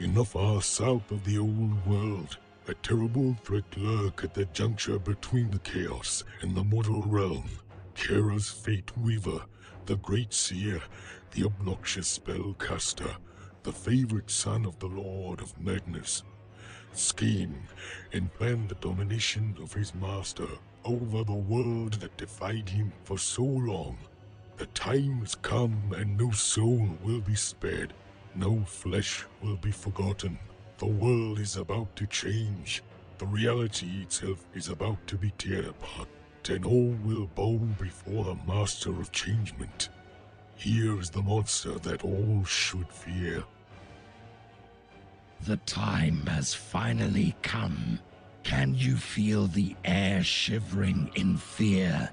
In the far south of the old world, a terrible threat lurks at the juncture between the chaos and the mortal realm. Kara's Fate Weaver, the Great Seer, the obnoxious spellcaster, the favorite son of the Lord of Madness, schemed and planned the domination of his master over the world that defied him for so long. The time has come and no soul will be spared. No flesh will be forgotten. The world is about to change. The reality itself is about to be torn apart, and all will bow before the master of changement. Here is the monster that all should fear. The time has finally come. Can you feel the air shivering in fear?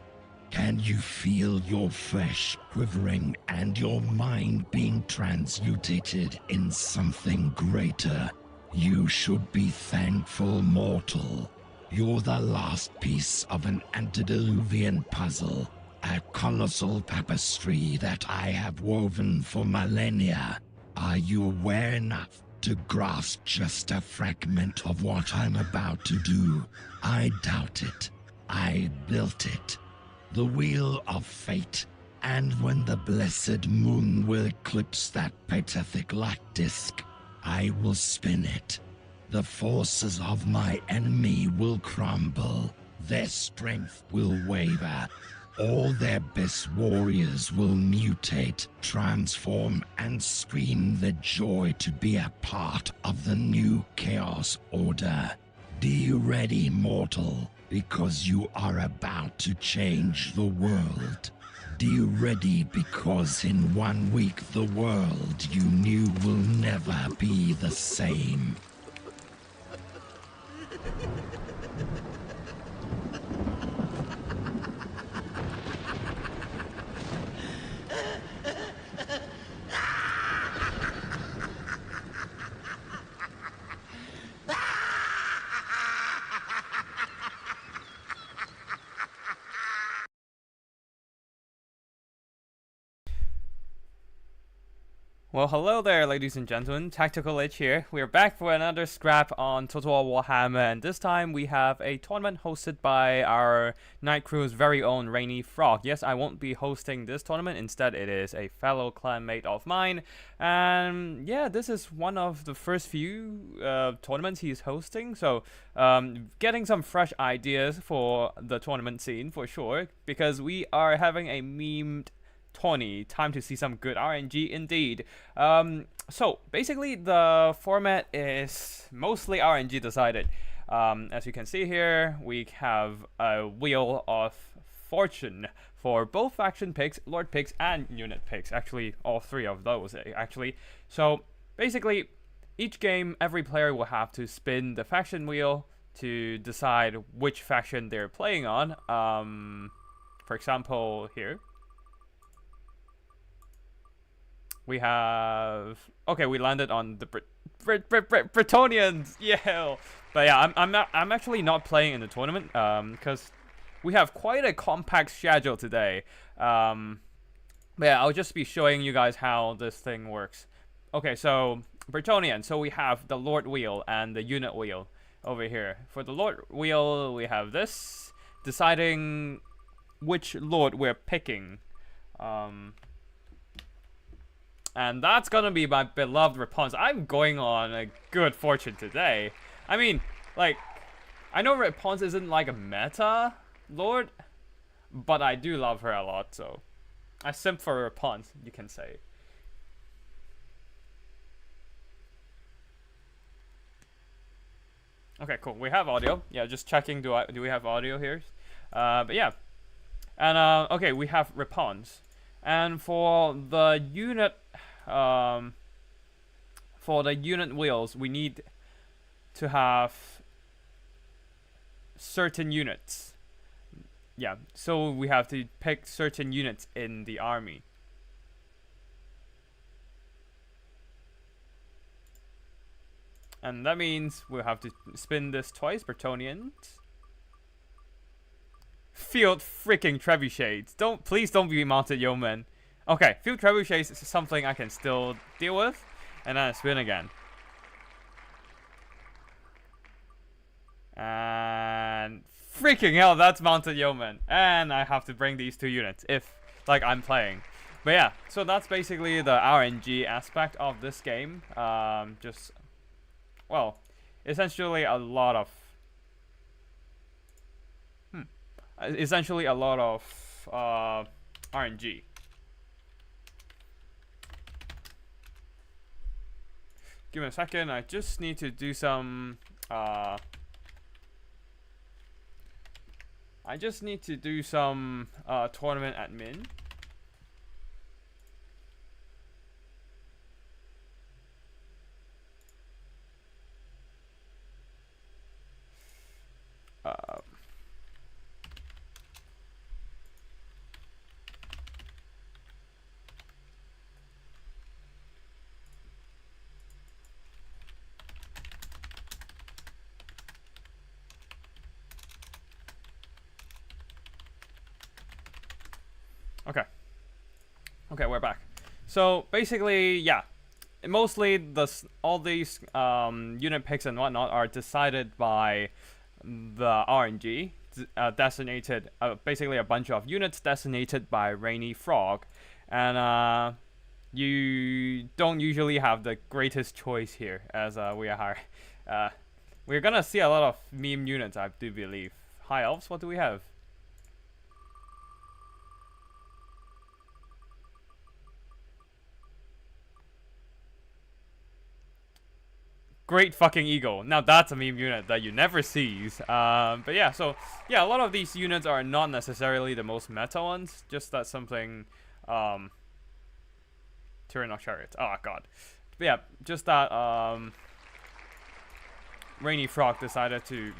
Can you feel your flesh quivering and your mind being transmutated in something greater? You should be thankful, mortal. You're the last piece of an antediluvian puzzle, a colossal tapestry that I have woven for millennia. Are you aware enough to grasp just a fragment of what I'm about to do? I doubt it. I built it. The wheel of fate, and when the blessed moon will eclipse that pathetic light disk, I will spin it. The forces of my enemy will crumble, their strength will waver, all their best warriors will mutate, transform, and scream the joy to be a part of the new Chaos Order. Be you ready, mortal? Because you are about to change the world. Be you ready? Because in 1 week the world you knew will never be the same. Well, hello there, ladies and gentlemen. Tactical Lich here. We are back for another scrap on Total War Warhammer, and this time we have a tournament hosted by our Night Crew's very own Rainy Frog. Yes, I won't be hosting this tournament. Instead, it is a fellow clanmate of mine. And yeah, this is one of the first few tournaments he's hosting, so getting some fresh ideas for the tournament scene for sure, because we are having a memed tourney. Time to see some good RNG indeed. So basically the format is mostly RNG decided. As you can see here, we have a wheel of fortune for both faction picks, lord picks, and unit picks. Actually, all three of those actually. So basically each game every player will have to spin the faction wheel to decide which faction they're playing on. For example, here we have, okay, we landed on the Bretonians, yeah. But yeah, I'm actually not playing in the tournament because we have quite a compact schedule today. But yeah, I'll just be showing you guys how this thing works. Okay, so Bretonian, so we have the Lord wheel and the unit wheel over here. For the Lord wheel, we have this, deciding which Lord we're picking. And that's gonna be my beloved Rapunzel. I'm going on a good fortune today. I mean, like, I know Rapunzel isn't like a meta lord, but I do love her a lot, so I simp for Rapunzel, you can say. Okay, cool. We have audio. Yeah, just checking. Do we have audio here? But yeah, and okay, we have Rapunzel. And for the unit wheels, we need to have certain units. Yeah, so we have to pick certain units in the army. And that means we'll have to spin this twice, Bretonians. Field freaking trebuchets. Please don't be mounted yeomen. Okay, field trebuchets is something I can still deal with. And then spin again. Freaking hell, that's Mounted Yeoman. And I have to bring these 2 units if, like, I'm playing. But yeah, so that's basically the RNG aspect of this game. Just, well, essentially a lot of... essentially a lot of RNG. Give me a second, I just need to do some... tournament admin. Okay, we're back. So basically, yeah, mostly all these unit picks and whatnot are decided by the RNG, designated, basically a bunch of units designated by Rainy Frog, and you don't usually have the greatest choice here, as we're gonna see a lot of meme units, I do believe. High elves, what do we have? Great fucking eagle. Now that's a meme unit that you never sees. But yeah, so yeah, a lot of these units are not necessarily the most meta ones. Just that something, Tyranno Chariots. Oh god. But yeah, just that Rainy Frog decided to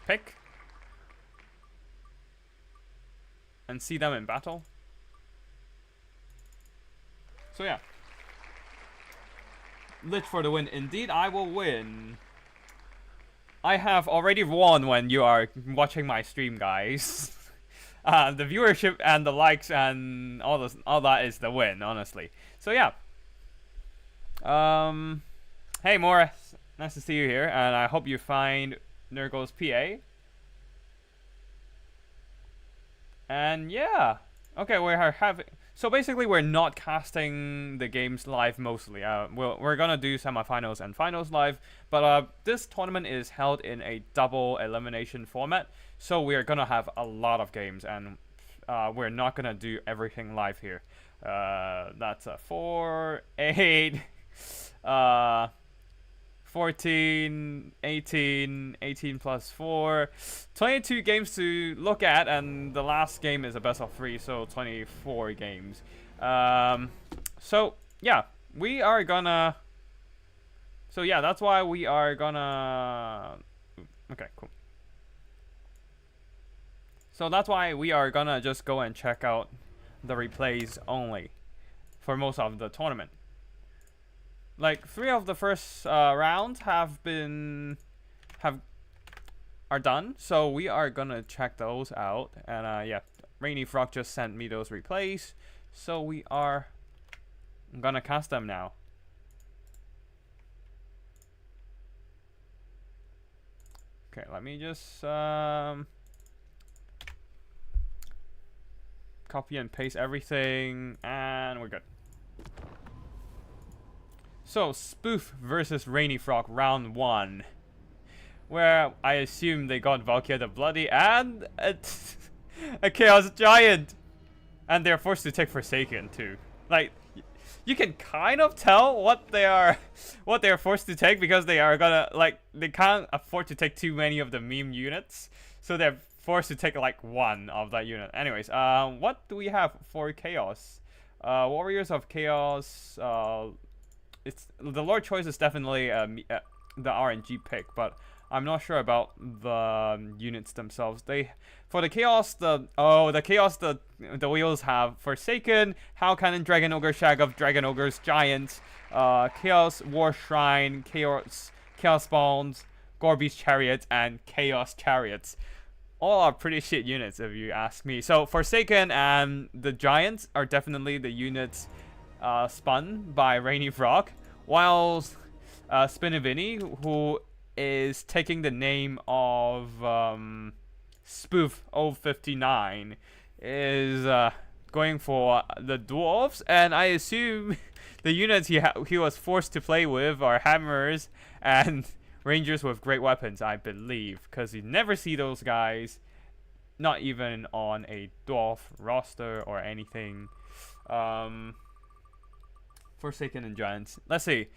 pick and see them in battle. So yeah. Lich for the win. Indeed, I will win. I have already won when you are watching my stream, guys. The viewership and the likes and all that is the win, honestly. So yeah. Hey Morris, nice to see you here, and I hope you find Nurgle's PA. And yeah, okay, we're having. So basically, we're not casting the games live mostly. We're gonna do semifinals and finals live, but this tournament is held in a double elimination format, so we're gonna have a lot of games, and we're not gonna do everything live here. That's 4, 8, 14, 18, 18 plus 4, 22 games to look at, and the last game is a best of 3, so 24 games. So yeah, we are gonna. So yeah, that's why we are gonna. Okay, cool. So that's why we are gonna just go and check out the replays only for most of the tournament. Like 3 of the first rounds are done, so we are gonna check those out. And yeah, Rainy Frog just sent me those replays, so we are gonna cast them now. Okay, let me just copy and paste everything, and we're good. So, Spoof versus Rainy Frog, round 1. Where I assume they got Valkyria the Bloody and a Chaos Giant. And they're forced to take Forsaken too. Like, you can kind of tell what they're forced to take, because they are gonna, like, they can't afford to take too many of the meme units. So they're forced to take like 1 of that unit. Anyways, what do we have for Chaos? Warriors of Chaos, it's the Lord choice is definitely the RNG pick, but I'm not sure about the units themselves. For the Chaos, the wheels have Forsaken, Howl Cannon, Dragon Ogre, Shag of Dragon Ogres, Giant, Chaos War Shrine, Chaos Spawns, Gorby's Chariot, and Chaos Chariots. All are pretty shit units if you ask me. So Forsaken and the Giants are definitely the units spun by Rainy Frog, while Spinavini, who is taking the name of spoof 059 is going for the dwarves, and I assume the units he was forced to play with are hammers and rangers with great weapons, I believe, because you never see those guys, not even on a dwarf roster or anything. Forsaken and Giants. Let's see.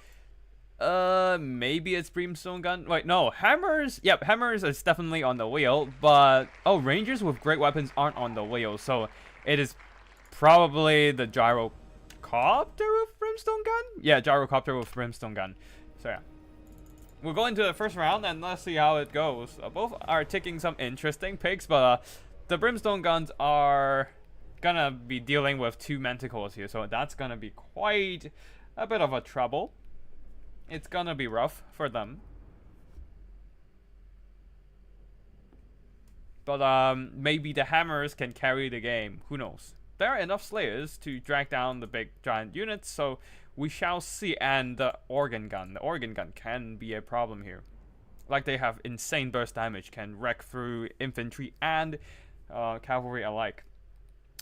Maybe it's Brimstone Gun. Wait, no. Hammers. Yep, Hammers is definitely on the wheel, but oh, Rangers with great weapons aren't on the wheel, so it is probably the Gyrocopter with Brimstone Gun? Yeah, Gyrocopter with Brimstone Gun. So yeah. We'll go into the first round and let's see how it goes. Both are taking some interesting picks, but the Brimstone Guns are gonna be dealing with 2 Manticores here, so that's gonna be quite a bit of a trouble. It's gonna be rough for them. But maybe the Hammers can carry the game. Who knows? There are enough Slayers to drag down the big giant units, so we shall see. And the Organ Gun. The Organ Gun can be a problem here. Like, they have insane burst damage, can wreck through infantry and cavalry alike.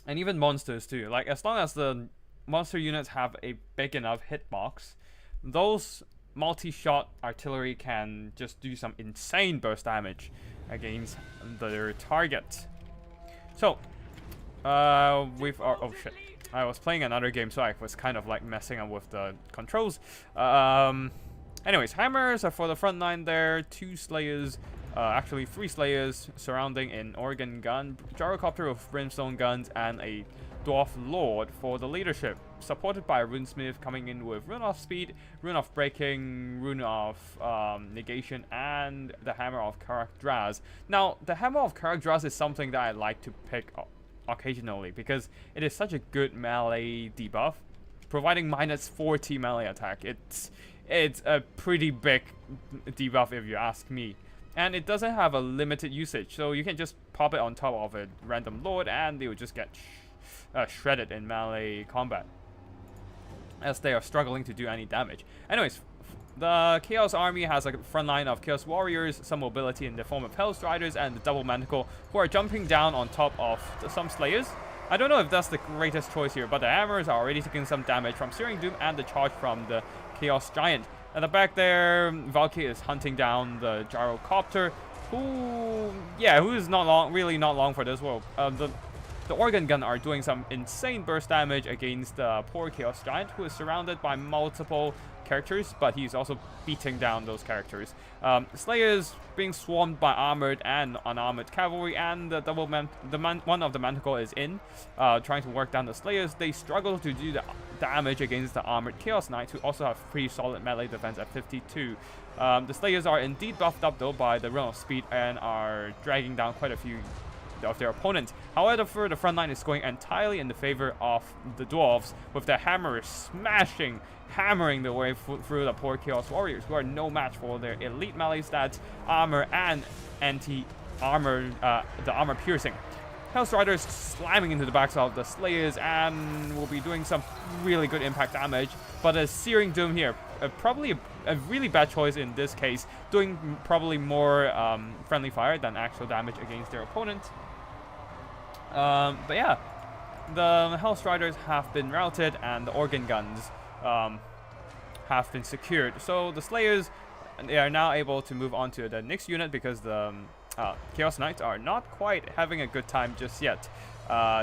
And even monsters too. Like, as long as the monster units have a big enough hitbox, those multi-shot artillery can just do some insane burst damage against their target. So, oh shit. I was playing another game, so I was kind of like messing up with the controls. Anyways, hammers are for the front line there. 2 Slayers, actually 3 Slayers surrounding an Organ Gun, Gyrocopter with Brimstone Guns, and a Dwarf Lord for the leadership, supported by a Runesmith coming in with Rune of Speed, Rune of Breaking, Rune of Negation, and the Hammer of Karak-Draz. Now, the Hammer of Karak-Draz is something that I like to pick up occasionally because it is such a good melee debuff, providing -40 melee attack. It's a pretty big debuff if you ask me. And it doesn't have a limited usage, so you can just pop it on top of a random lord and they will just get shredded in melee combat, as they are struggling to do any damage. Anyways, the Chaos Army has a front line of Chaos Warriors, some mobility in the form of Hellstriders, and the Double Manticle, who are jumping down on top of some Slayers. I don't know if that's the greatest choice here, but the Hammers are already taking some damage from Searing Doom and the charge from the Chaos Giant. At the back there, Valky is hunting down the Gyrocopter, who is really not long for this world. The Organ Gun are doing some insane burst damage against the poor Chaos Giant, who is surrounded by multiple characters, but he's also beating down those characters. Slayers being swarmed by armored and unarmored cavalry, and the one of the Manticore is in, trying to work down the Slayers. They struggle to do the damage against the armored Chaos Knights, who also have pretty solid melee defense at 52. The Slayers are indeed buffed up though by the Rune of Speed and are dragging down quite a few of their opponents. However, the front line is going entirely in the favor of the dwarves, with their hammers hammering their way through the poor Chaos Warriors, who are no match for their elite melee stats, armor, and anti-armor, the armor piercing. Hellstriders slamming into the backs of the Slayers and will be doing some really good impact damage, but a Searing Doom here, probably a really bad choice in this case, doing probably more friendly fire than actual damage against their opponent. But yeah, the Hellstriders have been routed and the Organ Guns have been secured. So the Slayers, they are now able to move on to the next unit because the Chaos Knights are not quite having a good time just yet.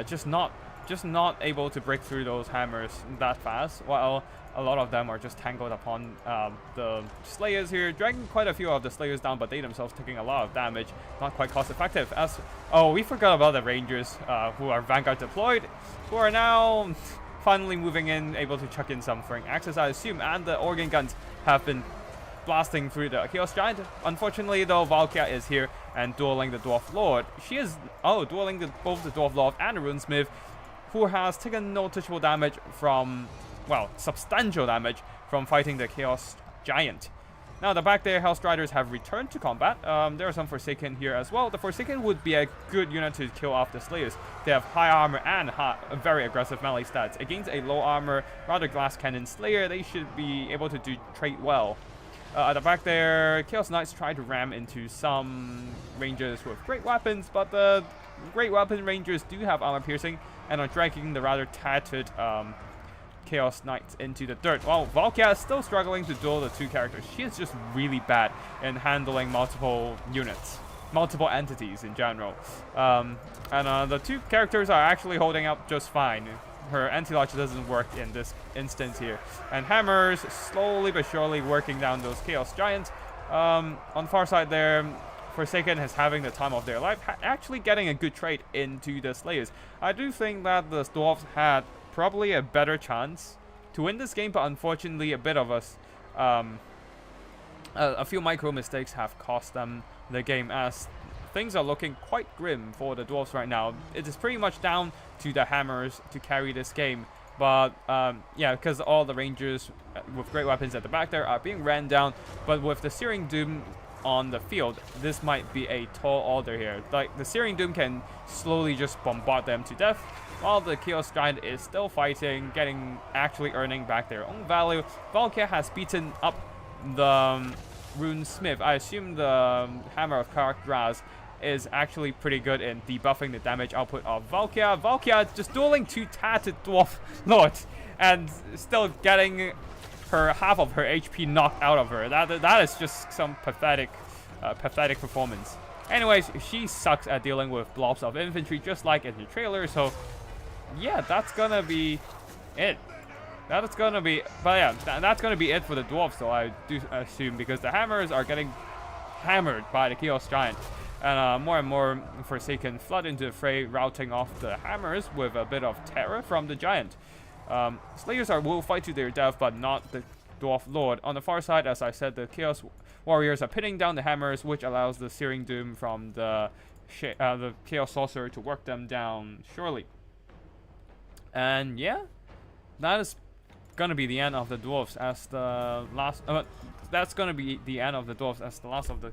Just not able to break through those hammers that fast, while a lot of them are just tangled upon the Slayers here, dragging quite a few of the Slayers down, but they themselves taking a lot of damage, not quite cost effective. We forgot about the Rangers who are Vanguard deployed, who are now finally moving in, able to chuck in some throwing axes, I assume, and the Organ Guns have been blasting through the Chaos Giant. Unfortunately though, Valkia is here and dueling the Dwarf Lord. She is dueling both the Dwarf Lord and the Runesmith, who has taken noticeable damage from, well, substantial damage from fighting the Chaos Giant. Now, the back there, Hellstriders have returned to combat. There are some Forsaken here as well. The Forsaken would be a good unit to kill off the Slayers. They have high armor and very aggressive melee stats. Against a low armor, rather glass cannon Slayer, they should be able to do trade well. At the back there, Chaos Knights try to ram into some rangers with great weapons, but the great weapon rangers do have armor piercing and are dragging the rather tattered Chaos Knights into the dirt. While Valkia is still struggling to duel the two characters. She is just really bad in handling multiple units, multiple entities in general. And the two characters are actually holding up just fine. Her anti-launch doesn't work in this instance here. And Hammers slowly but surely working down those Chaos Giants. On the far side there, Forsaken is having the time of their life, actually getting a good trade into the Slayers. I do think that the Dwarves had probably a better chance to win this game, but unfortunately a bit of a few micro mistakes have cost them the game, as things are looking quite grim for the Dwarves right now. It is pretty much down to the Hammers to carry this game. But, yeah, because all the Rangers with great weapons at the back there are being ran down. But with the Searing Doom on the field, this might be a tall order here. Like, the Searing Doom can slowly just bombard them to death, while the Chaos Giant is still fighting, actually earning back their own value. Valkia has beaten up the Rune Smith. I assume the Hammer of Karak is actually pretty good in debuffing the damage output of Valkia. Valkia just dueling two tattered Dwarf Lords and still getting half of her HP knocked out of her. That is just some pathetic performance. Anyways, she sucks at dealing with blobs of infantry, just like in the trailer. So yeah, that's gonna be it. That's gonna be it for the Dwarves, though, I do assume, because the Hammers are getting hammered by the Chaos Giant. And more and more Forsaken flood into the fray, routing off the Hammers with a bit of terror from the Giant. Slayers will fight to their death, but not the Dwarf Lord. On the far side, as I said, the Chaos Warriors are pinning down the Hammers, which allows the Searing Doom from the Chaos Sorcerer to work them down surely. And yeah, that is gonna be the end of the Dwarves as the last. That's gonna be the end of the Dwarves as the last of the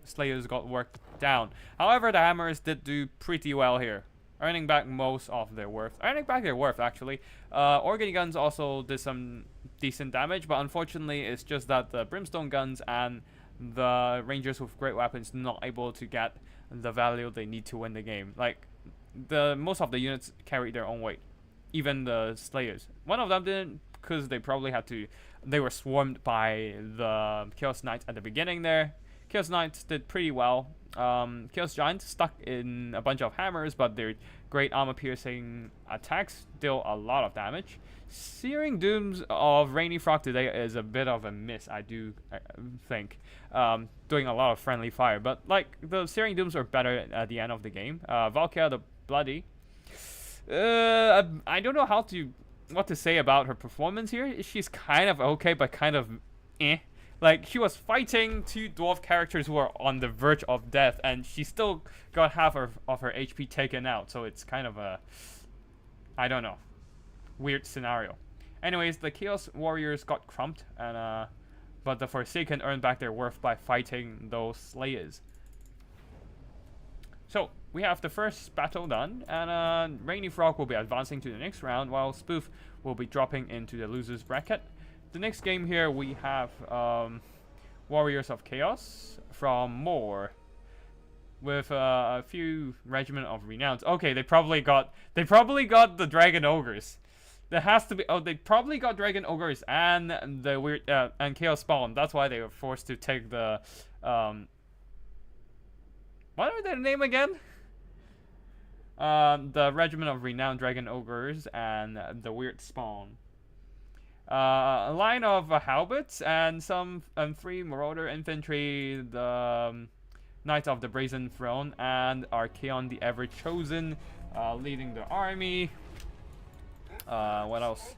Slayers got worked down. However, the Hammers did do pretty well here, earning back most of their worth. Actually. Organ Guns also did some decent damage, but unfortunately, it's just that the Brimstone Guns and the Rangers with great weapons not able to get the value they need to win the game. Like, most of the units carried their own weight, even the Slayers. One of them didn't, because they probably had to. They were swarmed by the Chaos Knights at the beginning there. Chaos Knights did pretty well. Chaos Giants stuck in a bunch of hammers, but their great armor-piercing attacks deal a lot of damage. Searing Dooms of Rainy Frog today is a bit of a miss, I do think. Doing a lot of friendly fire, but like the Searing Dooms are better at the end of the game. Valkia the Bloody. I don't know what to say about her performance here. She's kind of okay, but kind of eh. Like, she was fighting two dwarf characters who are on the verge of death, and she still got half of her HP taken out. So it's kind of a, I don't know, weird scenario. Anyways, the Chaos Warriors got crumped, and but the Forsaken earned back their worth by fighting those Slayers. So we have the first battle done, and Rainy Frog will be advancing to the next round, while Spoof will be dropping into the losers bracket. The next game here we have Warriors of Chaos from Moore with a few Regiment of Renowns. Okay, they probably got the Dragon Ogres. There has to be. Oh, they probably got Dragon Ogres and the weird and Chaos Spawn. That's why they were forced to take the what are their name again? The Regiment of Renowned Dragon Ogres and the Weird Spawn. A line of halberds and some 3 Marauder infantry, the Knights of the Brazen Throne, and Archaon the Ever Chosen leading the army. What else?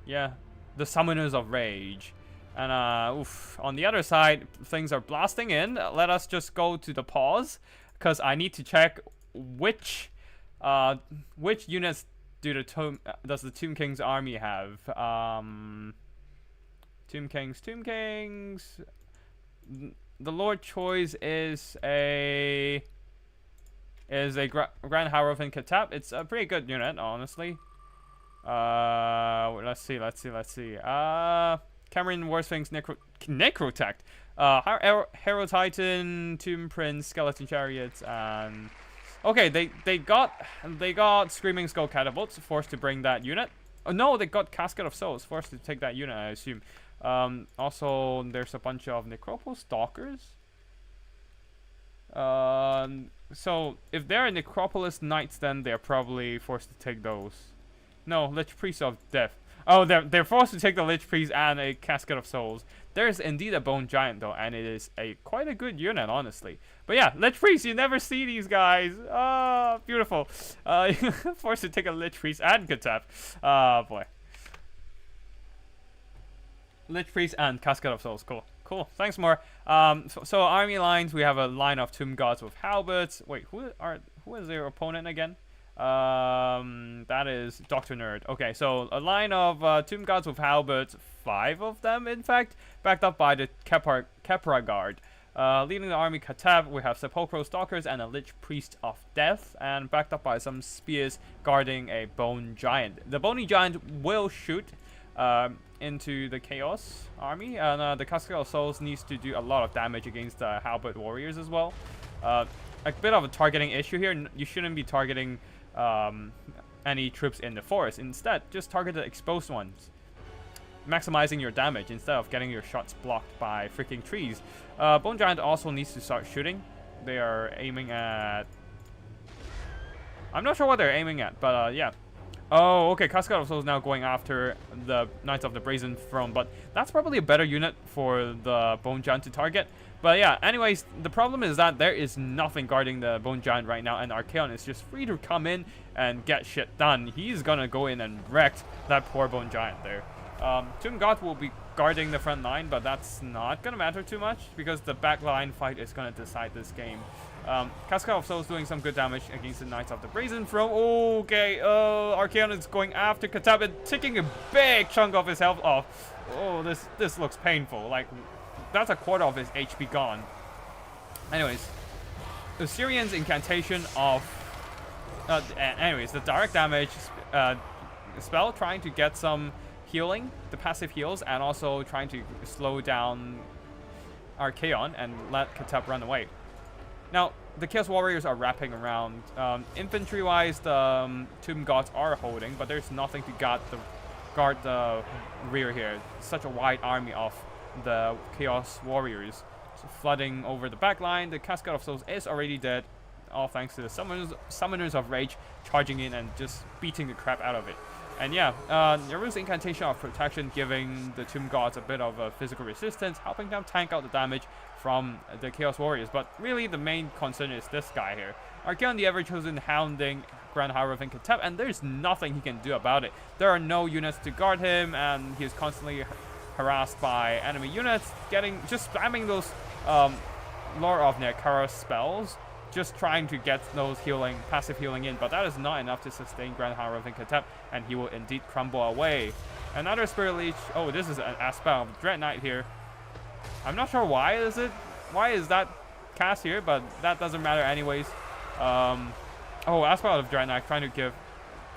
Yeah, the Summoners of Rage. And on the other side, things are blasting in. Let us just go to the pause, because I need to check which units does the Tomb King's army have? Tomb Kings. The Lord Choice is a Grand Hierophant Katap. It's a pretty good unit, honestly. Let's see. Cameron Warsphinx Necrotect, Hero Titan, Tomb Prince, Skeleton Chariots, and okay, they got Screaming Skull Catapults, forced to bring that unit. Oh no, they got Casket of Souls, forced to take that unit, I assume. Also, there's a bunch of Necropolis Stalkers. So if they're Necropolis Knights, then they're probably forced to take those. No, Lich Priest of Death. Oh, they're forced to take the Lich Priest and a Casket of Souls. There's indeed a Bone Giant though, and it is quite a good unit, honestly. But yeah, Lich Priest, you never see these guys. Ah, beautiful. Forced to take a Lich Priest and Katep. Ah, boy. Lich Priest and Casket of Souls. Cool. Cool. Thanks, more. So army lines, we have a line of Tomb Gods with halberds. Wait, who is their opponent again? That is Dr. Nerd. Okay, so a line of Tomb Gods with halberds, 5 of them, in fact, backed up by the Kepra Guard. Leading the army Kateb, we have Sepulchral Stalkers and a Lich Priest of Death, and backed up by some spears guarding a Bone Giant. The Bony Giant will shoot into the Chaos army, and the Casket of Souls needs to do a lot of damage against the Halberd Warriors as well. A bit of a targeting issue here. You shouldn't be targeting any troops in the forest. Instead, just target the exposed ones, maximizing your damage instead of getting your shots blocked by freaking trees. Bone Giant also needs to start shooting. They are aiming at... I'm not sure what they're aiming at, but yeah. Oh, okay, Cascade of Souls now going after the Knights of the Brazen Throne, but that's probably a better unit for the Bone Giant to target. But yeah, anyways, the problem is that there is nothing guarding the Bone Giant right now, and Archaon is just free to come in and get shit done. He's gonna go in and wreck that poor Bone Giant there. Tomb God will be guarding the front line, but that's not gonna matter too much because the back line fight is gonna decide this game. Cascade of Souls doing some good damage against the Knights of the Brazen Throne. Okay, Archaon is going after Katab and taking a big chunk of his health off. Oh, this looks painful. Like, that's a quarter of his HP gone. Anyways, the Syrian's incantation of... anyways, the direct damage spell trying to get some healing, the passive heals, and also trying to slow down Archaon and let Katab run away. Now, the Chaos Warriors are wrapping around. Infantry-wise, the Tomb Gods are holding, but there's nothing to guard the rear here. Such a wide army of the Chaos Warriors. So flooding over the back line. The Cascade of Souls is already dead, all thanks to the Summoners of Rage charging in and just beating the crap out of it. And yeah, Naru's Incantation of Protection giving the Tomb Gods a bit of a physical resistance, helping them tank out the damage from the Chaos Warriors. But really, the main concern is this guy here. Archaon the Ever-Chosen hounding Grand Hierophant Kateb, and there's nothing he can do about it. There are no units to guard him, and he's constantly harassed by enemy units, just spamming those Lore of Nekara spells, just trying to get those passive healing in, but that is not enough to sustain Grand Hierophant Kateb, and he will indeed crumble away. Another Spirit Leech. Oh, this is an aspect of Dread Knight here. I'm not sure why is that cast here, but that doesn't matter anyways. Oh, aspect of Dread Knight trying to give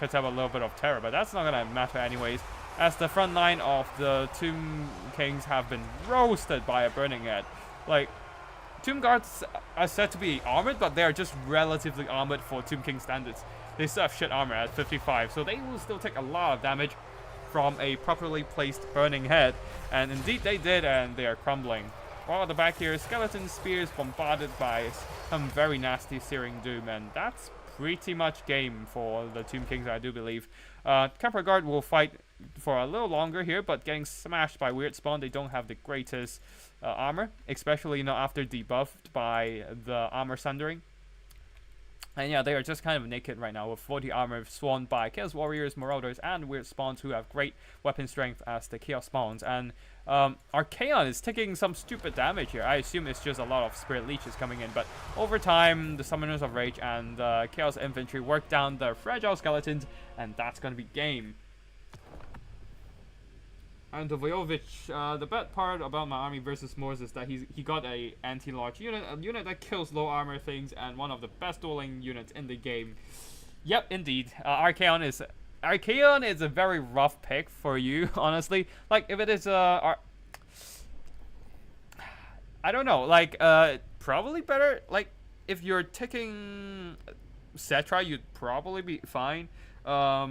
Kateb a little bit of terror, but that's not gonna matter anyways, as the front line of the Tomb Kings have been roasted by a Burning Head. Like, Tomb Guards are said to be armored, but they are just relatively armored for Tomb King standards. They still have shit armor at 55, so they will still take a lot of damage from a properly placed Burning Head. And indeed they did, and they are crumbling. While at the back here, Skeleton Spears bombarded by some very nasty Searing Doom, and that's pretty much game for the Tomb Kings, I do believe. Kepra Guard will fight for a little longer here, but getting smashed by Weird Spawn. They don't have the greatest armor, especially after debuffed by the armor sundering. And yeah, they are just kind of naked right now with 40 armor spawned by Chaos Warriors, Marauders, and Weird Spawns who have great weapon strength as the Chaos Spawns. And Archaon is taking some stupid damage here. I assume it's just a lot of Spirit Leeches coming in, but over time, the Summoners of Rage and Chaos Infantry work down the fragile skeletons, and that's going to be game. And to Vojovich, the bad part about my army versus Morse is that he got a anti-large unit, a unit that kills low armor things, and one of the best dueling units in the game. Yep, indeed. Archaon is Archaeon is a very rough pick for you, honestly. Like, if it is I don't know, like, probably better, like, if you're taking Cetra, you'd probably be fine. Let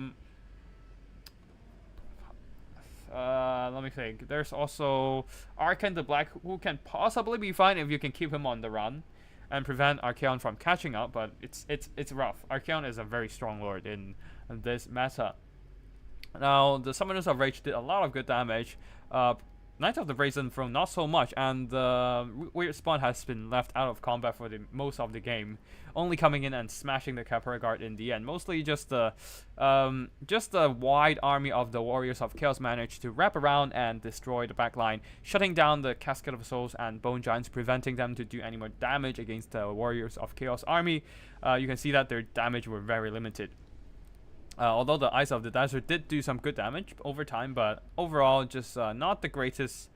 me think. There's also Archon the Black, who can possibly be fine if you can keep him on the run and prevent Archaeon from catching up, but it's rough. Archaeon is a very strong lord in this meta. Now, the Summoners of Rage did a lot of good damage. Knight of the Brazen Throne, not so much, and the Weird Spawn has been left out of combat for the most of the game, only coming in and smashing the Capra Guard in the end. Mostly just the wide army of the Warriors of Chaos managed to wrap around and destroy the backline, shutting down the Cascade of Souls and Bone Giants, preventing them to do any more damage against the Warriors of Chaos army. You can see that their damage were very limited. Although the Eyes of the Desert did do some good damage over time, but overall just not the greatest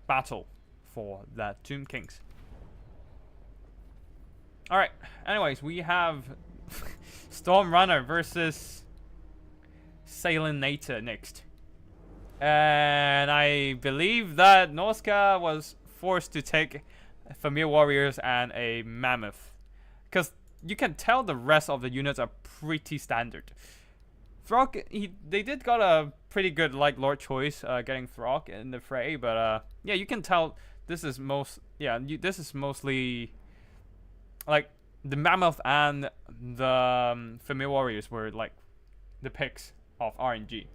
battle for that Tomb Kings. Alright, anyways, we have Storm Runner versus Salinator next. And I believe that Norska was forced to take Familiar Warriors and a Mammoth, because you can tell the rest of the units are pretty standard. Throg, they did got a pretty good like Lord choice, getting Throg in the fray, but yeah, you can tell this is this is mostly like the Mammoth and the Familiar Warriors were like the picks of RNG.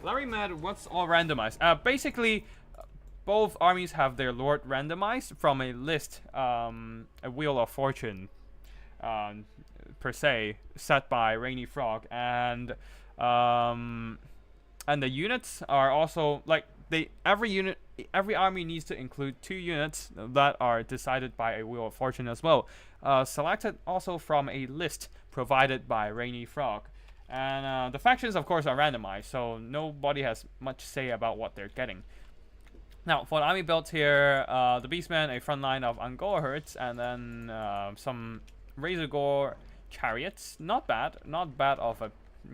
Larry Mad, what's all randomized? Basically, both armies have their Lord randomized from a list, a Wheel of Fortune, per se, set by Rainy Frog, and the units are also like every army needs to include 2 units that are decided by a Wheel of Fortune as well, selected also from a list provided by Rainy Frog. And the factions, of course, are randomized, so nobody has much say about what they're getting. Now, for the army built here, the Beastmen, a front line of Angora Herds, and then some Razor Gore chariots. Not bad of a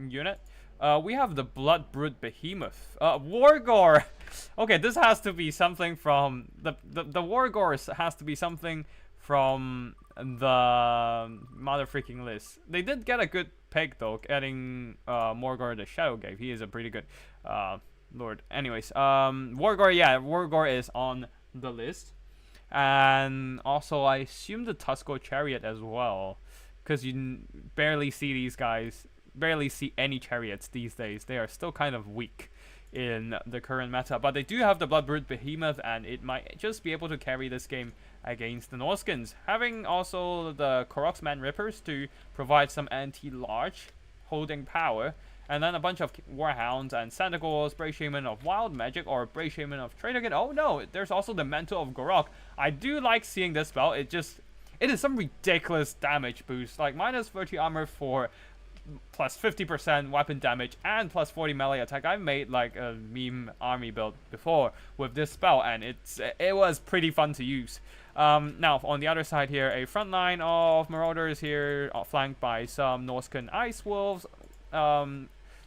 unit. We have the Blood Brute Behemoth. Wargore! Okay, this has to be something from... The Wargores has to be something from the mother freaking list. They did get a good pick, though, getting Morgor the Shadowgate. He is a pretty good lord. Anyways, Wargore, yeah, Wargore is on the list. And also, I assume the Tuskor Chariot as well, because you barely see these guys, barely see any chariots these days. They are still kind of weak in the current meta, but they do have the Blood Brute Behemoth, and it might just be able to carry this game against the Norskins. Having also the Koroksman Rippers to provide some anti-large holding power, and then a bunch of Warhounds and Santagors, Brave Shaman of Wild Magic, or Brave Shaman of Trade again. Oh no, there's also the Mantle of Gorok. I do like seeing this spell. It is some ridiculous damage boost, like minus 30 armor for plus 50% weapon damage and plus 40 melee attack. I've made like a meme army build before with this spell, and it was pretty fun to use. Now on the other side here, a front line of Marauders here, flanked by some Norscan Ice Wolves,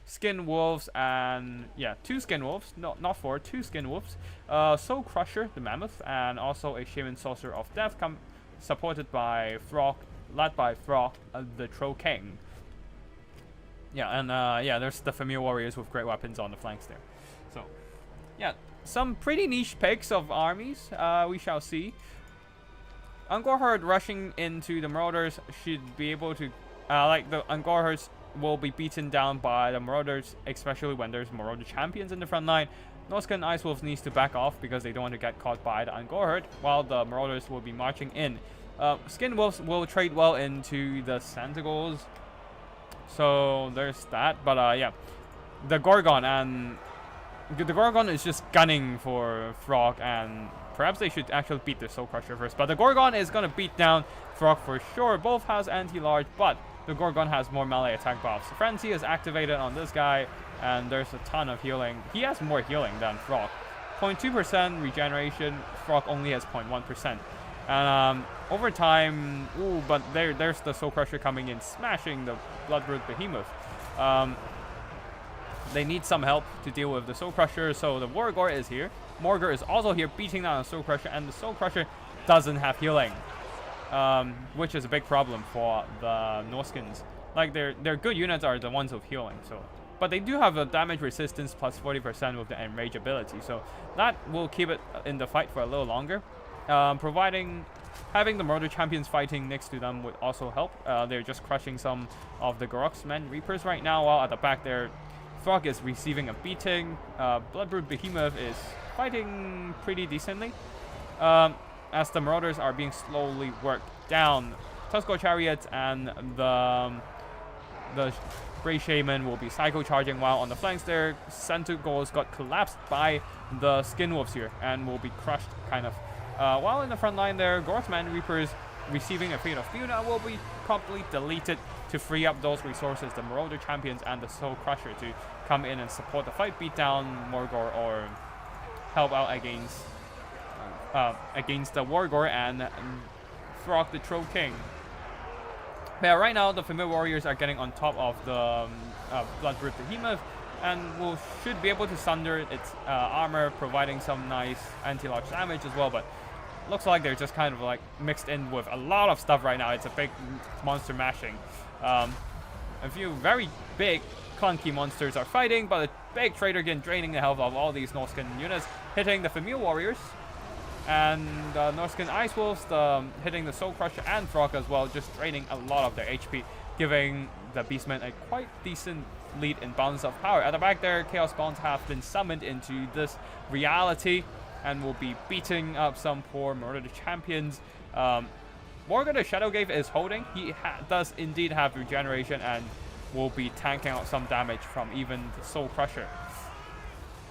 Skin Wolves, and yeah, 2 Skin Wolves, not 4, 2 Skin Wolves, Soul Crusher, the Mammoth, and also a Shaman Sorcerer of Death, supported by Throg, led by Throg, the Troll King. Yeah, and yeah, there's the Familiar Warriors with great weapons on the flanks there. So, yeah, some pretty niche picks of armies, we shall see. Angora Herd rushing into the Marauders should be able to, like the Angora Herds will be beaten down by the Marauders, especially when there's Marauder champions in the front line. Norscan Ice Wolves needs to back off because they don't want to get caught by the Angora Herd, while the Marauders will be marching in. Skin Wolves will trade well into the Santagors, so there's that. But yeah, the Gorgon is just gunning for Frog, and perhaps they should actually beat the Soul Crusher first. But the Gorgon is gonna beat down Frog for sure. Both has anti-large, but the Gorgon has more melee attack buffs. Frenzy is activated on this guy, and there's a ton of healing. He has more healing than Frog. 0.2% regeneration, Frog only has 0.1%. And over time, ooh, but there's the Soul Crusher coming in, smashing the Bloodroot Behemoth. They need some help to deal with the Soul Crusher, so the Wargor is here. Morgor is also here beating down the Soul Crusher, and the Soul Crusher doesn't have healing, which is a big problem for the Norskins. Like, their good units are the ones with healing, so... But they do have a damage resistance plus 40% with the Enrage ability, so that will keep it in the fight for a little longer. Having the Murder Champions fighting next to them would also help. They're just crushing some of the Gorok's Men Reapers right now, while at the back there, Throg is receiving a beating. Bloodroot Behemoth is fighting pretty decently, as the Marauders are being slowly worked down. Tuskor Chariots and the Grey Shaman will be Psycho Charging, while on the flanks there, Centaurs got collapsed by the Skin Wolves here and will be crushed, kind of. While in the front line there, Gorok's Man Reapers receiving a Fate of Fiona will be promptly deleted to free up those resources, the Marauder Champions and the Soul Crusher, to come in and support the fight, beat down Morgor, or help out against the Wargor and Throg the Troll King. Yeah, right now the Familiar Warriors are getting on top of the Bloodroot Behemoth, and should be able to sunder its armor, providing some nice anti-large damage as well, but looks like they're just kind of like mixed in with a lot of stuff right now. It's a big monster mashing. A few very big clunky monsters are fighting, but a big Traitor Kin draining the health of all these Norskin units, hitting the Familiar Warriors. And Norskin Ice Wolves hitting the Soul Crusher and Throg as well, just draining a lot of their HP, giving the Beastmen a quite decent lead in balance of power. At the back there, Chaos Spawns have been summoned into this reality and will be beating up some poor Murdered Champions. Morgan the Shadowgate is holding. He does indeed have regeneration and will be tanking out some damage from even the Soul Crusher.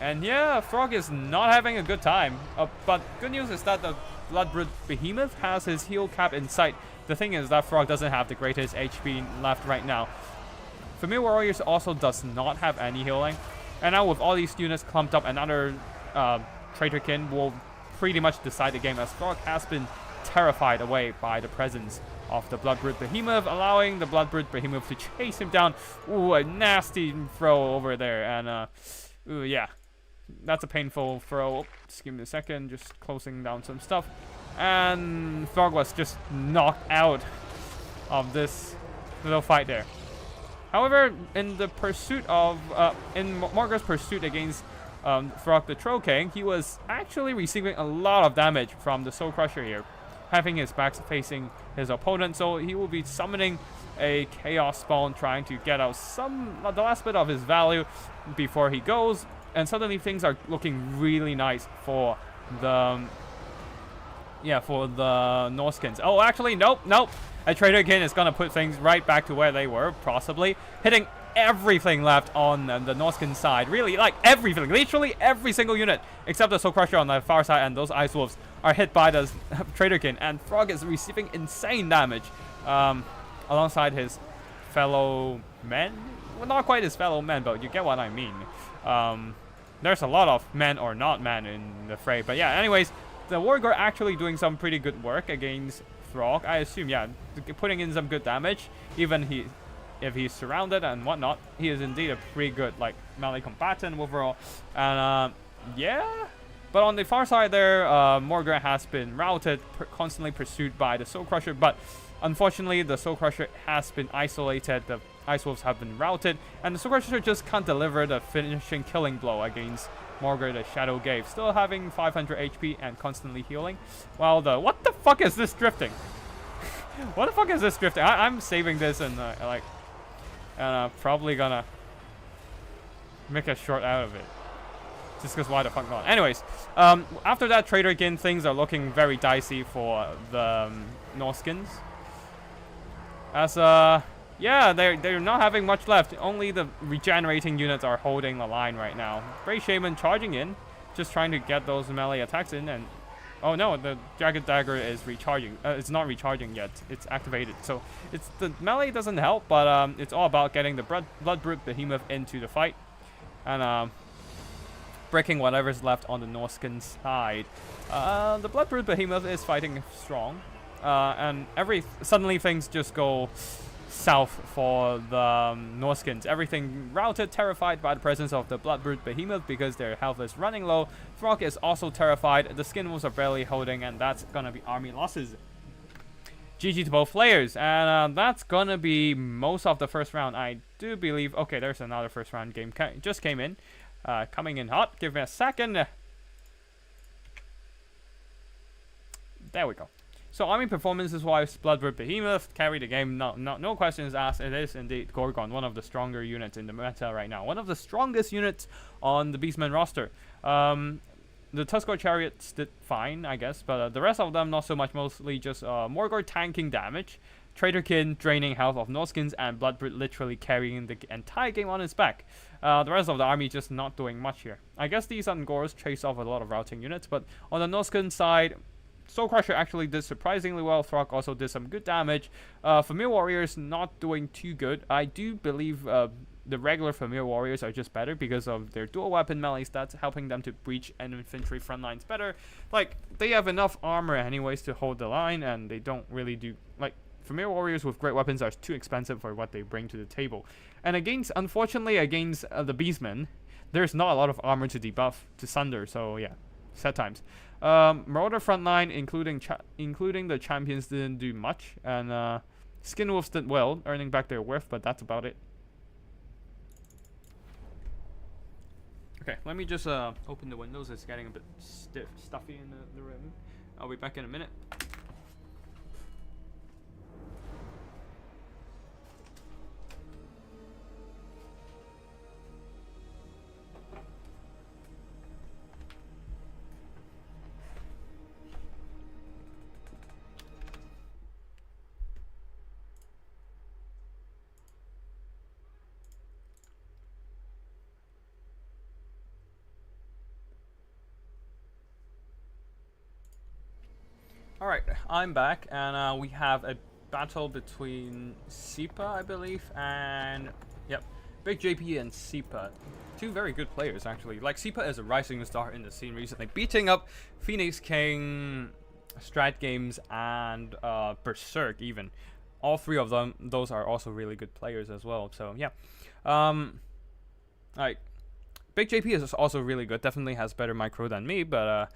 And yeah, Throg is not having a good time. But good news is that the Bloodroot Behemoth has his heal cap in sight. The thing is that Throg doesn't have the greatest HP left right now. Familiar Warriors also does not have any healing. And now with all these units clumped up, another Traitor Kin will pretty much decide the game, as Throg has been terrified away by the presence of the Bloodroot Behemoth, allowing the Bloodroot Behemoth to chase him down. Ooh, a nasty throw over there. And ooh, yeah. That's a painful throw. Just give me a second, just closing down some stuff. And Throg was just knocked out of this little fight there. However, in the pursuit of, in Morgor's pursuit against Throg the Troll King, he was actually receiving a lot of damage from the Soul Crusher here, having his back facing his opponent. So he will be summoning a Chaos Spawn, trying to get out the last bit of his value before he goes. And suddenly things are looking really nice for the Norskins. Oh, actually, nope. A Traitor Kin is gonna put things right back to where they were, possibly hitting everything left on the Norskin side. Really, like everything, literally every single unit except the Soul Crusher on the far side, and those Ice Wolves are hit by the Traitor Kin, and Throg is receiving insane damage alongside his fellow men. Well, not quite his fellow men, but you get what I mean. There's a lot of men or not men in the fray. But yeah, anyways, the Wargor actually doing some pretty good work against Throg. I assume, yeah, putting in some good damage. Even if he's surrounded and whatnot, he is indeed a pretty good like melee combatant overall. And yeah. But on the far side there, Morgor has been routed, constantly pursued by the Soul Crusher. But unfortunately, the Soul Crusher has been isolated. The Ice Wolves have been routed, and the Soul Crusher just can't deliver the finishing killing blow against Morgor the Shadowgate, still having 500 HP and constantly healing. While what the fuck is this drifting? What the fuck is this drifting? I'm saving this and probably gonna make a short out of it. Just because why the fuck not? Anyways, after that Traitor Kin, things are looking very dicey for the Norskins. As yeah, they're not having much left. Only the regenerating units are holding the line right now. Grey Shaman charging in, just trying to get those melee attacks in. And oh no, the Jagged Dagger is recharging. It's not recharging yet. It's activated. So the melee doesn't help, but it's all about getting the Bloodroot Behemoth into the fight. And breaking whatever's left on the Norskin side. The Bloodbrood Behemoth is fighting strong. And suddenly things just go south for the Norskins. Everything routed, terrified by the presence of the Bloodbrood Behemoth because their health is running low. Throg is also terrified. The Skin Wolves are barely holding, and that's gonna be army losses. GG to both players, and that's gonna be most of the first round, I do believe. Okay, there's another first round game just came in, coming in hot. Give me a second. There we go. So army performances-wise, Bloodbrood Behemoth carried the game. No questions asked. It is indeed Gorgon, one of the stronger units in the meta right now. One of the strongest units on the Beastman roster. The Tuskar Chariots did fine, I guess, but the rest of them not so much. Mostly just Morgor tanking damage, Traitorkin draining health of Norskins, and Bloodbrood literally carrying the entire game on his back. The rest of the army just not doing much here. I guess these Ungors chase off a lot of routing units, but on the Norskin side, Soul Crusher actually did surprisingly well. Throg also did some good damage. Familiar Warriors not doing too good. I do believe the regular Familiar Warriors are just better because of their dual weapon melee stats, helping them to breach and infantry front lines better. Like, they have enough armor anyways to hold the line, and they don't really do... Like, Familiar Warriors with great weapons are too expensive for what they bring to the table. And unfortunately, against the Beastmen, there's not a lot of armor to debuff, to sunder, so yeah, sad times. Marauder frontline, including the champions, didn't do much, and Skin Wolves did well, earning back their worth, but that's about it. Okay, let me just open the windows. It's getting a bit stuffy in the room. I'll be back in a minute. Alright, I'm back, and we have a battle between Sipa, I believe, and... Yep, Big JP and Sipa. Two very good players, actually. Like, Sipa is a rising star in the scene recently, beating up Phoenix King, Strat Games, and Berserk, even. All three of them, those are also really good players as well, so yeah. Like... Big JP is also really good, definitely has better micro than me, but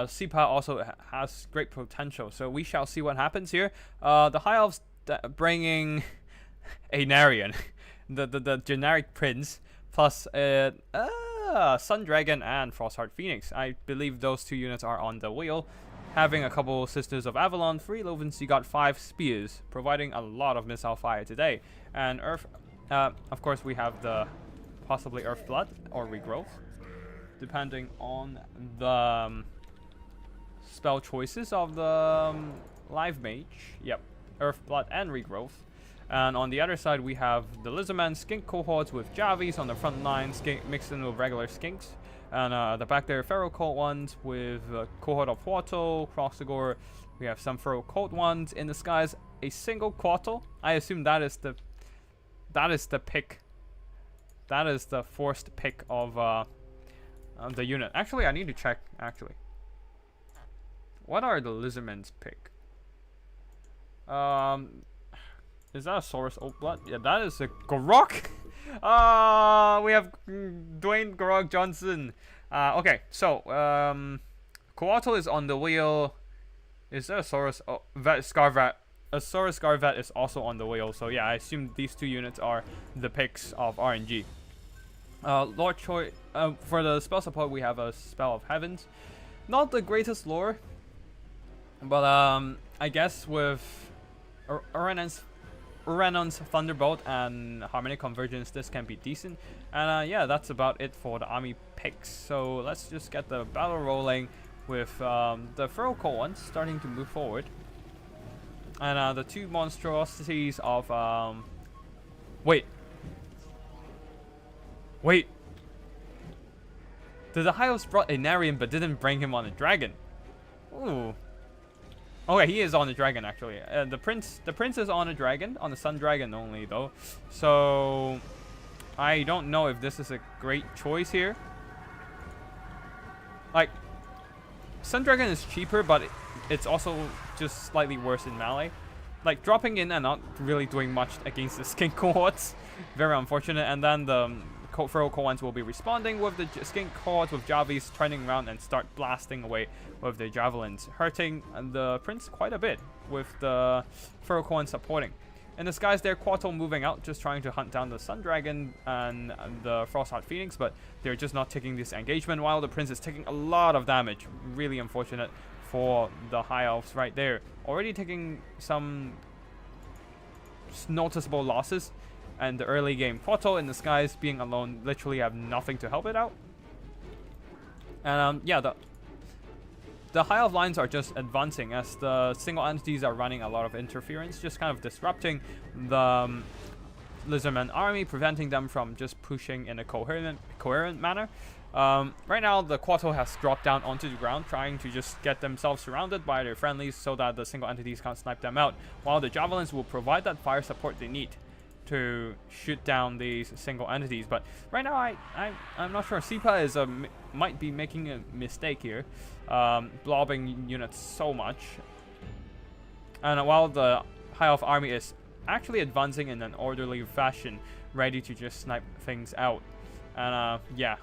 Sipa also has great potential, so we shall see what happens here. The High Elves bringing a Narian, the generic prince, plus Sun Dragon and Frostheart Phoenix. I believe those two units are on the wheel, having a couple Sisters of Avalon, 3 Loven Seagot, 5 Spears, providing a lot of missile fire today. And Earth, of course we have the... possibly Earth Blood or Regrowth, depending on the spell choices of the Live Mage. Yep, Earth Blood and Regrowth. And on the other side, we have the Lizardman Skink cohorts with Javis on the front line, mixed in with regular Skinks. And the back there, Feral Cold ones with a cohort of Quarto, Croxagore. We have some Feral Cold ones in the skies. A single Quarto. I assume that is the pick. That is the forced pick of the unit. Actually, I need to check, actually. What are the Lizardmen's pick? Is that a Saurus Oak Blood? Yeah, that is a Gorok! We have Dwayne Gorok Johnson. Okay, so, Coatl is on the wheel. Is there a Saurus Scarvat? A Saurus Scarvat is also on the wheel, so yeah, I assume these two units are the picks of RNG. Lord Choi, for the spell support, we have a Spell of Heavens. Not the greatest lore, but I guess with Uranon's Thunderbolt and Harmonic Convergence, this can be decent. And yeah, that's about it for the army picks. So let's just get the battle rolling with the Feral Cold ones starting to move forward. And the two monstrosities of... Wait. Did the High Elves brought a Narian but didn't bring him on a dragon? Ooh. Okay, he is on a dragon actually. The prince is on a dragon, on the Sun Dragon only though. So I don't know if this is a great choice here. Sun Dragon is cheaper, but it's also just slightly worse in melee. Like, dropping in and not really doing much against the skink cohorts. Very unfortunate. And then the feral cohorts will be responding with the skink cohorts with Javis turning around and start blasting away with the javelins, hurting the prince quite a bit with the feral cohorts supporting. In the skies there, Quattro moving out, just trying to hunt down the Sun Dragon and the Frostheart Phoenix, but they're just not taking this engagement, while the prince is taking a lot of damage. Really unfortunate for the High Elves right there. Already taking some noticeable losses, and the early game Quattro in the skies being alone literally have nothing to help it out. And yeah, the High Elf lines are just advancing as the single entities are running a lot of interference, just kind of disrupting the Lizardman army, preventing them from just pushing in a coherent manner. Right now, the Quattro has dropped down onto the ground, trying to just get themselves surrounded by their friendlies so that the single entities can't snipe them out, while the javelins will provide that fire support they need to shoot down these single entities. But right now, I'm not sure. Sipa is might be making a mistake here, blobbing units so much. And while the High Elf army is actually advancing in an orderly fashion, ready to just snipe things out. And yeah.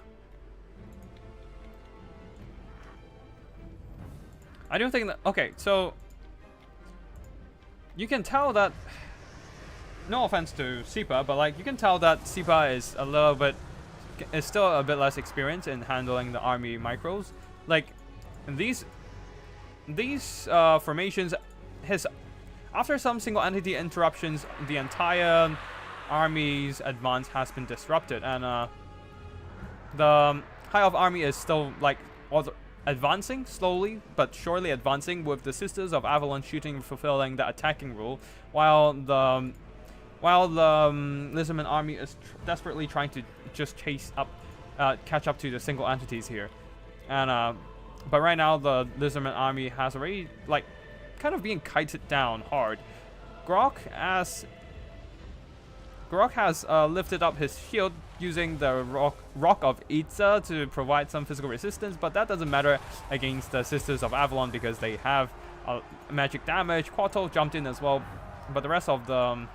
I don't think that... Okay, so... You can tell that... No offense to Sipa, but like, you can tell that Sipa is a little bit... is still a bit less experienced in handling the army micros. Like, these formations... After some single entity interruptions, the entire army's advance has been disrupted. And the High Elf army is still, like... also advancing slowly but surely advancing, with the Sisters of Avalon shooting fulfilling the attacking role, while the Lizardman army is desperately trying to just catch up to the single entities here. And but right now the Lizardman army has already like kind of being kited down hard. Grok has lifted up his shield using the Rock of Itza to provide some physical resistance, but that doesn't matter against the Sisters of Avalon because they have magic damage. Quattro jumped in as well, but the rest of the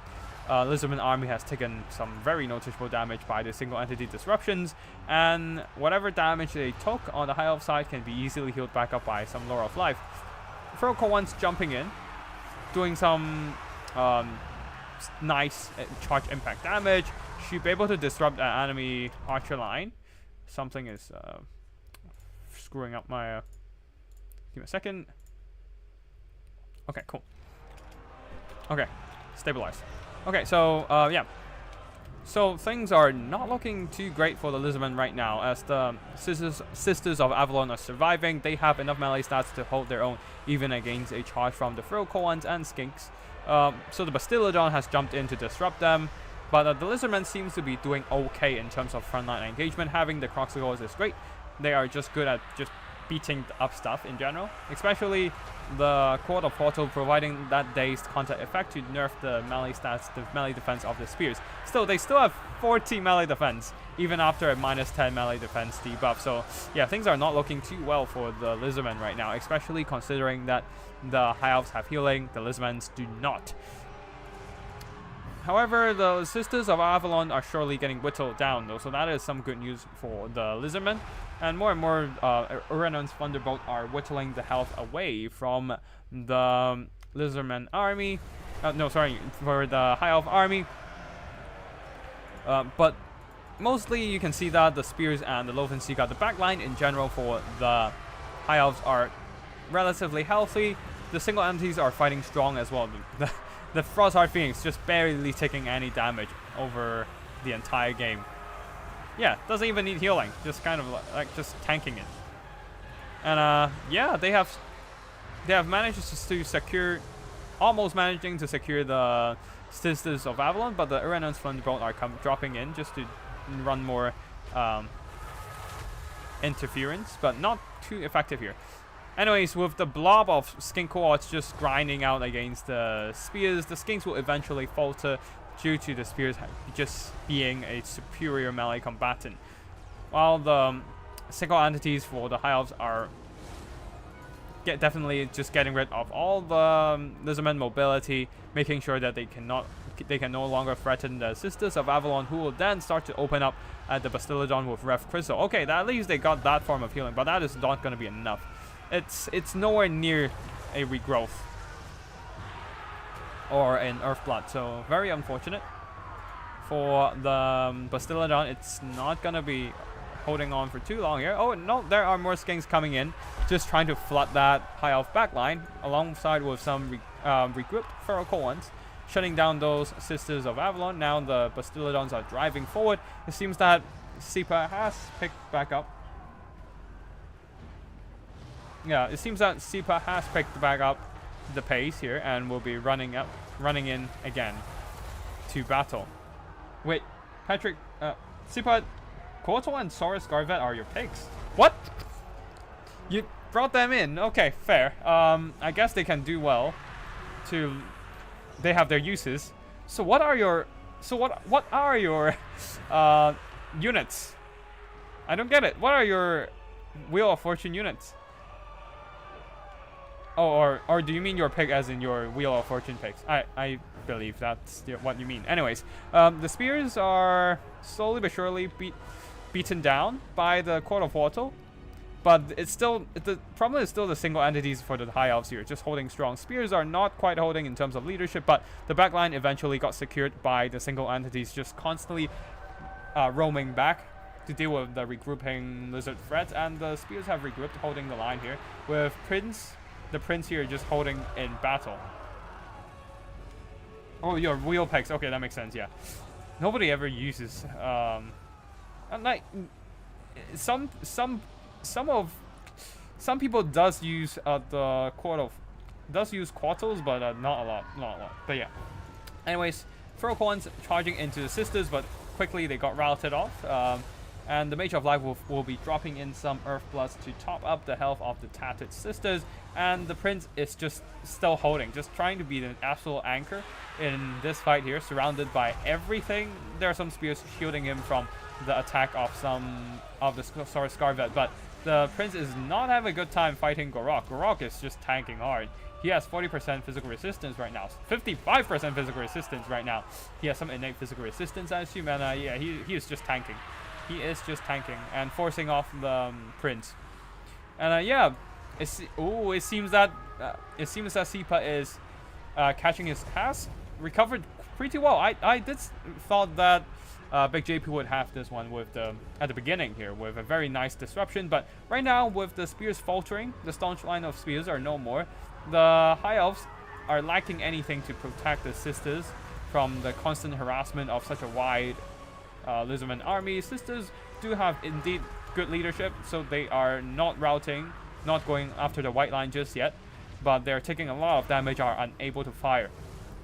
Lizardman army has taken some very noticeable damage by the single entity disruptions, and whatever damage they took on the High Elf side can be easily healed back up by some Lore of Life. Froco once jumping in, doing some nice charge impact damage. Should be able to disrupt an enemy archer line. Something is screwing up my... give me a second. Okay, cool. Okay, stabilized. Okay, so yeah. So things are not looking too great for the Lizardmen right now, as the Sisters of Avalon are surviving. They have enough melee stats to hold their own, even against a charge from the Frocoans and Skinks. So the Bastillodon has jumped in to disrupt them, but the Lizardmen seems to be doing okay in terms of frontline engagement. Having the Croxigores is great. They are just good at just beating up stuff in general, especially the Court of Portal providing that dazed contact effect to nerf the melee stats, the melee defense of the spears. Still, they still have 40 melee defense, even after a -10 melee defense debuff. So yeah, things are not looking too well for the Lizardmen right now, especially considering that the High Elves have healing, the Lizardmen do not. However, the Sisters of Avalon are surely getting whittled down though, so that is some good news for the Lizardmen. And more Uranon's Thunderbolt are whittling the health away from the Lizardman army. No, sorry, for the High Elf army. But mostly you can see that the Spears and the Loafen Seagull, the backline in general for the High Elves are relatively healthy. The single entities are fighting strong as well. The Frostheart Phoenix just barely taking any damage over the entire game. Yeah, doesn't even need healing, just kind of like just tanking it. And yeah, they have managed to secure, almost managing to secure the Sisters of Avalon, but the Uranon's Thunderbolt are dropping in just to run more interference, but not too effective here. Anyways, with the blob of Skink cohorts just grinding out against the Spears, the Skinks will eventually falter due to the Spears just being a superior melee combatant. While the single entities for the High Elves are definitely just getting rid of all the Lizardmen mobility, making sure that they can no longer threaten the Sisters of Avalon, who will then start to open up at the Bastillodon with Rev Crystal. Okay, at least they got that form of healing, but that is not going to be enough. It's nowhere near a regrowth or an Earthblood, so very unfortunate for the Bastillodon. It's not going to be holding on for too long here. Oh no, there are more skinks coming in, just trying to flood that high elf backline alongside with some regrouped feral ones, shutting down those Sisters of Avalon. Now the Bastillodons are driving forward. It seems that Sipa has picked back up. Yeah, it seems that Sipa has picked back up the pace here and will be running in again to battle. Wait, Patrick, Sipa, Kotal and Saurus Garvet are your picks. What? You brought them in. Okay, fair. I guess they can do well. They have their uses. So what are your units? I don't get it. What are your Wheel of Fortune units? Oh, or do you mean your pick as in your Wheel of Fortune picks? I believe that's what you mean. Anyways, the spears are slowly but surely beaten down by the Court of Hortal, but it's still, the problem is still the single entities for the High Elves here, just holding strong. Spears are not quite holding in terms of leadership, but the backline eventually got secured by the single entities, just constantly roaming back to deal with the regrouping lizard threats, and the spears have regrouped, holding the line here, with the Prince here just holding in battle. Oh, your wheel picks. Okay, that makes sense, yeah. Nobody ever uses like some people does use the Quartles, but not a lot. But yeah. Anyways, Furlcorns charging into the Sisters, but quickly they got routed off. And the Mage of Life will be dropping in some Earthbloods to top up the health of the tattered Sisters. And the Prince is just still holding, just trying to be an absolute anchor in this fight here, surrounded by everything. There are some spears shielding him from the attack of some of the Saurus Garvet, but the Prince is not having a good time fighting Gorok. Gorok is just tanking hard. He has 40% physical resistance right now, 55% physical resistance right now. He has some innate physical resistance, I assume, and yeah, he is just tanking. He is just tanking and forcing off the Prince. And yeah, it seems that Sipa is has recovered pretty well. I did thought that Big JP would have this one with at the beginning here with a very nice disruption, but right now with the spears faltering, the staunch line of spears are no more. The High Elves are lacking anything to protect the Sisters from the constant harassment of such a wide Lizardman army. Sisters do have indeed good leadership, so they are not routing, not going after the white line just yet, but they're taking a lot of damage, are unable to fire.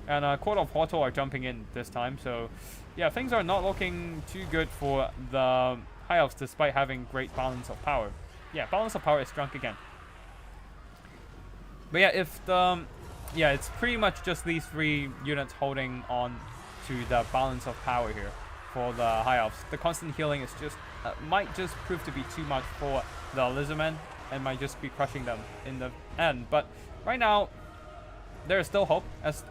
And Court of Hortal are jumping in this time, so yeah, things are not looking too good for the High Elves despite having great balance of power. Yeah, balance of power is drunk again. But yeah, it's pretty much just these three units holding on to the balance of power here for the High Elves. The constant healing is just might just prove to be too much for the Lizardmen and might just be crushing them in the end. But right now, there is still hope, as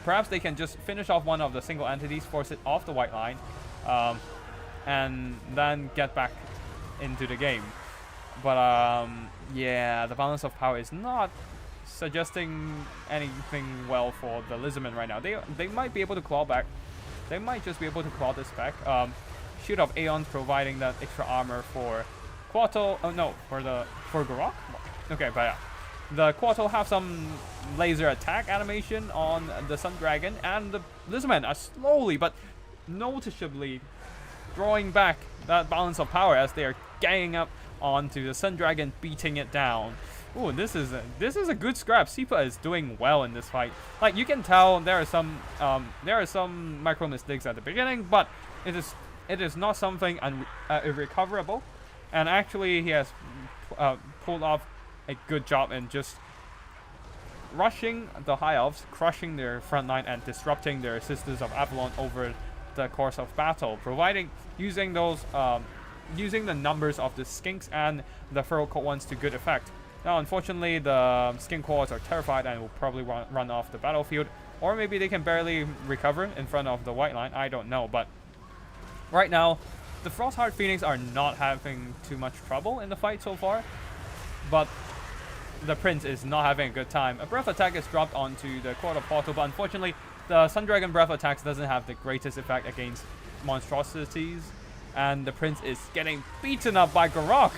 perhaps they can just finish off one of the single entities, force it off the white line, and then get back into the game. But yeah, the balance of power is not suggesting anything well for the Lizardmen right now. They might be able to claw back. They might just be able to claw this back. Shield of Aeons providing that extra armor for Quartal. Oh no, for Gorok? Okay, but yeah. The Quartal have some laser attack animation on the Sun Dragon, and the Lizardmen are slowly but noticeably drawing back that balance of power as they are ganging up onto the Sun Dragon, beating it down. Ooh, this is a good scrap. Sipa is doing well in this fight. Like, you can tell there are some micro mistakes at the beginning, but it is not something irrecoverable. And actually, he has pulled off a good job in just rushing the High Elves, crushing their front line, and disrupting their Sisters of Avalon over the course of battle, using the numbers of the Skinks and the Feral Coat ones to good effect. Now, unfortunately, the Skin Claws are terrified and will probably run off the battlefield. Or maybe they can barely recover in front of the white line. I don't know. But right now, the Frostheart Phoenix are not having too much trouble in the fight so far. But the Prince is not having a good time. A Breath Attack is dropped onto the Quarter Portal. But unfortunately, the Sun Dragon Breath Attacks doesn't have the greatest effect against monstrosities. And the Prince is getting beaten up by Garok.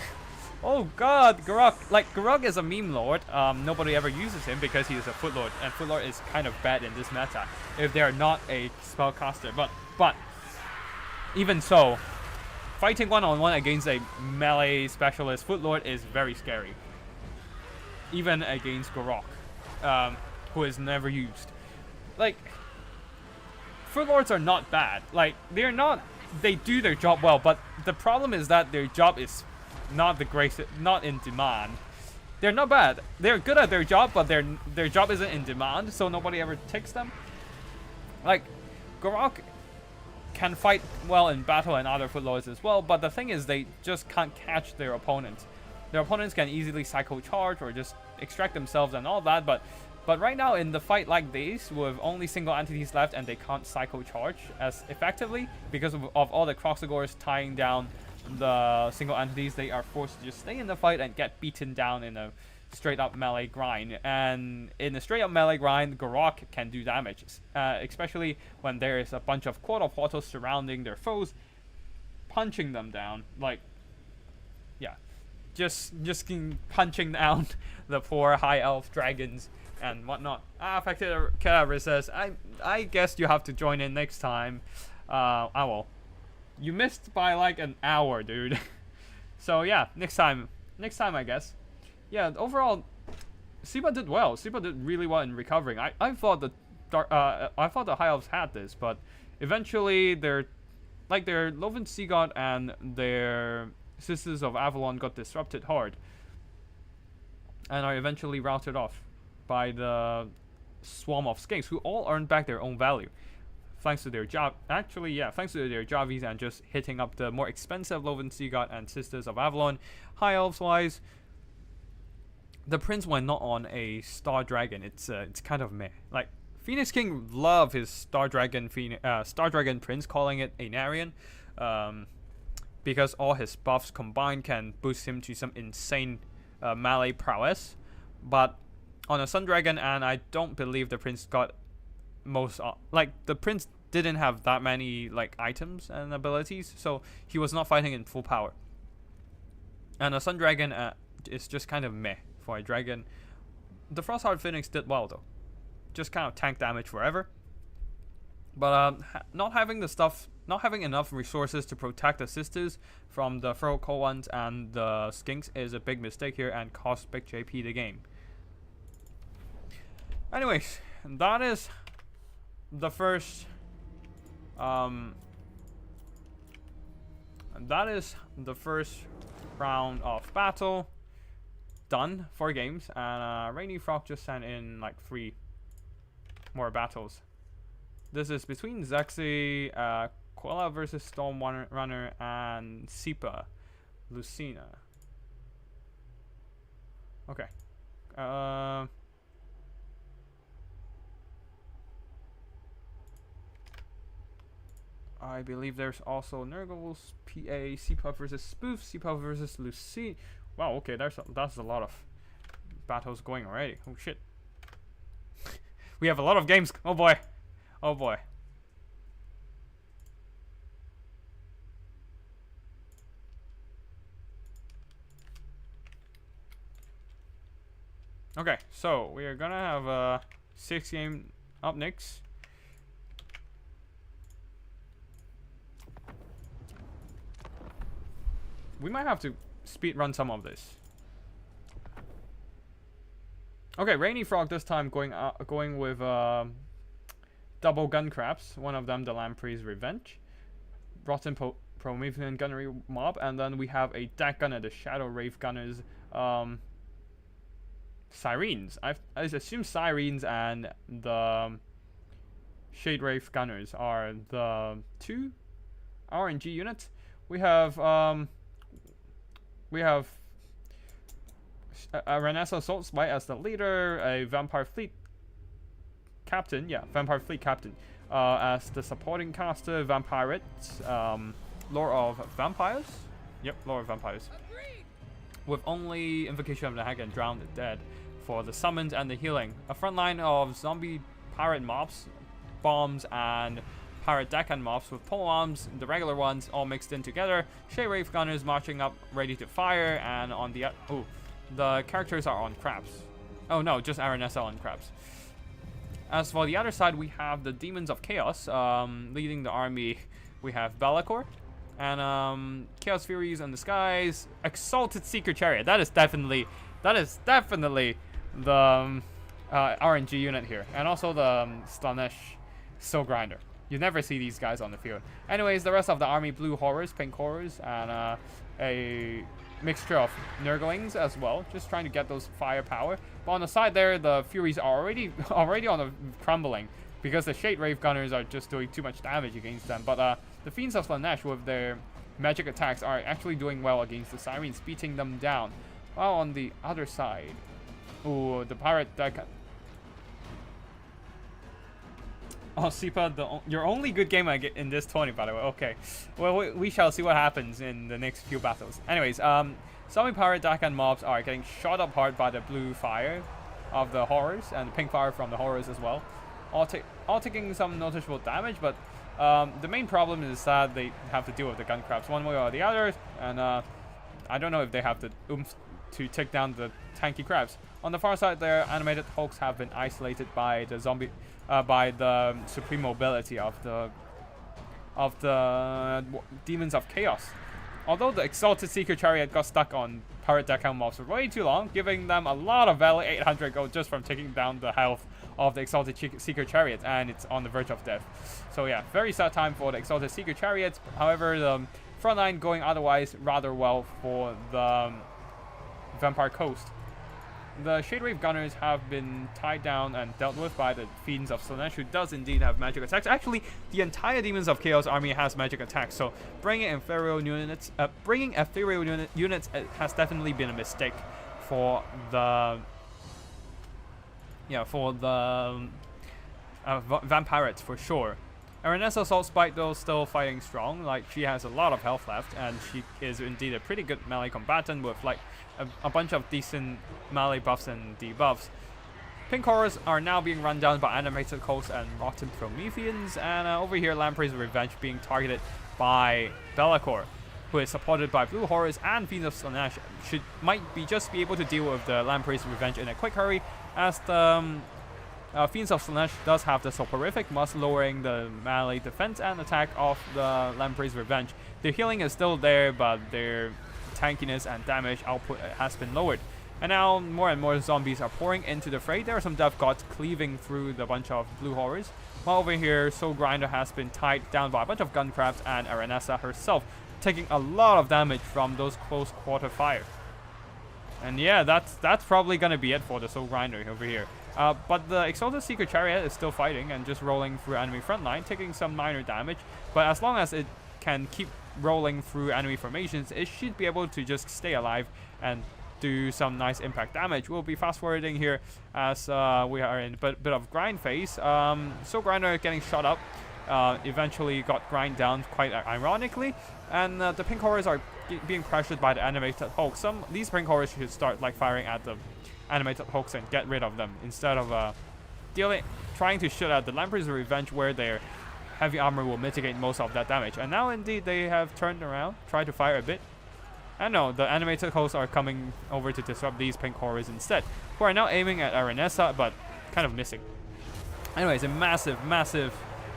Oh god, Garok. Like, Garok is a meme lord. Nobody ever uses him because he is a Foot Lord. And Foot Lord is kind of bad in this meta if they are not a spellcaster. But even so, fighting one-on-one against a melee specialist Foot Lord is very scary. Even against Garok, who is never used. Like, Foot Lords are not bad. Like, they're not... They do their job well, but the problem is that their job is not the greatest, not in demand. They're not bad. They're good at their job, but their job isn't in demand, so nobody ever takes them. Like, Garok can fight well in battle and other Foot Lords as well, but the thing is they just can't catch their opponents. Their opponents can easily psycho charge or just extract themselves and all that, but right now in the fight like this, with only single entities left and they can't psycho charge as effectively because of all the Croxagores tying down the single entities, they are forced to just stay in the fight and get beaten down in a straight up melee grind. And in a straight up melee grind, Garok can do damage, especially when there is a bunch of Quarter Portals surrounding their foes, punching them down. Like, yeah, just punching down the poor high elf dragons and whatnot. Affected Cadaver says, I guess you have to join in next time. I will. You missed by like an hour, dude. So yeah, next time I guess. Yeah, overall, Siba did well. Siba did really well in recovering. I thought the High Elves had this, but eventually their Loven Sea God and their Sisters of Avalon got disrupted hard, and are eventually routed off by the swarm of skinks, who all earned back their own value. Thanks to their job, actually, yeah, thanks to their Javis and just hitting up the more expensive Loven Sea God and Sisters of Avalon. High Elves wise, the Prince went not on a Star Dragon. It's kind of meh. Like, Phoenix King love his Star Dragon Prince, calling it a Narian, because all his buffs combined can boost him to some insane melee prowess. But on a Sun Dragon, and I don't believe the Prince got most the Prince didn't have that many like items and abilities, so he was not fighting in full power. And a Sun Dragon is just kind of meh for a dragon. The Frostheart Phoenix did well though, just kind of tank damage forever. But not having enough resources to protect the sisters from the Feral Cold ones and the skinks is a big mistake here and cost Big JP the game. Anyways, that is the first round of battle done for games, and Rainy Frog just sent in like 3 more battles. This is between Zexy, Koala versus Storm Runner, and Sipa Lucina. Okay. I believe there's also Nurgle's PA, Seapuff versus Spoof, Seapuff versus Lucy. Wow, okay, that's a lot of battles going already. Oh shit. We have a lot of games. Oh boy. Oh boy. Okay, so we are gonna have a 6 game up next. We might have to speed run some of this. Okay, Rainy Frog this time going with double gun crabs. One of them the Lamprey's Revenge, Rotten Promethean Gunnery Mob, and then we have a deck gunner, the Shadow Wraith Gunners, Sirens. I assume Sirens and the Shade Wraith Gunners are the 2 RNG units. We have Renaissance Assault Spite as the leader, a Vampire Fleet Captain, Vampire Fleet Captain, as the supporting caster, Vampirate, Lord of Vampires, Lord of Vampires, with only Invocation of the Hag and Drown the Dead for the summons and the healing. A front line of zombie pirate mobs, bombs, and pirate deckhand mobs with pole arms, the regular ones all mixed in together. Shade Wave Gunners marching up ready to fire, and on the the characters are on crabs. Oh no, just Aranessa on crabs. As for the other side, we have the Demons of Chaos leading the army. We have Be'lakor and Chaos Furies in the skies. Exalted Seeker Chariot. That is definitely the RNG unit here, and also the Slaanesh Soul Grinder. You never see these guys on the field. Anyways, the rest of the army: blue horrors, pink horrors, and a mixture of Nurglings as well, just trying to get those firepower. But on the side there, the Furies are already on the crumbling because the Shade Wave Gunners are just doing too much damage against them. But the Fiends of Slaanesh with their magic attacks are actually doing well against the Sirens, beating them down. While on the other side, the Pirate deck. Oh, Sipa, your only good game I get in this tourney, by the way. Okay, well, we shall see what happens in the next few battles. Anyways, zombie pirate deckhand mobs are getting shot up hard by the blue fire of the horrors and the pink fire from the horrors as well. All taking some noticeable damage, but the main problem is that they have to deal with the gun crabs one way or the other, and I don't know if they have the oomph to take down the tanky crabs. On the far side there, animated hulks have been isolated by the zombie. By the supreme mobility of the Demons of Chaos. Although the Exalted Seeker Chariot got stuck on Pirate Deckhand mobs for way too long, giving them a lot of value, 800 gold just from taking down the health of the Exalted Seeker Chariot, and it's on the verge of death. So yeah, very sad time for the Exalted Seeker Chariots. However, the front line going otherwise rather well for the Vampire Coast. The Shade Wave Gunners have been tied down and dealt with by the Fiends of Slaanesh, who does indeed have magic attacks. Actually, the entire Demons of Chaos army has magic attacks, so bringing ethereal units, has definitely been a mistake for the Vampirates for sure. Aranessa Assault Spite, though, still fighting strong. Like, she has a lot of health left, and she is indeed a pretty good melee combatant with like a bunch of decent melee buffs and debuffs. Pink Horrors are now being run down by Animated Hulks and Rotten Prometheans, and over here Lamprey's Revenge being targeted by Be'lakor, who is supported by Blue Horrors and Fiends of Slaanesh. Might just be able to deal with the Lamprey's Revenge in a quick hurry, as the Fiends of Slaanesh does have the soporific, thus lowering the melee defense and attack of the Lamprey's Revenge. Their healing is still there, but their tankiness and damage output has been lowered. And now more and more zombies are pouring into the fray. There are some Death Gods cleaving through the bunch of blue horrors. While over here, Soul Grinder has been tied down by a bunch of gun crabs, and Aranessa herself taking a lot of damage from those close quarter fire. And yeah, that's probably gonna be it for the Soul Grinder over here. But the Exalted Seeker Chariot is still fighting and just rolling through enemy front line, taking some minor damage. But as long as it can keep rolling through enemy formations, it should be able to just stay alive and do some nice impact damage. We'll be fast forwarding here as we are in a bit of grind phase. Soul Grinder getting shot up, eventually got grind down quite ironically, and the pink horrors are being pressured by the animated hulks. These pink horrors should start like firing at the animated hulks and get rid of them instead of trying to shoot at the Lamprey's Revenge, where their heavy armor will mitigate most of that damage. And now indeed they have turned around, tried to fire a bit. And no, the animated hosts are coming over to disrupt these pink horrors instead, who are now aiming at Aranessa, but kind of missing. Anyways, a massive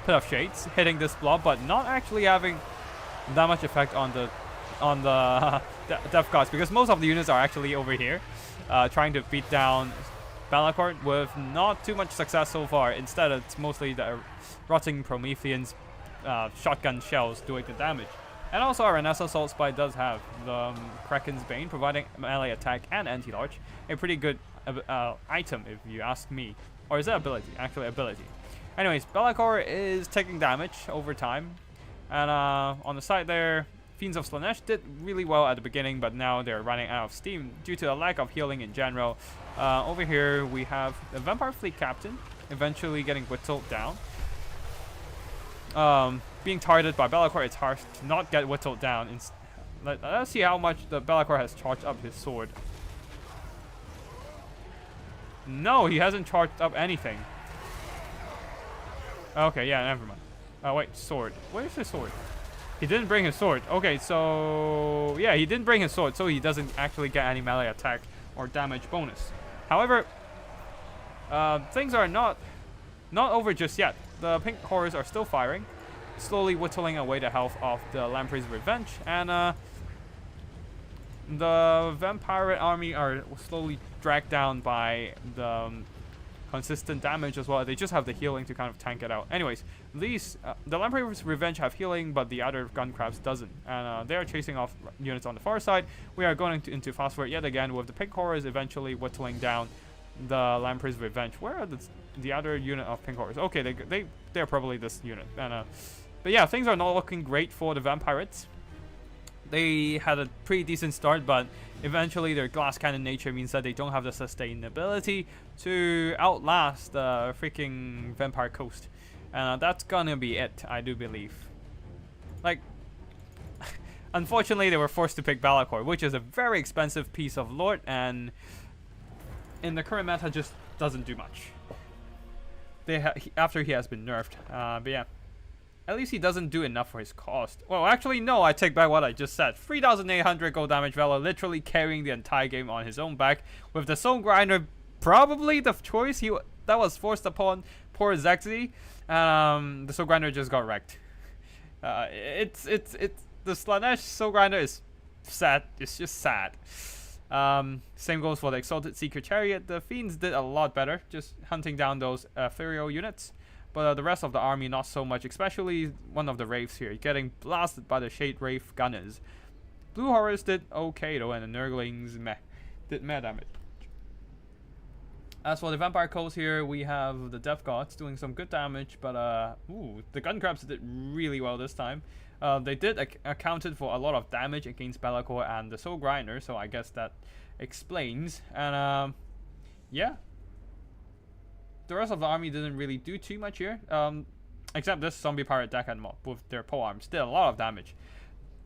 pit of shades hitting this blob, but not actually having that much effect on the Death Gods, because most of the units are actually over here, trying to beat down Be'lakor with not too much success so far. Instead, it's mostly the Rotting Prometheans shotgun shells doing the damage. And also Aranessa Assault Spite does have the Kraken's Bane, providing melee attack and anti-large. A pretty good item if you ask me. Or is that ability? Actually ability. Anyways, Be'lakor is taking damage over time. And on the side there, Fiends of Slanesh did really well at the beginning, but now they're running out of steam due to a lack of healing in general. Over here we have the Vampire Fleet Captain eventually getting whittled down. Being targeted by Be'lakor, it's hard to not get whittled down. Let's see how much the Be'lakor has charged up his sword. No, he hasn't charged up anything. Okay, yeah, never mind. Wait, sword. Where's his sword? He didn't bring his sword. Okay, so yeah, he didn't bring his sword, so he doesn't actually get any melee attack or damage bonus. However, things are not over just yet. The pink horrors are still firing, slowly whittling away the health of the Lamprey's Revenge, and the Vampire army are slowly dragged down by the consistent damage as well. They just have the healing to kind of tank it out. Anyways, these the Lamprey's Revenge have healing, but the other gun crabs doesn't, and they are chasing off units on the far side. We are going into fast forward yet again with the pink horrors eventually whittling down the Lamprey's Revenge. Where are the other unit of pink horrors? Okay, they're probably this unit. And but yeah, things are not looking great for the vampirates. They had a pretty decent start, but eventually their glass cannon nature means that they don't have the sustainability to outlast the freaking vampire coast. And that's gonna be it, I do believe. Like, unfortunately they were forced to pick Be'lakor, which is a very expensive piece of lore, and in the current meta just doesn't do much. After he has been nerfed. But yeah. At least he doesn't do enough for his cost. Well, actually, no, I take back what I just said. 3,800 gold damage value, literally carrying the entire game on his own back. With the Soul Grinder probably the choice that was forced upon poor Zexy. The Soul Grinder just got wrecked. The Slanesh Soul Grinder is sad. It's just sad. Same goes for the Exalted Seeker Chariot. The Fiends did a lot better, just hunting down those ethereal units. But the rest of the army, not so much, especially one of the Wraiths here, getting blasted by the Shade Wraith Gunners. Blue Horrors did okay though, and the Nurglings did meh damage. As for the Vampire Coast here, we have the Death Gods doing some good damage, but the Gun Crabs did really well this time. They did accounted for a lot of damage against Be'lakor and the Soul Grinder, so I guess that explains. And yeah. The rest of the army didn't really do too much here, except this zombie pirate deckhand mob with their pole arms. Did a lot of damage.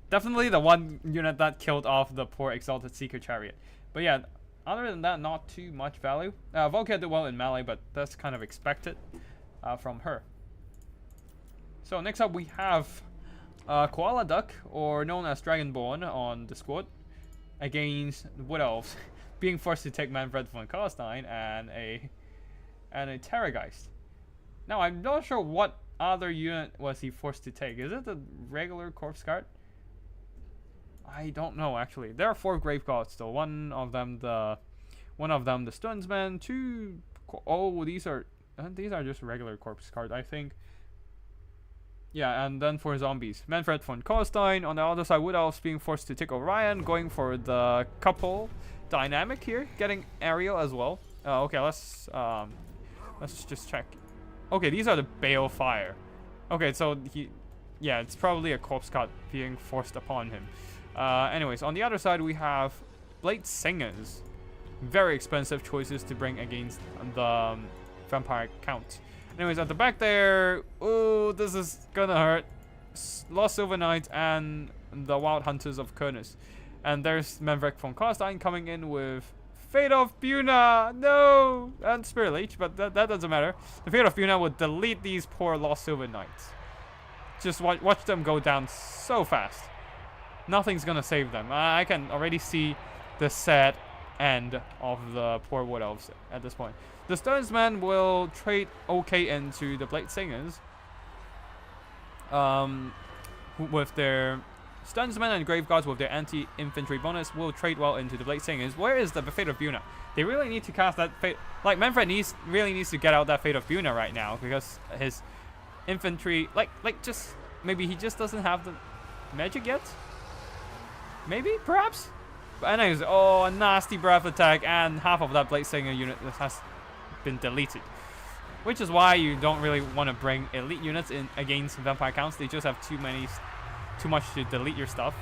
Definitely the one unit that killed off the poor Exalted Seeker Chariot. But yeah, other than that, not too much value. Volkia did well in melee, but that's kind of expected from her. So next up we have Koala Duck, or known as Dragonborn on the squad, against Wood Elves, being forced to take Manfred von Karstein and a Terrorgeist. Now, I'm not sure what other unit was he forced to take. Is it the regular Corpse Guard? I don't know, actually. There are 4 Grave Gods, though. One of them the Stonesman. 2... Oh, these are just regular Corpse Guard, I think. Yeah, and then for zombies, Manfred von Karstein. On the other side, Wood Elves being forced to take Orion, going for the couple dynamic here, getting Ariel as well. Okay, let's just check. Okay, these are the Balefire. Okay, so it's probably a Corpse Guard being forced upon him. Anyways, on the other side we have Blade Singers. Very expensive choices to bring against the Vampire Count. Anyways, at the back there, oh, this is gonna hurt. Lost Silver Knight and the Wild Hunters of Kurnus. And there's Manfred von Karstein coming in with Fate of Buna, no, and Spirit Leech, but that doesn't matter. The Fate of Buna would delete these poor Lost Silver Knights. Just watch them go down so fast. Nothing's gonna save them. I can already see the sad end of the poor Wood Elves at this point. The Stonesman will trade okay into the Blade Singers. With their Stunsmen and Grave Gods with their anti-infantry bonus will trade well into the Blade Singers. Where is the Fate of Buna? They really need to cast that Fate. Like, Manfred really needs to get out that Fate of Buna right now, because his infantry, just maybe he just doesn't have the magic yet. Maybe, perhaps. But anyways, oh, a nasty breath attack, and half of that Blade Singer unit has been deleted. Which is why you don't really want to bring elite units in against vampire counts. They just have too too much to delete your stuff.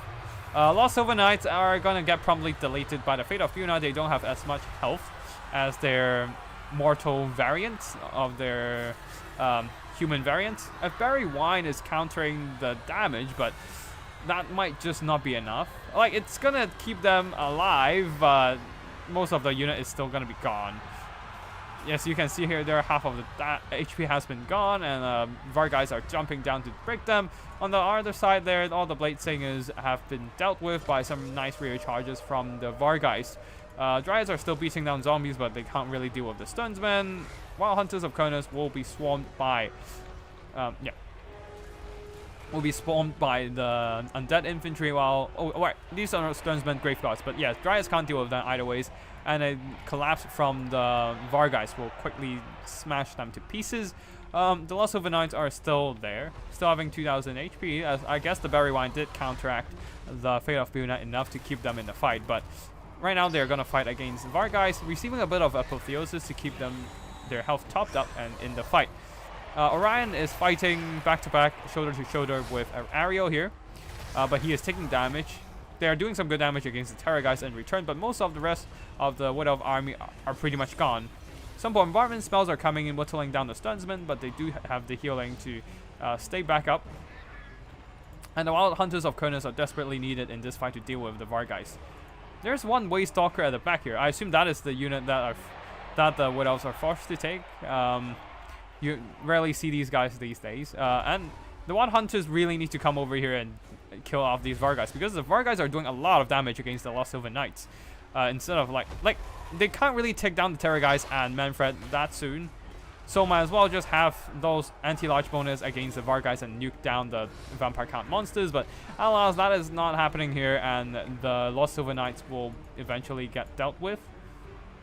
Lost Silver Knights are gonna get promptly deleted by the Fate of Buna. They don't have as much health as their mortal variant of their human variant. A Berry Wine is countering the damage, but that might just not be enough. Like, it's gonna keep them alive, but most of the unit is still gonna be gone. Yes, you can see here there half of the HP has been gone, and Vargheists are jumping down to break them. On the other side there, all the Blade Singers have been dealt with by some nice rear charges from the Vargheists. Dryads are still beating down zombies, but they can't really deal with the Stunsmen. While Hunters of Kurnos will be swarmed by will be swarmed by the undead infantry, while these are not Stunsmen Grave Gods, but yes, Dryads can't deal with that either ways, and a collapse from the Vargheists will quickly smash them to pieces. The Lost Silver Knights are still there, still having 2000 HP, as I guess the Berry Wine did counteract the Fate of Buna enough to keep them in the fight, but right now they're gonna fight against Vargheists, receiving a bit of Apotheosis to keep them their health topped up and in the fight. Orion is fighting back-to-back, shoulder-to-shoulder with Ariel here, but he is taking damage. They are doing some good damage against the Terrorgeist in return, but most of the rest of the Wood Elf army are pretty much gone. Some bombardment spells are coming in, whittling down the Stunsmen, but they do have the healing to stay back up. And the Wild Hunters of Kurnos are desperately needed in this fight to deal with the Vargheists. There's one Waystalker at the back here. I assume that is the unit that the Wood Elves are forced to take. You rarely see these guys these days. And the Wild Hunters really need to come over here and kill off these Vargheists, because the Vargheists are doing a lot of damage against the Lost Silver Knights. Instead of like they can't really take down the Terrorgeist and Manfred that soon, so might as well just have those anti-large bonus against the Vargheists and nuke down the Vampire Count monsters. But alas, that is not happening here, and the Lost Silver Knights will eventually get dealt with.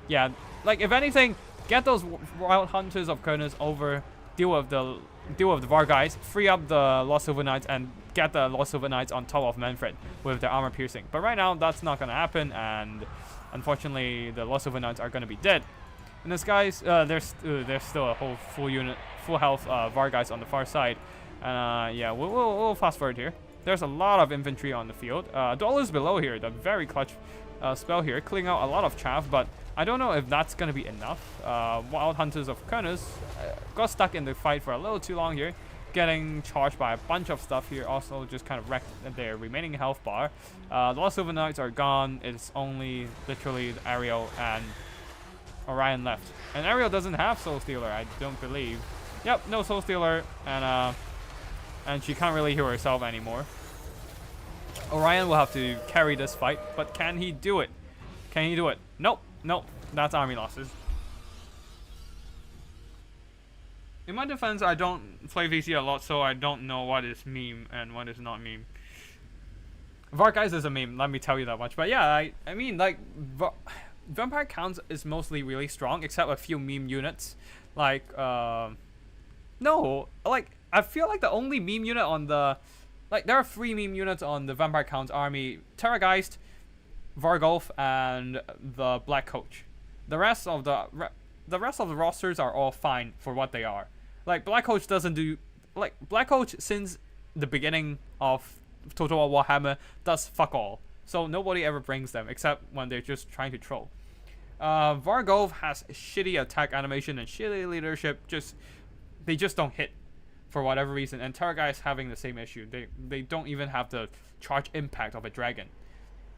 Yeah, like if anything, get those Wild Hunters of Kurnos over, deal with the Vargheists, free up the Lost Silver Knights, and get the Lost Silver Knights on top of Manfred with their armor piercing. But right now, that's not gonna happen, and unfortunately, the Lost Silver Knights are gonna be dead. In this guys, there's still a whole full health Vargheists on the far side. Yeah, we'll fast forward here. There's a lot of infantry on the field. Dollars below here, the very clutch spell here, clearing out a lot of chaff, but I don't know if that's gonna be enough. Wild Hunters of Kurnos got stuck in the fight for a little too long here, getting charged by a bunch of stuff here. Also just kind of wrecked their remaining health bar. The Lost Silver Knights are gone. It's only literally Ariel and Orion left, and Ariel doesn't have Soul Stealer, I don't believe. Yep, no Soul Stealer, and she can't really heal herself anymore. Orion will have to carry this fight, but can he do it? Can he do it? Nope, that's army losses. In my defense, I don't play VC a lot, so I don't know what is meme and what is not meme. Vargheists is a meme, let me tell you that much. But yeah, I mean, like, Vampire Counts is mostly really strong, except a few meme units. Like, no, like, I feel like the only meme unit on the, like, there are 3 meme units on the Vampire Counts army: Terrorgeist, Vargolf, and the Black Coach. The rest of the rosters are all fine for what they are. Like, Black Coach doesn't do, like, Black Coach since the beginning of Total War Warhammer does fuck all. So nobody ever brings them, except when they're just trying to troll. Vargolf has shitty attack animation and shitty leadership. They just don't hit for whatever reason. And Terrorgeist having the same issue. They don't even have the charge impact of a dragon.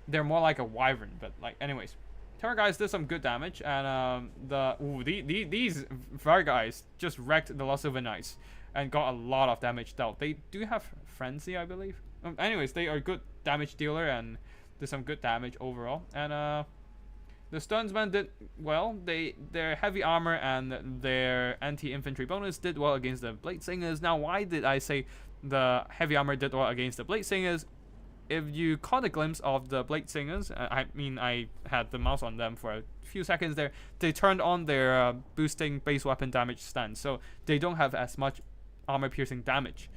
They're more like a wyvern. But like, anyways, Terrorgeist did some good damage, and these Vargheists just wrecked the Lost Silver Knights and got a lot of damage dealt. They do have Frenzy, I believe. Anyways, they are a good damage dealer and did some good damage overall. And the Stunsmen did well. Their heavy armor and their anti-infantry bonus did well against the Blade Singers. Now, why did I say the heavy armor did well against the Blade Singers? If you caught a glimpse of the Blade Singers, I mean, I had the mouse on them for a few seconds there. They turned on their boosting base weapon damage stance, so they don't have as much armor-piercing damage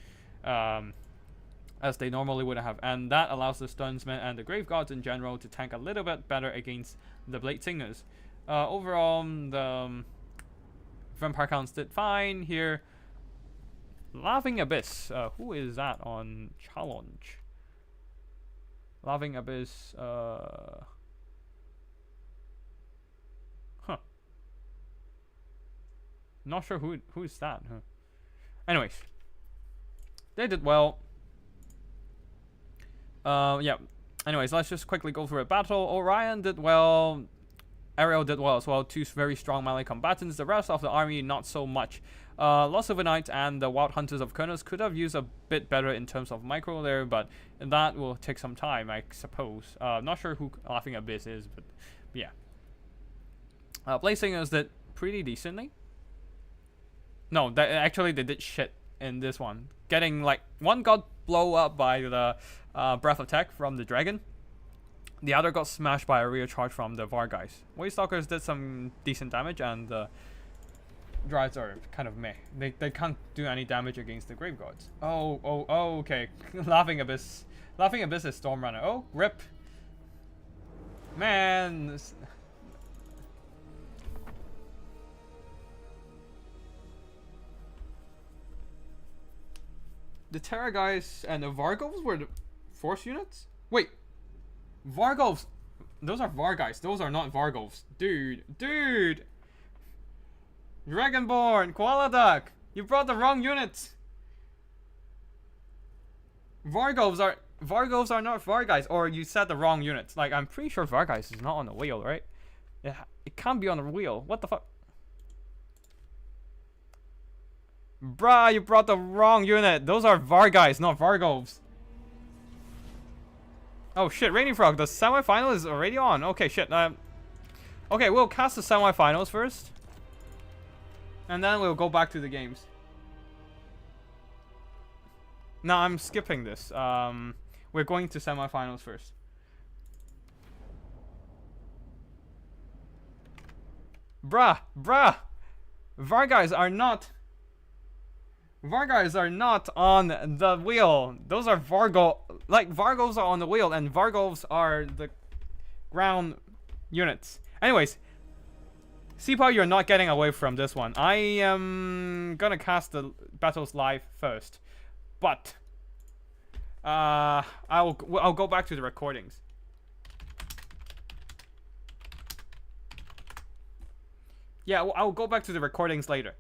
as they normally would have, and that allows the Stunsmen and the Grave Gods in general to tank a little bit better against the Blade Singers. Overall, the Vampire Counts did fine here. Laughing Abyss, who is that on challenge? Laughing Abyss. Huh. Not sure who is that. Huh. Anyways, they did well. Yeah. Anyways, let's just quickly go through a battle. Orion did well. Ariel did well as well. Two very strong melee combatants. The rest of the army, not so much. Lost Overnight and the Wild Hunters of Kurnos could have used a bit better in terms of micro there, but that will take some time, I suppose. Not sure who Laughing Abyss is, but yeah. Blazingers did pretty decently. No, actually they did shit in this one. Getting like one got blown up by the breath attack from the dragon. The other got smashed by a rear charge from the Vargeist. Waystalkers did some decent damage, and the Dryads are kind of meh. They can't do any damage against the Grave Guards. Oh, okay. Laughing Abyss is Stormrunner. Oh, rip. Man. The Terra guys and the Vargovs were the force units? Wait. Vargovs. Those are Vargeist. Those are not Vargovs. Dude. Dragonborn. Koala Duck. You brought the wrong units. Vargovs are not Vargeist. Or you said the wrong units. Like, I'm pretty sure Vargeist is not on the wheel, right? Yeah, it can't be on the wheel. What the fuck? Bruh, you brought the wrong unit. Those are Vargeist, not Vargovs. Oh shit, Rainy Frog, the semifinal is already on. Okay, shit. Okay, we'll cast the semifinals first. And then we'll go back to the games. No, I'm skipping this. We're going to semifinals first. Bruh. Vargeist are not on the wheel. Those are Vargos are on the wheel, and Vargovs are the ground units. Anyways, Seapow, you're not getting away from this one. I am gonna cast the battles live first, but I'll go back to the recordings. Yeah, I'll go back to the recordings later.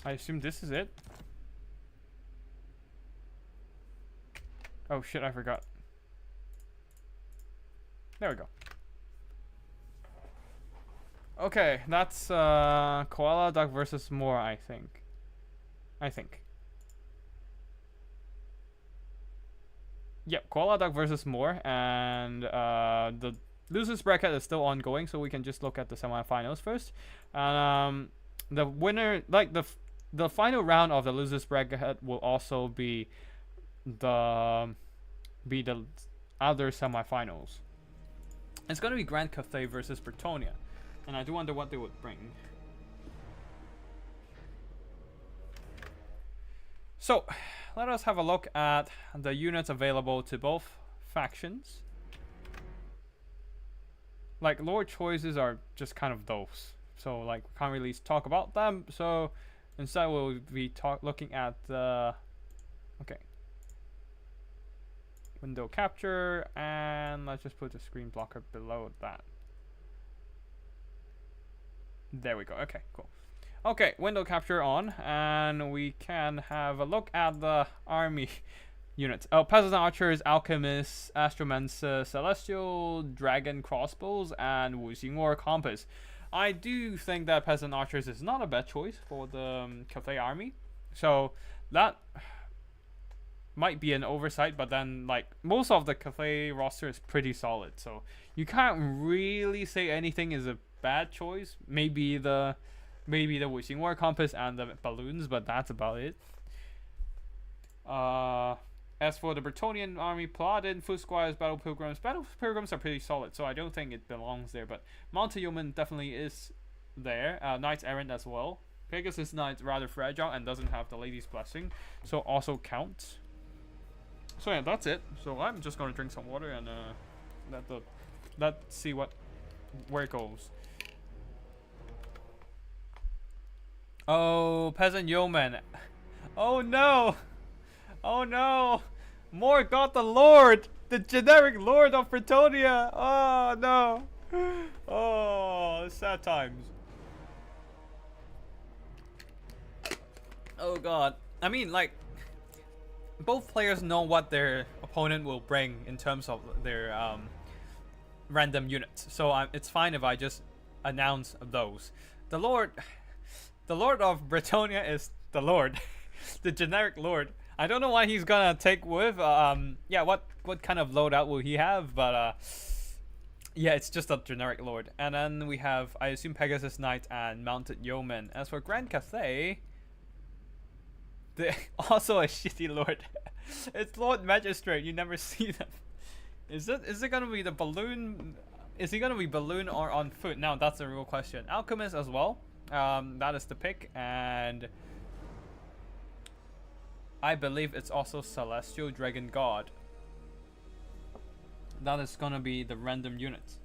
I assume this is it. Oh shit, I forgot. There we go. Okay, that's Koala Duck versus Moor, I think. Yep, Koala Duck versus Moor, and the losers bracket is still ongoing, so we can just look at the semifinals first. And the winner, like the final round of the losers bracket will also be the other semifinals. It's gonna be Grand Cathay versus Bretonia, and I do wonder what they would bring. So, let us have a look at the units available to both factions. Like, lower choices are just kind of those, so like we can't really talk about them. So instead, we'll be looking at the window capture, and let's just put the screen blocker below that. There we go. Okay, cool. Okay, window capture on, and we can have a look at the army units. Oh, Peasant Archers, Alchemists, Astromancer, Celestial, Dragon Crossbows, and Wuxing War Compass. I do think that Peasant Archers is not a bad choice for the Cathay army. So that might be an oversight, but then like most of the Cathay roster is pretty solid. So you can't really say anything is a bad choice. Maybe the Wuxing War Compass and the balloons, but that's about it. As for the Bretonian army, Paladin, Foot Squires, Battle Pilgrims are pretty solid, so I don't think it belongs there. But Mounted Yeoman definitely is there. Knights Errant as well. Pegasus Knight's rather fragile and doesn't have the Lady's Blessing, so also counts. So yeah, that's it. So I'm just gonna drink some water and let's see where it goes. Oh, Peasant Yeoman. Oh no! Oh no! Morgoth the Lord! The generic Lord of Bretonia! Oh no! Oh, sad times. Oh god. I mean, like, both players know what their opponent will bring in terms of their random units. So it's fine if I just announce those. The Lord of Bretonia is the Lord. The generic Lord. I don't know what he's gonna take with. Yeah, what kind of loadout will he have? But yeah, it's just a generic Lord. And then we have, I assume, Pegasus Knight and Mounted Yeoman. As for Grand Cathay, also a shitty Lord. It's Lord Magistrate. You never see them. Is it gonna be the balloon? Is he gonna be balloon or on foot? Now that's the real question. Alchemist as well. That is the pick, and I believe it's also Celestial Dragon God. That is gonna be the random units.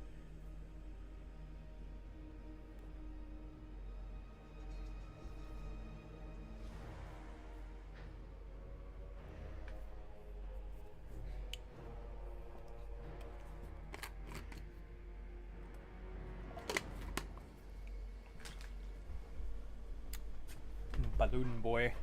Balloon Boy.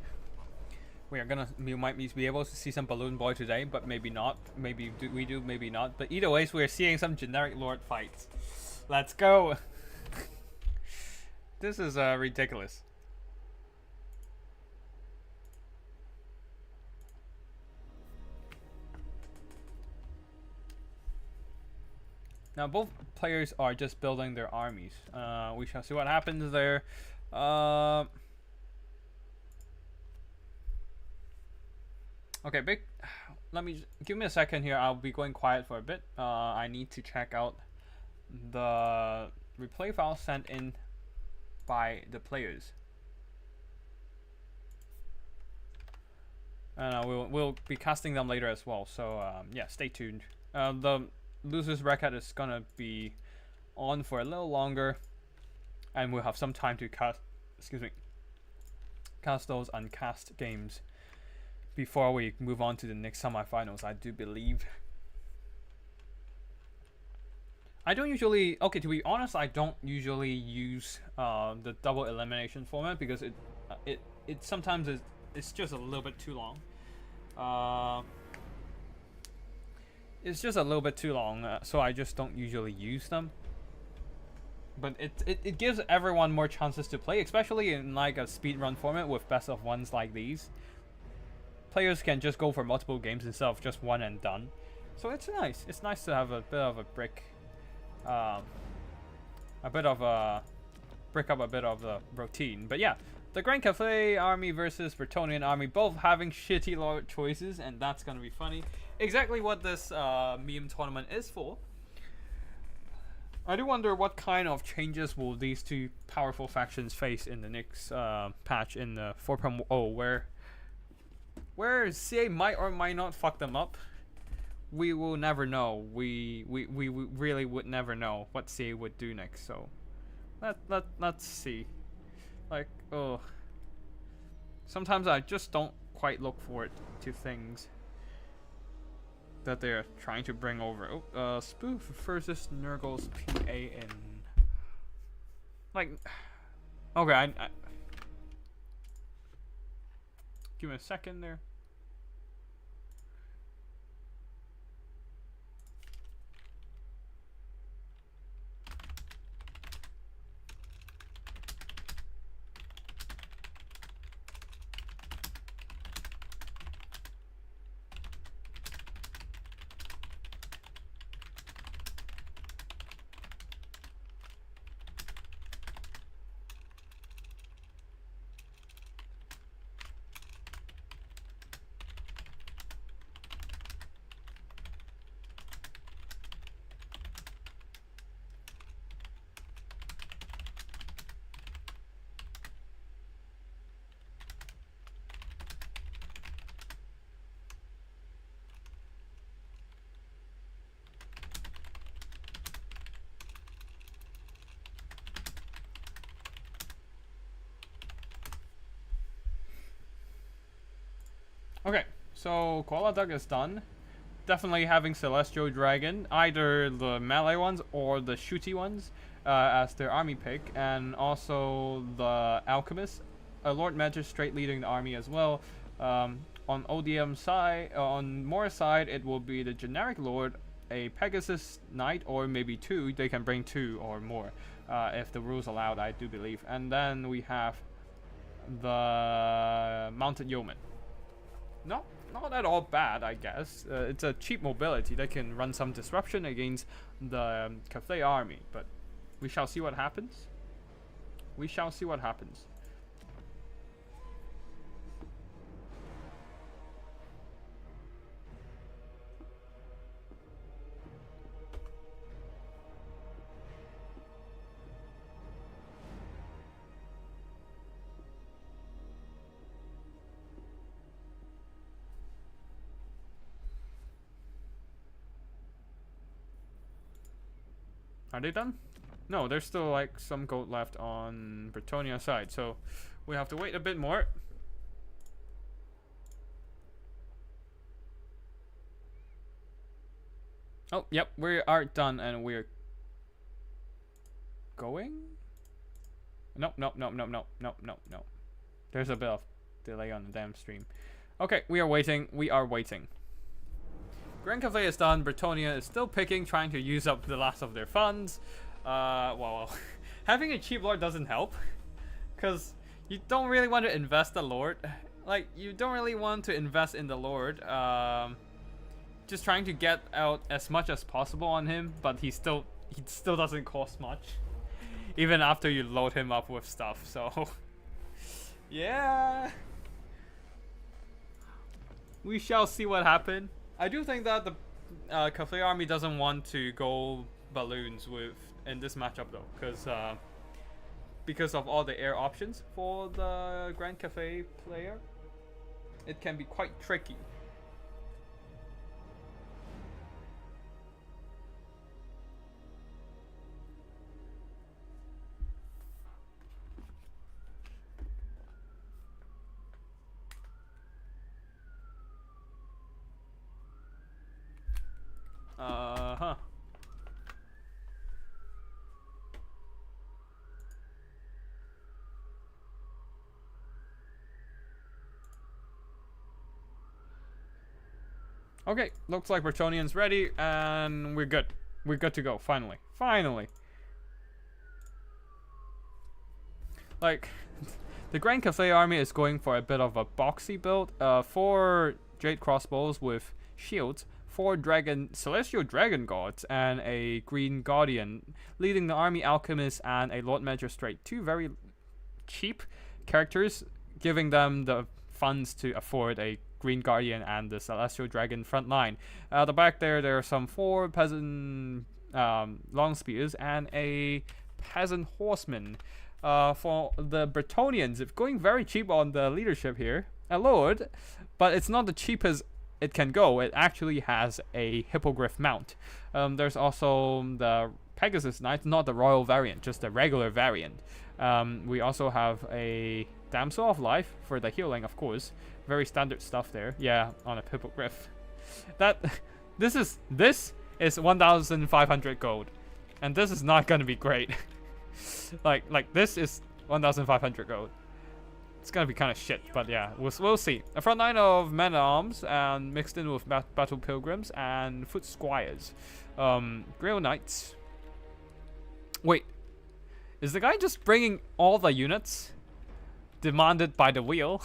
We might be able to see some Balloon Boy today, but maybe not. Maybe we do, maybe not. But either ways, we're seeing some generic Lord fights. Let's go. This is ridiculous. Now both players are just building their armies. We shall see what happens there. Okay, give me a second here. I'll be going quiet for a bit. I need to check out the replay file sent in by the players. And we'll be casting them later as well. So yeah, stay tuned. The loser's record is gonna be on for a little longer, and we'll have some time to cast those uncast games before we move on to the next semifinals, I do believe. I don't usually, okay, to be honest, I don't usually use the double elimination format because it sometimes it's just a little bit too long. It's just a little bit too long, so I just don't usually use them. But it gives everyone more chances to play, especially in like a speedrun format with best of ones like these. Players can just go for multiple games instead of just one and done. So it's nice. It's nice to have a bit of a break. Break up a bit of the routine. But yeah, the Grand Cathay army versus Bretonian army, both having shitty Lord choices, and that's gonna be funny. Exactly what this meme tournament is for. I do wonder what kind of changes will these two powerful factions face in the next patch in the 4.0, where CA might or might not fuck them up. We will never know. We really would never know what CA would do next. So let's see. Like, oh, sometimes I just don't quite look forward to things that they're trying to bring over. Oh, Spoof versus Nurgle's PA in, like, okay, I give me a second there. Okay, so Koala Duck is done. Definitely having Celestial Dragon, either the melee ones or the shooty ones, as their army pick, and also the Alchemist, a Lord Magistrate leading the army as well. On ODM side, on Moore side, it will be the generic Lord, a Pegasus Knight, or maybe two. They can bring two or more, if the rules allowed, I do believe. And then we have the Mounted Yeoman. Not at all bad, I guess. It's a cheap mobility that can run some disruption against the Cathay army, but we shall see what happens. We shall see what happens. Are they done? No, there's still like some gold left on Bretonia side, so we have to wait a bit more. Oh, yep, we are done and we're going? Nope. There's a bit of delay on the damn stream. Okay, we are waiting. Grand Cafe is done. Bretonia is still picking, trying to use up the last of their funds. Well, having a cheap lord doesn't help, because you don't really want to invest the lord. Like, you don't really want to invest in the lord. Just trying to get out as much as possible on him, but he still doesn't cost much, even after you load him up with stuff. So, yeah, we shall see what happens. I do think that the Cafe army doesn't want to go balloons in this matchup though, because of all the air options for the Grand Cafe player. It can be quite tricky. Okay, looks like Bretonian's ready, and we're good. We're good to go, finally. Finally! Like, the Grand Cafe army is going for a bit of a boxy build. 4 Jade Crossbows with shields, 4 Celestial Dragon Gods, and a Green Guardian, leading the army Alchemist and a Lord Magistrate. 2 very cheap characters, giving them the funds to afford a Green Guardian and the Celestial Dragon front line. At the back there are some 4 Peasant Long Spears and a Peasant Horseman. For the Bretonians, it's going very cheap on the leadership here. A Lord, but it's not the cheapest it can go. It actually has a Hippogriff mount. There's also the Pegasus Knight, not the royal variant, just the regular variant. We also have a Damsel of Life for the healing, of course. Very standard stuff there. Yeah, on a Hippogriff. This is 1,500 gold, and this is not gonna be great. like this is 1,500 gold. It's gonna be kind of shit, but yeah, we'll see. A front line of men-at-arms and mixed in with battle pilgrims and foot squires. Grail Knights. Wait, is the guy just bringing all the units demanded by the wheel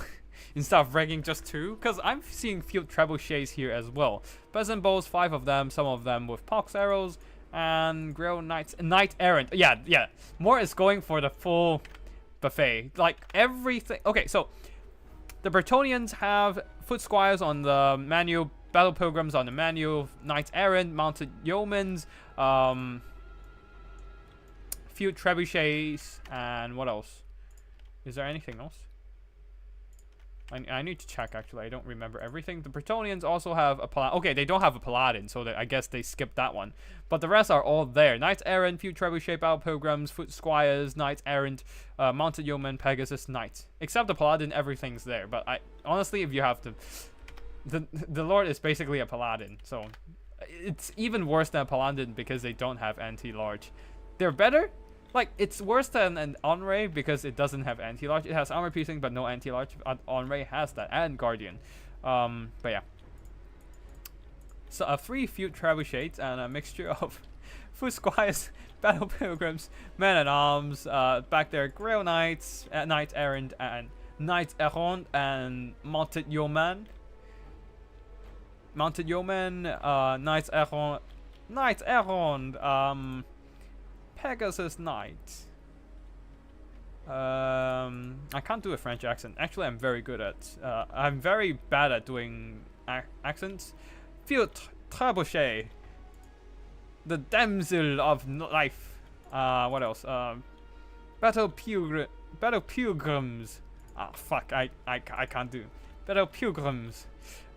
instead of bringing just 2? Because I'm seeing field trebuchets here as well. Peasant bows, 5 of them, some of them with pox arrows, and Grail Knights, Knight Errant. Yeah. Moore is going for the full buffet, like everything. Okay, so the Bretonians have foot squires on the manual, battle pilgrims on the manual, Knights Errant, mounted yeomans, field trebuchets, and what else? Is there anything else? I need to check, actually. I don't remember everything. The Bretonians also have a paladin. Okay, they don't have a paladin, so I guess they skipped that one. But the rest are all there. Knights Errant, few trebuchet battle pilgrims, foot squires, Knights Errant, mounted yeoman, Pegasus Knights. Except the paladin, everything's there. But honestly, if you have to the Lord is basically a paladin, so it's even worse than a paladin because they don't have anti-large. They're better. Like, it's worse than an Onray because it doesn't have anti-large. It has armor piercing but no anti-large. Onray has that, and Guardian. But yeah. So 3 Field Trebuchets and a mixture of Foot Squires, Battle Pilgrims, Men-at-Arms, back there Grail Knights, Knights Errant, and Knights Errant, and Mounted Yeoman. Mounted Yeoman, Knights Errant, Pegasus Knight. I can't do a French accent. Actually, I'm very good at. I'm very bad at doing accents. Field Trebuchet, the Damsel of Life. What else? Battle Pilgrims. Ah, fuck. I can't do. Battle Pilgrims.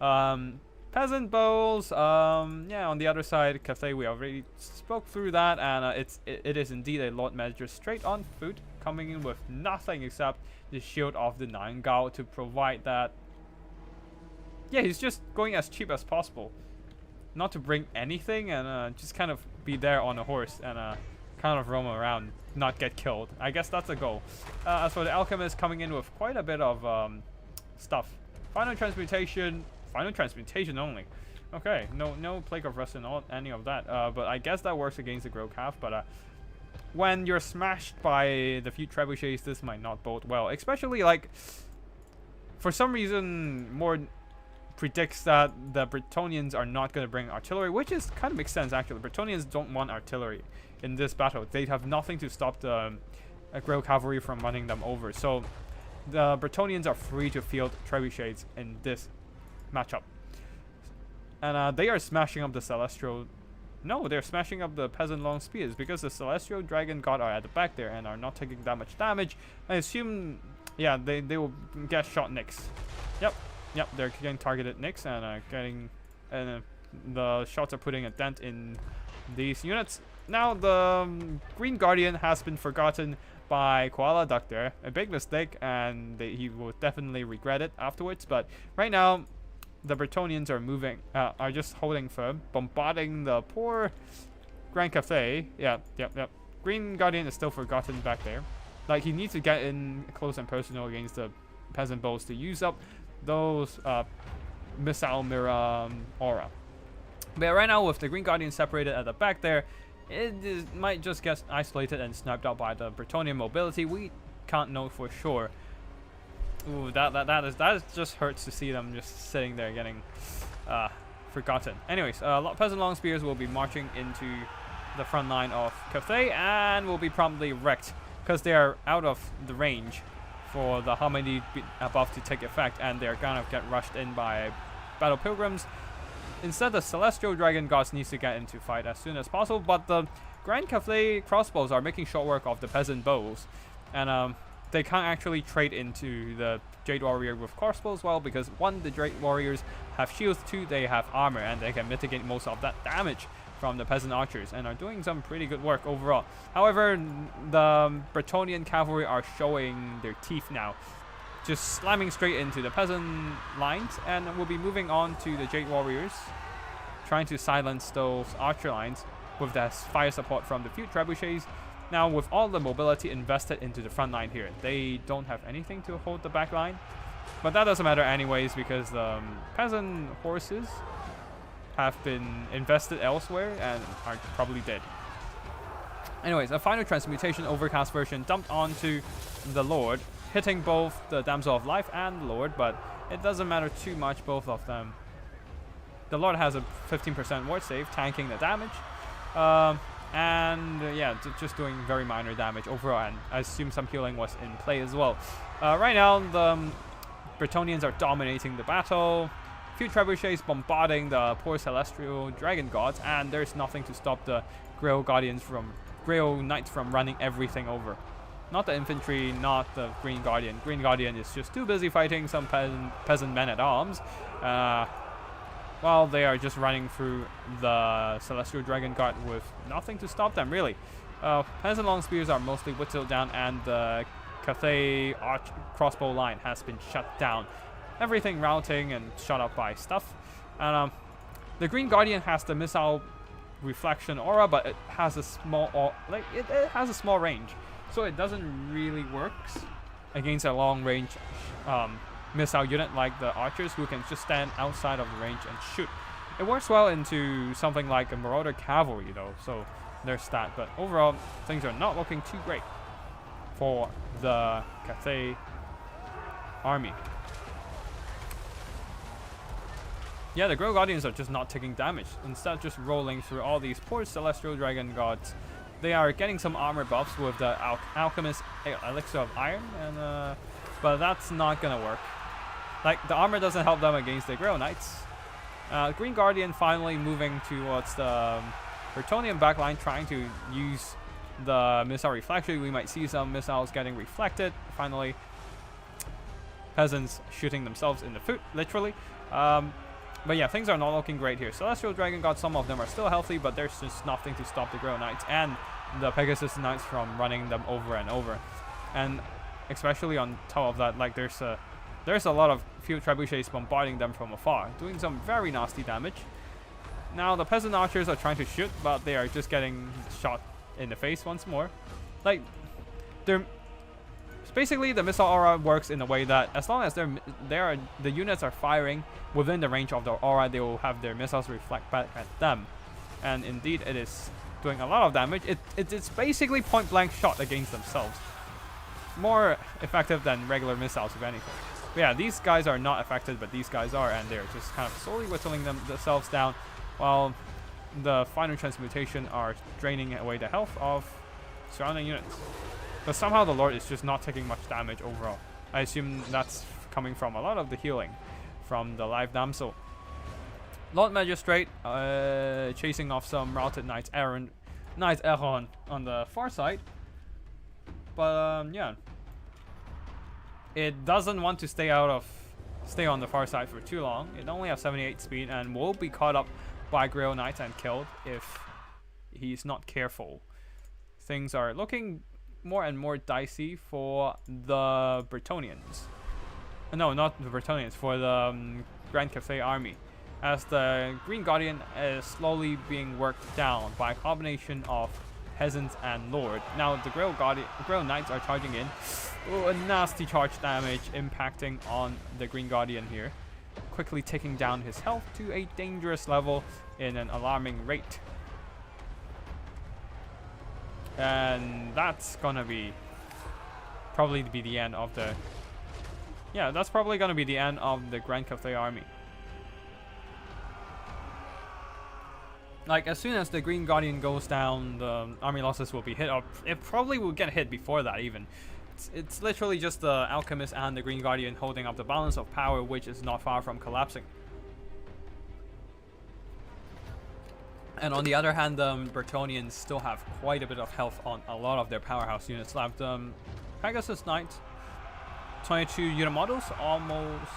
Peasant Bowls. Yeah, on the other side, Cathay, we already spoke through that, and it is indeed a Lord Manager straight on foot, coming in with nothing except the Shield of the Nine Gao to provide that. Yeah, he's just going as cheap as possible, not to bring anything, and just kind of be there on a horse and kind of roam around, not get killed. I guess that's a goal. As for the Alchemist, coming in with quite a bit of stuff. Final Transmutation only. Okay, no Plague of Rust and any of that. But I guess that works against the Grow Calf. But when you're smashed by the few trebuchets, this might not bode well. Especially, like, for some reason, more predicts that the Bretonnians are not going to bring artillery, which is kind of makes sense actually. Bretonnians don't want artillery in this battle. They have nothing to stop the Grail Cavalry from running them over. So the Bretonnians are free to field trebuchets in this matchup. And they are smashing up the Celestial. No, they're smashing up the Peasant Long Spears because the Celestial Dragon God are at the back there and are not taking that much damage. I assume, yeah, they will get shot next. Yep, they're getting targeted next and the shots are putting a dent in these units. Now the Green Guardian has been forgotten by Koala Doctor, a big mistake, and he will definitely regret it afterwards. But right now, the Bretonnians are moving, are just holding firm, bombarding the poor Grand Cafe. Yep. Green Guardian is still forgotten back there. Like, he needs to get in close and personal against the Peasant Bowls to use up those missile mirror aura. But right now, with the Green Guardian separated at the back there, it might just get isolated and sniped out by the Bretonnian mobility. We can't know for sure. Ooh, that just hurts to see them just sitting there getting forgotten. Anyways, Peasant Long Spears will be marching into the front line of Cathay and will be promptly wrecked because they are out of the range for the Harmony above to take effect, and they're gonna get rushed in by Battle Pilgrims. Instead, the Celestial Dragon Gods needs to get into fight as soon as possible, but the Grand Cathay crossbows are making short work of the Peasant Bows, and they can't actually trade into the Jade Warrior with crossbows well because 1, the Jade Warriors have shields, 2, they have armor, and they can mitigate most of that damage from the Peasant Archers and are doing some pretty good work overall. However, the Bretonnian Cavalry are showing their teeth now, just slamming straight into the Peasant lines, and we'll be moving on to the Jade Warriors, trying to silence those Archer lines with that fire support from the few Trebuchets. Now, with all the mobility invested into the front line here, they don't have anything to hold the back line, but that doesn't matter anyways because the Peasant horses have been invested elsewhere and are probably dead. Anyways, a final transmutation overcast version dumped onto the Lord, hitting both the Damsel of Life and the Lord, but it doesn't matter too much, both of them. The Lord has a 15% ward save, tanking the damage, and yeah, just doing very minor damage overall, and I assume some healing was in play as well. Right now, the Bretonnians are dominating the battle. Few trebuchets bombarding the poor Celestial Dragon Gods, and there's nothing to stop the Grail Knights from running everything over. Not the infantry, not the Green Guardian. Green Guardian is just too busy fighting some peasant men-at-arms, while they are just running through the Celestial Dragon Guard with nothing to stop them, really. Peasant Long Spears are mostly whittled down, and the Cathay crossbow line has been shut down. everything routing and shut up by stuff. And the Green Guardian has the missile reflection aura, but it has a small it has a small range, so it doesn't really work against a long range missile unit like the archers, who can just stand outside of the range and shoot. It works well into something like a Marauder Cavalry though, so there's that. But overall, things are not looking too great for the Cathay army. Yeah, the Grey Guardians are just not taking damage. Instead, just rolling through all these poor Celestial Dragon Gods. They are getting some armor buffs with the Alchemist Elixir of Iron, and but that's not gonna work. Like, the armor doesn't help them against the Grail Knights. Green Guardian finally moving towards the Bretonnian backline, trying to use the missile reflection. We might see some missiles getting reflected. Finally, peasants shooting themselves in the foot, literally. But yeah, things are not looking great here. Celestial Dragon God, some of them are still healthy, but there's just nothing to stop the Grail Knights and the Pegasus Knights from running them over and over. And especially on top of that, like there's a lot of field trebuchets bombarding them from afar, doing some very nasty damage. Now the peasant archers are trying to shoot, but they are just getting shot in the face once more. Like, basically the missile aura works in a way that as long as the units are firing within the range of the aura, they will have their missiles reflect back at them. And indeed, it is doing a lot of damage. It's basically point blank shot against themselves. More effective than regular missiles, if anything. But yeah, these guys are not affected, but these guys are, and they're just kind of slowly whittling themselves down, while the final transmutation are draining away the health of surrounding units. But somehow the Lord is just not taking much damage overall. I assume that's coming from a lot of the healing from the live damsel. Lord Magistrate chasing off some routed Knights Errant on the far side. But yeah, it doesn't want to stay on the far side for too long. It only has 78 speed and will be caught up by Grail Knights and killed if he's not careful. Things are looking more and more dicey for the Bretonnians. No, not the Bretonnians, for the Grand Cathay army, as the Green Guardian is slowly being worked down by a combination of peasants and lord. Now the Grail Knights are charging in. Oh, a nasty charge damage impacting on the Green Guardian here, quickly taking down his health to a dangerous level in an alarming rate. And that's gonna be probably the end of the that's probably gonna be the end of the Grand Cathay army. Like, as soon as the Green Guardian goes down, the army losses will be hit up. It probably will get hit before that even. It's literally just the Alchemist and the Green Guardian holding up the balance of power, which is not far from collapsing. And on the other hand, the Bretonnians still have quite a bit of health on a lot of their powerhouse units left. Pegasus Knights, 22 unit models, almost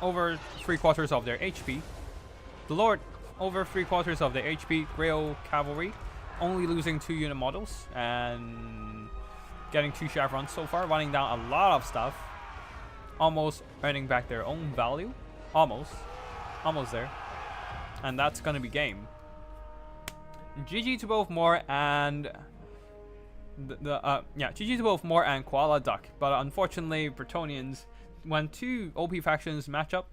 over 3/4 of their HP. The Lord, over 3/4 of their HP. Grail Cavalry, only losing 2 unit models and getting 2 chevrons so far, running down a lot of stuff. Almost earning back their own value. Almost there. And that's gonna be game. GG to both Moore and GG to both Moore and Koala Duck. But unfortunately, Bretonnians, when 2 OP factions match up,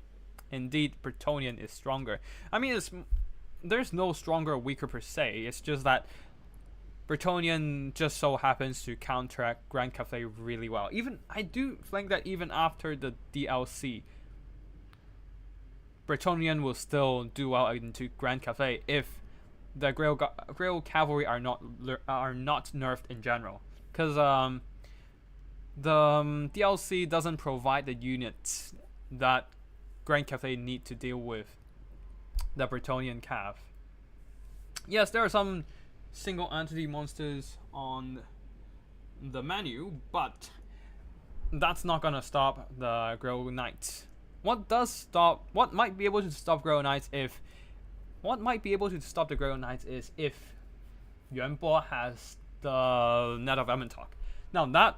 indeed Bretonnian is stronger. I mean, there's no stronger or weaker per se. It's just that Bretonnian just so happens to counteract Grand Cathay really well. Even I do think that even after the DLC, Bretonnian will still do well into Grand Cathay if the Grail Cavalry are not nerfed in general, because the DLC doesn't provide the units that Grand Cathay need to deal with the Bretonnian Cav. Yes, there are some single entity monsters on the menu, but that's not gonna stop the Grail Knights. What might be able to stop Grail Knights is if Yuan Bo has the Net of Emmentalk. Now that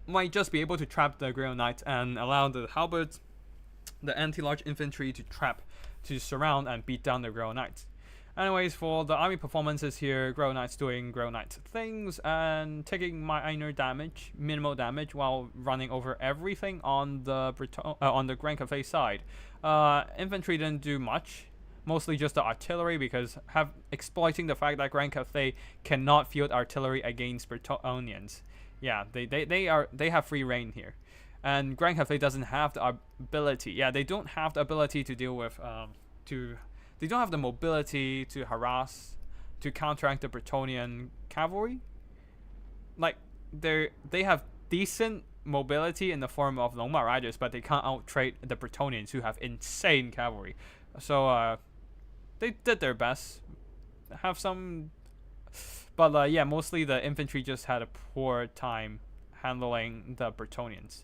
might just be able to trap the Grail Knights and allow the halberds the anti-large infantry to trap, to surround and beat down the Grey Knights. Anyways, for the army performances here, Grey Knights doing Grey Knights things and taking minor damage, minimal damage, while running over everything on the Grand Cafe side. Infantry didn't do much, mostly just the artillery, because exploiting the fact that Grand Cafe cannot field artillery against Bretonnians. Yeah, they have free reign here, and Grand Cafe doesn't have the ability. Yeah, they don't have the ability to deal with They don't have the mobility to harass, to counteract the Bretonnian cavalry. Like, they have decent mobility in the form of Longma Riders, but they can't outtrade the Bretonnians, who have insane cavalry. So, they did their best. But yeah, mostly the infantry just had a poor time handling the Bretonnians.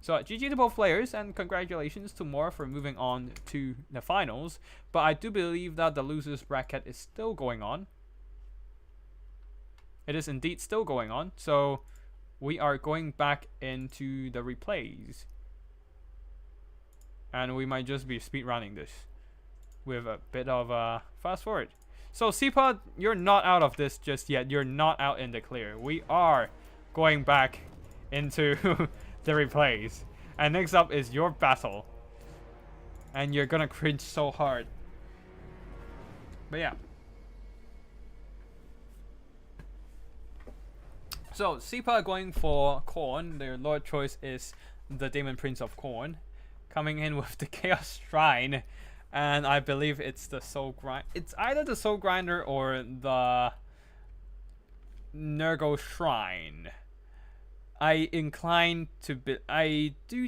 So GG to both players, and congratulations to Moore for moving on to the finals. But I do believe that the losers bracket is still going on. It is indeed still going on. So we are going back into the replays. And we might just be speedrunning this with a bit of a fast forward. So CPOD, you're not out of this just yet. You're not out in the clear. We are going back into the replays. And next up is your battle. And you're gonna cringe so hard. But yeah. So Sipa going for Khorne. Their lord choice is the Demon Prince of Khorne. Coming in with the Chaos Shrine. And I believe it's the Soul Grind. It's either the Soul Grinder or the Nurgle Shrine. I do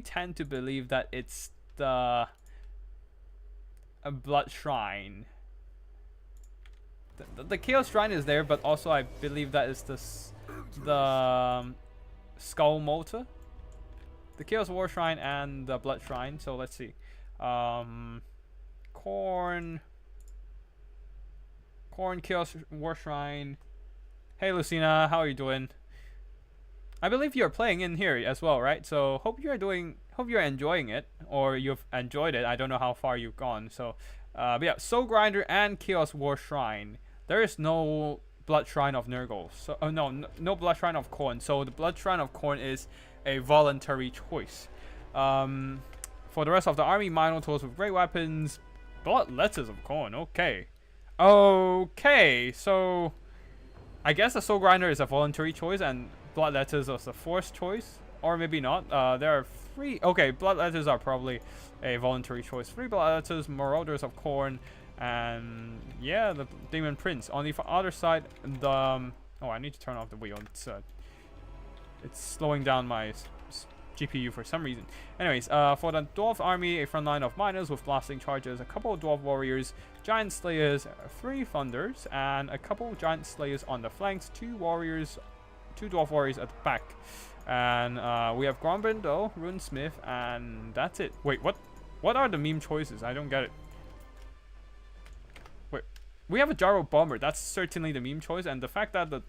tend to believe that it's the Blood Shrine. The Chaos Shrine is there, but also I believe that is the Skull Motor, the Chaos War Shrine, and the Blood Shrine. So let's see. Khorne, Chaos War Shrine. Hey Lucina, how are you doing? I believe you're playing in here as well, right? So hope you're enjoying it, or you've enjoyed it. I don't know how far you've gone. So, but yeah, Soul Grinder and Chaos War Shrine. There is no Blood Shrine of Nurgle. So, no Blood Shrine of Khorne. So the Blood Shrine of Khorne is a voluntary choice. For the rest of the army, Minotaurs with great weapons, Blood Letters of Khorne. Okay. So I guess the Soul Grinder is a voluntary choice, and Blood Letters was a forced choice, or maybe not. There are three. Okay, Blood Letters are probably a voluntary choice. 3 Blood Letters, Marauders of Khorne, and yeah, the Demon Prince. On the other side, the oh, I need to turn off the wheel. It's slowing down my GPU for some reason. Anyways, for the Dwarf army, a front line of miners with blasting charges, a couple of Dwarf warriors, Giant Slayers, 3 Thunders, and a couple of Giant Slayers on the flanks, 2 Dwarf warriors at the back. And we have Grombindo, Runesmith, and that's it. Wait, what are the meme choices? I don't get it. Wait, we have a Gyro Bomber. That's certainly the meme choice. And the fact that the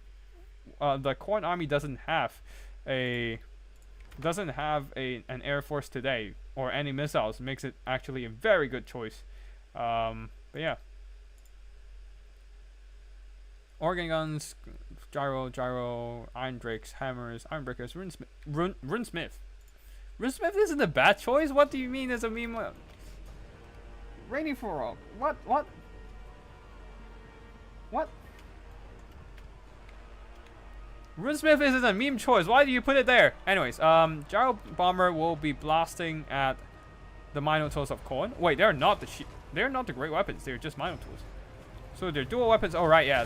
Khorne army doesn't have an Air Force today or any missiles makes it actually a very good choice. But yeah. Organ guns, gyro, iron drakes, hammers, iron breakers, runesmith. Runesmith isn't a bad choice. What do you mean as a meme? Rainy for all. What? Runesmith isn't a meme choice. Why do you put it there? Anyways, Gyro Bomber will be blasting at the Minotaurs of Khorne. Wait, they're not the great weapons. They're just Minotaurs. So they're dual weapons. Oh right, yeah.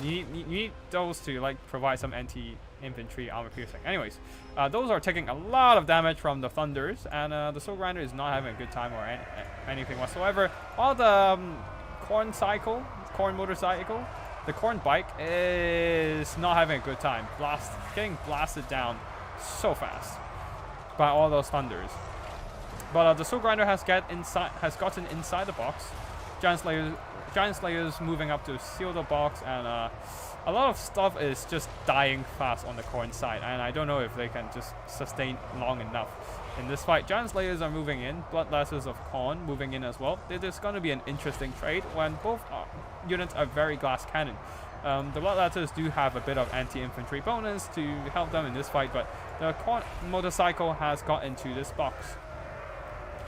You need those to like provide some anti-infantry armor piercing. Anyways, those are taking a lot of damage from the Thunders, and the Soul Grinder is not having a good time or anything whatsoever. All the Khorne motorcycle, the Khorne bike is not having a good time. Getting blasted down so fast by all those Thunders. But the Soul Grinder has gotten inside the box. Giant Slayers moving up to seal the box, and a lot of stuff is just dying fast on the Khorne side, and I don't know if they can just sustain long enough. in this fight. Giant Slayers are moving in. Bloodlancers of Khorne moving in as well. It is going to be an interesting trade when both units are very glass cannon. The Bloodlancers do have a bit of anti-infantry bonus to help them in this fight, but the Khorne motorcycle has got into this box.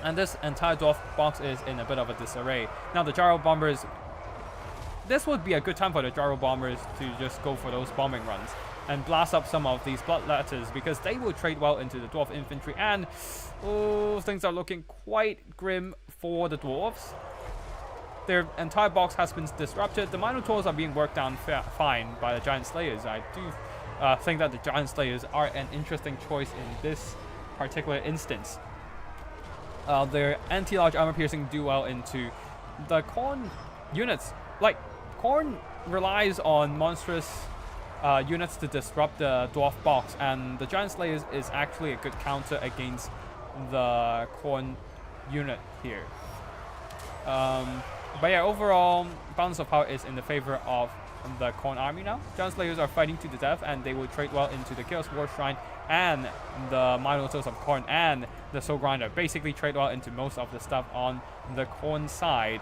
And this entire dwarf box is in a bit of a disarray. Now the gyro bombers, this would be a good time for the gyro bombers to just go for those bombing runs and blast up some of these bloodletters, because they will trade well into the dwarf infantry, and things are looking quite grim for the dwarves. Their entire box has been disrupted. The Minotaurs are being worked down fine by the Giant Slayers. I do think that the Giant Slayers are an interesting choice in this particular instance. Their anti-large armor piercing do well into the Khorne units. Like, Khorne relies on monstrous units to disrupt the dwarf box, and the Giant Slayers is actually a good counter against the Khorne unit here. But yeah, overall, balance of power is in the favor of the Khorne army now. Giant Slayers are fighting to the death, and they will trade well into the Chaos War Shrine and the Minotaurs of Khorne and the Soul Grinder. Basically trade well into most of the stuff on the Khorne side.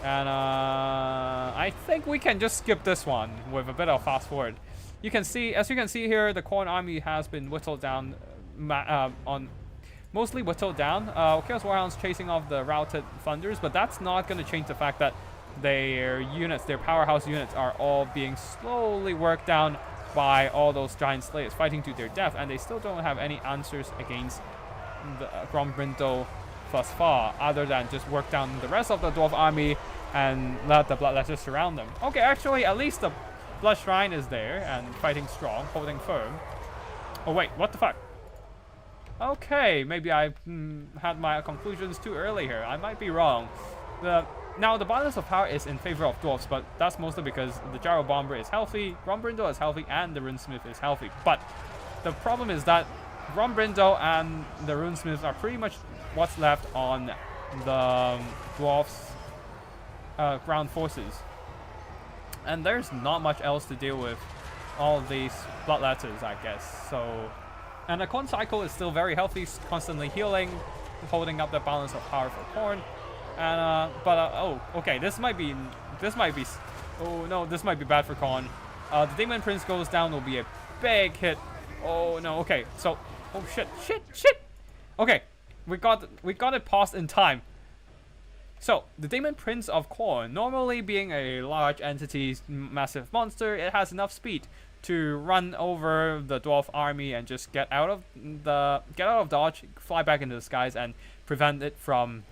And I think we can just skip this one with a bit of fast forward. You can see, as you can see here, the Khorne army has been whittled down mostly whittled down. Chaos Warhounds chasing off the routed Thunders, but that's not going to change the fact that their units, their powerhouse units, are all being slowly worked down by all those Giant Slayers fighting to their death, and they still don't have any answers against the Grombrindle thus far, other than just work down the rest of the Dwarf army and let the Bloodletters surround them. Okay, actually, at least the Blood Shrine is there and fighting strong, holding firm. Oh wait, what the fuck? Okay, maybe I had my conclusions too early here. I might be wrong. Now, the balance of power is in favor of dwarves, but that's mostly because the Gyro Bomber is healthy, Grombrindle is healthy, and the Runesmith is healthy. But the problem is that Grombrindle and the Runesmith are pretty much what's left on the dwarves' ground forces. And there's not much else to deal with all these Bloodletters, I guess. So, and the Khorne cycle is still very healthy, constantly healing, holding up the balance of power for Khorne. And oh, okay, this might be, oh no, this might be bad for Khorne. The Demon Prince goes down, will be a big hit. Oh no, okay, so, oh shit. Okay, we got it paused in time. So, the Demon Prince of Khorne, normally being a large entity, massive monster, it has enough speed to run over the dwarf army and just get out of dodge, fly back into the skies, and prevent it from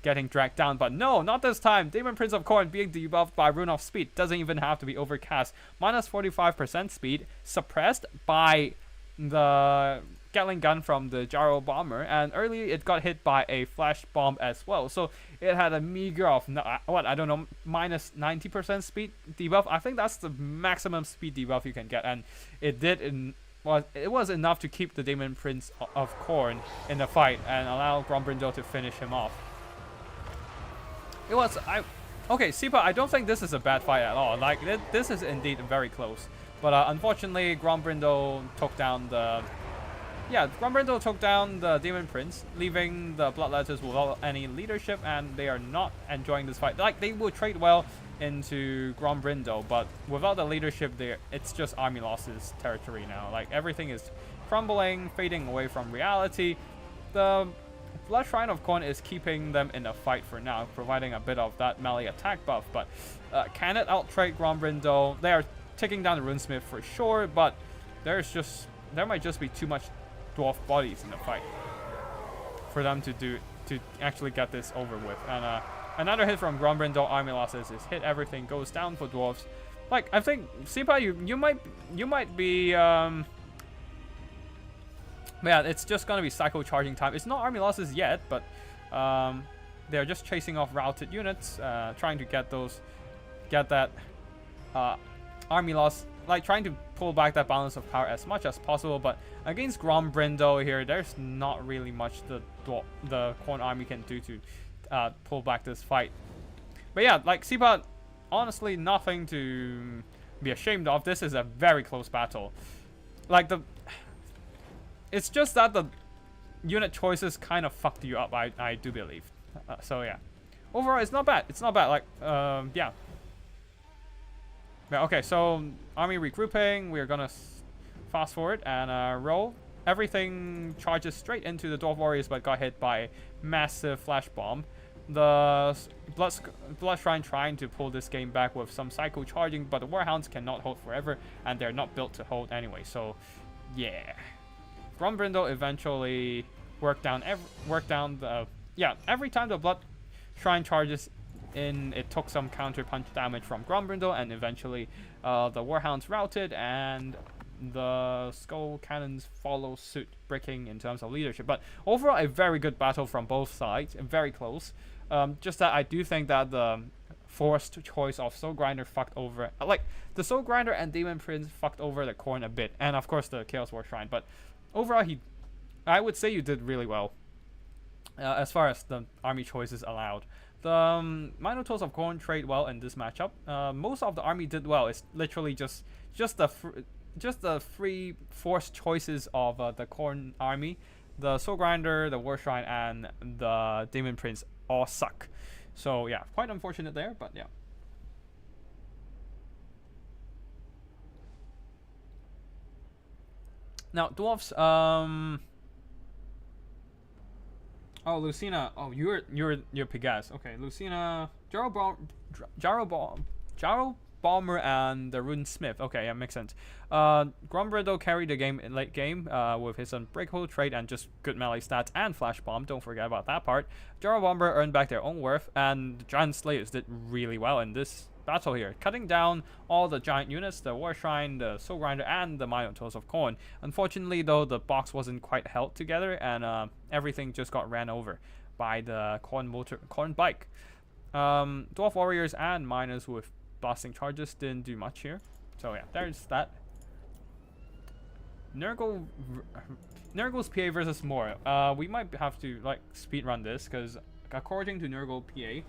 getting dragged down. But no, not this time. Demon Prince of Khorne being debuffed by Rune of Speed doesn't even have to be overcast. Minus 45% speed, suppressed by the Gatling gun from the Gyro Bomber, and earlier it got hit by a flash bomb as well. So it had a meager of what, I don't know, minus 90% speed debuff. I think that's the maximum speed debuff you can get, and it was enough to keep the Demon Prince of Khorne in the fight and allow Grombrindle to finish him off. Okay, Sipa, I don't think this is a bad fight at all. Like, this is indeed very close. But unfortunately, Grombrindle took down the Demon Prince, leaving the Bloodletters without any leadership, and they are not enjoying this fight. Like, they will trade well into Grombrindle, but without the leadership there, it's just army losses territory now. Like, everything is crumbling, fading away from reality. The Blood Shrine of Khorne is keeping them in a fight for now, providing a bit of that melee attack buff, but can it out-trade Grombrindle? They are taking down the Runesmith for sure, but there might just be too much dwarf bodies in the fight for them to actually get this over with. And another hit from Grombrindle, army losses is hit, everything goes down for dwarves. Like, I think Sipa, you might be yeah, it's just gonna be cycle charging time. It's not army losses yet, but they're just chasing off routed units, trying to get that army loss, like trying to pull back that balance of power as much as possible. But against Grombrindle here, there's not really much the Khorne army can do to pull back this fight. But yeah, like Sipa, honestly, nothing to be ashamed of. This is a very close battle. Like, it's just that unit choices kind of fucked you up, I do believe. So yeah, overall it's not bad. It's not bad. Like yeah. Yeah. Okay, so army regrouping. We're gonna fast forward and roll. Everything charges straight into the Dwarf Warriors, but got hit by massive flash bomb. The Blood Shrine trying to pull this game back with some psycho charging, but the Warhounds cannot hold forever, and they're not built to hold anyway. So, yeah, Grombrindle eventually worked down the every time the Blood Shrine charges in, it took some counter punch damage from Grombrindle, and eventually the Warhounds routed and the Skull Cannons follow suit, breaking in terms of leadership. But overall, a very good battle from both sides, and very close. Just that I do think that the forced choice of Soul Grinder fucked over, like the Soul Grinder and Demon Prince fucked over the Khorne a bit, and of course the Chaos War Shrine. But overall, I would say you did really well as far as the army choices allowed. The Minotaurs of Khorne trade well in this matchup. Most of the army did well. It's literally just the three forced choices of the Khorne army. The Soul Grinder, the War Shrine, and the Demon Prince all suck. So yeah, quite unfortunate there, but yeah. Now dwarves, oh, Lucina. Oh, you're Pegas. Okay, Lucina, Jarl Bomber and the Rune Smith. Okay, yeah, makes sense. Grombrindle carried the game in late game with his unbreakable trait and just good melee stats and flash bomb. Don't forget about that part. Jarl Bomber earned back their own worth, and the Giant Slayers did really well in this battle here, cutting down all the giant units, the War Shrine, the Soul Grinder, and the Minotaurs of Khorne. Unfortunately, though, the box wasn't quite held together, and everything just got ran over by the Khorne bike. Dwarf Warriors and Miners with blasting charges didn't do much here. So yeah, there's that. Nurgle's PA versus Moore. We might have to like speedrun this because according to Nurgle PA,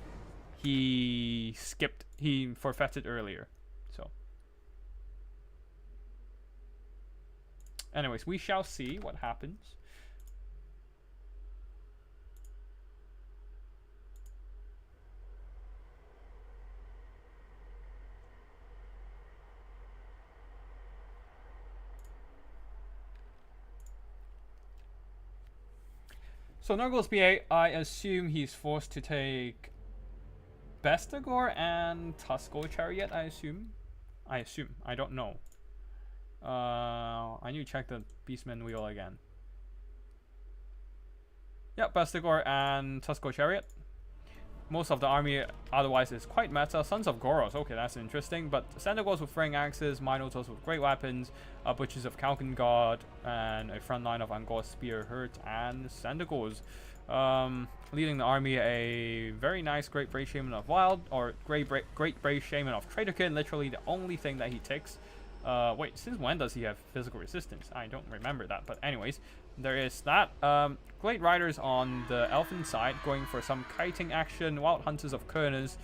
he forfeited earlier. So anyways, we shall see what happens. So Nurgle's PA, I assume he's forced to take Bestegor and Tusco Chariot, I assume. I don't know. I need to check the Beastman wheel again. Yeah, Bestegor and Tusco Chariot. Most of the army otherwise is quite meta. Sons of Goros, okay, that's interesting. But Sandagors with throwing axes, Minotaurs with great weapons, Butchers of Kalkan God, and a front line of Angor Spear Hurt and Sandagors. Leading the army, a very nice Great Brave Shaman of Wild, or Great Brave Shaman of Traderkin, literally the only thing that he takes. Wait, since when does he have physical resistance? I don't remember that, but anyways, there is that. Glade Riders on the Elfin side, going for some kiting action. Wild Hunters of Kurnas.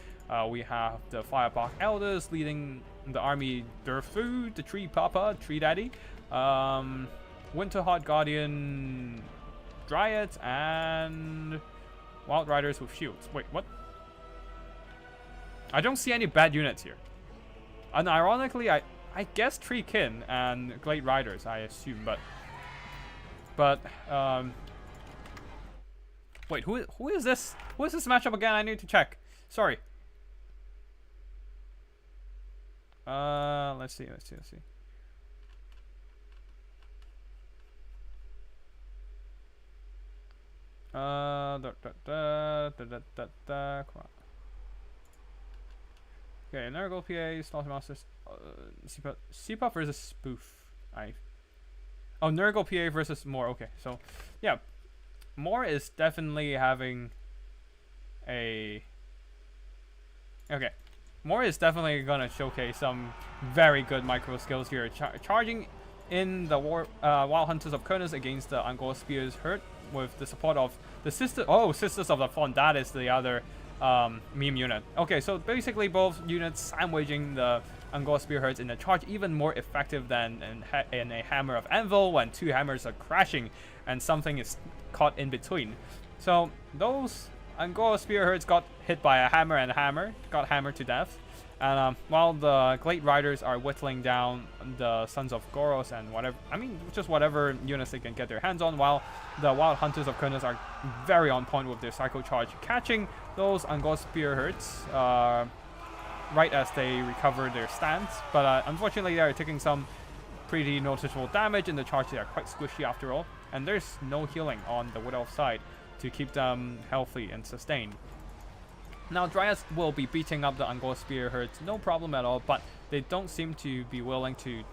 We have the Firebark Elders leading the army. Durfu, the Tree Papa, Tree Daddy. Winterheart Guardian Dryads, and Wild Riders with shields. Wait, what? I don't see any bad units here. And ironically, I guess Tree Kin and Glade Riders, I assume, but wait, who is this? Who is this matchup again? I need to check. Sorry. Let's see. Come on. Okay, Nurgle PA, Slaughtermasters, Sepa versus Spoof. Oh, Nurgle PA versus Moore. Okay, so yeah, Moore is definitely having a. Okay, Moore is definitely gonna showcase some very good micro skills here. Charging in the Wild Hunters of Kurnas against the Angor Spears Hurt with the support of the Sisters of the Fawn. That is the other meme unit. Okay, so basically both units sandwiching the Angor Spear Hurts in the charge, even more effective than in a Hammer of Anvil when two hammers are crashing and something is caught in between. So those Angora spear herds got hit by a hammer, and a hammer got hammered to death. And while the Glade Riders are whittling down the Sons of Goros and whatever, I mean, just whatever units they can get their hands on, while the Wild Hunters of Kurnos are very on point with their Psycho Charge, catching those Angora spear herds right as they recover their stance. But unfortunately, they are taking some pretty noticeable damage in the charge. They are quite squishy after all, and there's no healing on the Wood Elf side to keep them healthy and sustained. Now, Dryads will be beating up the Angora spear herds, no problem at all, but they don't seem to be willing to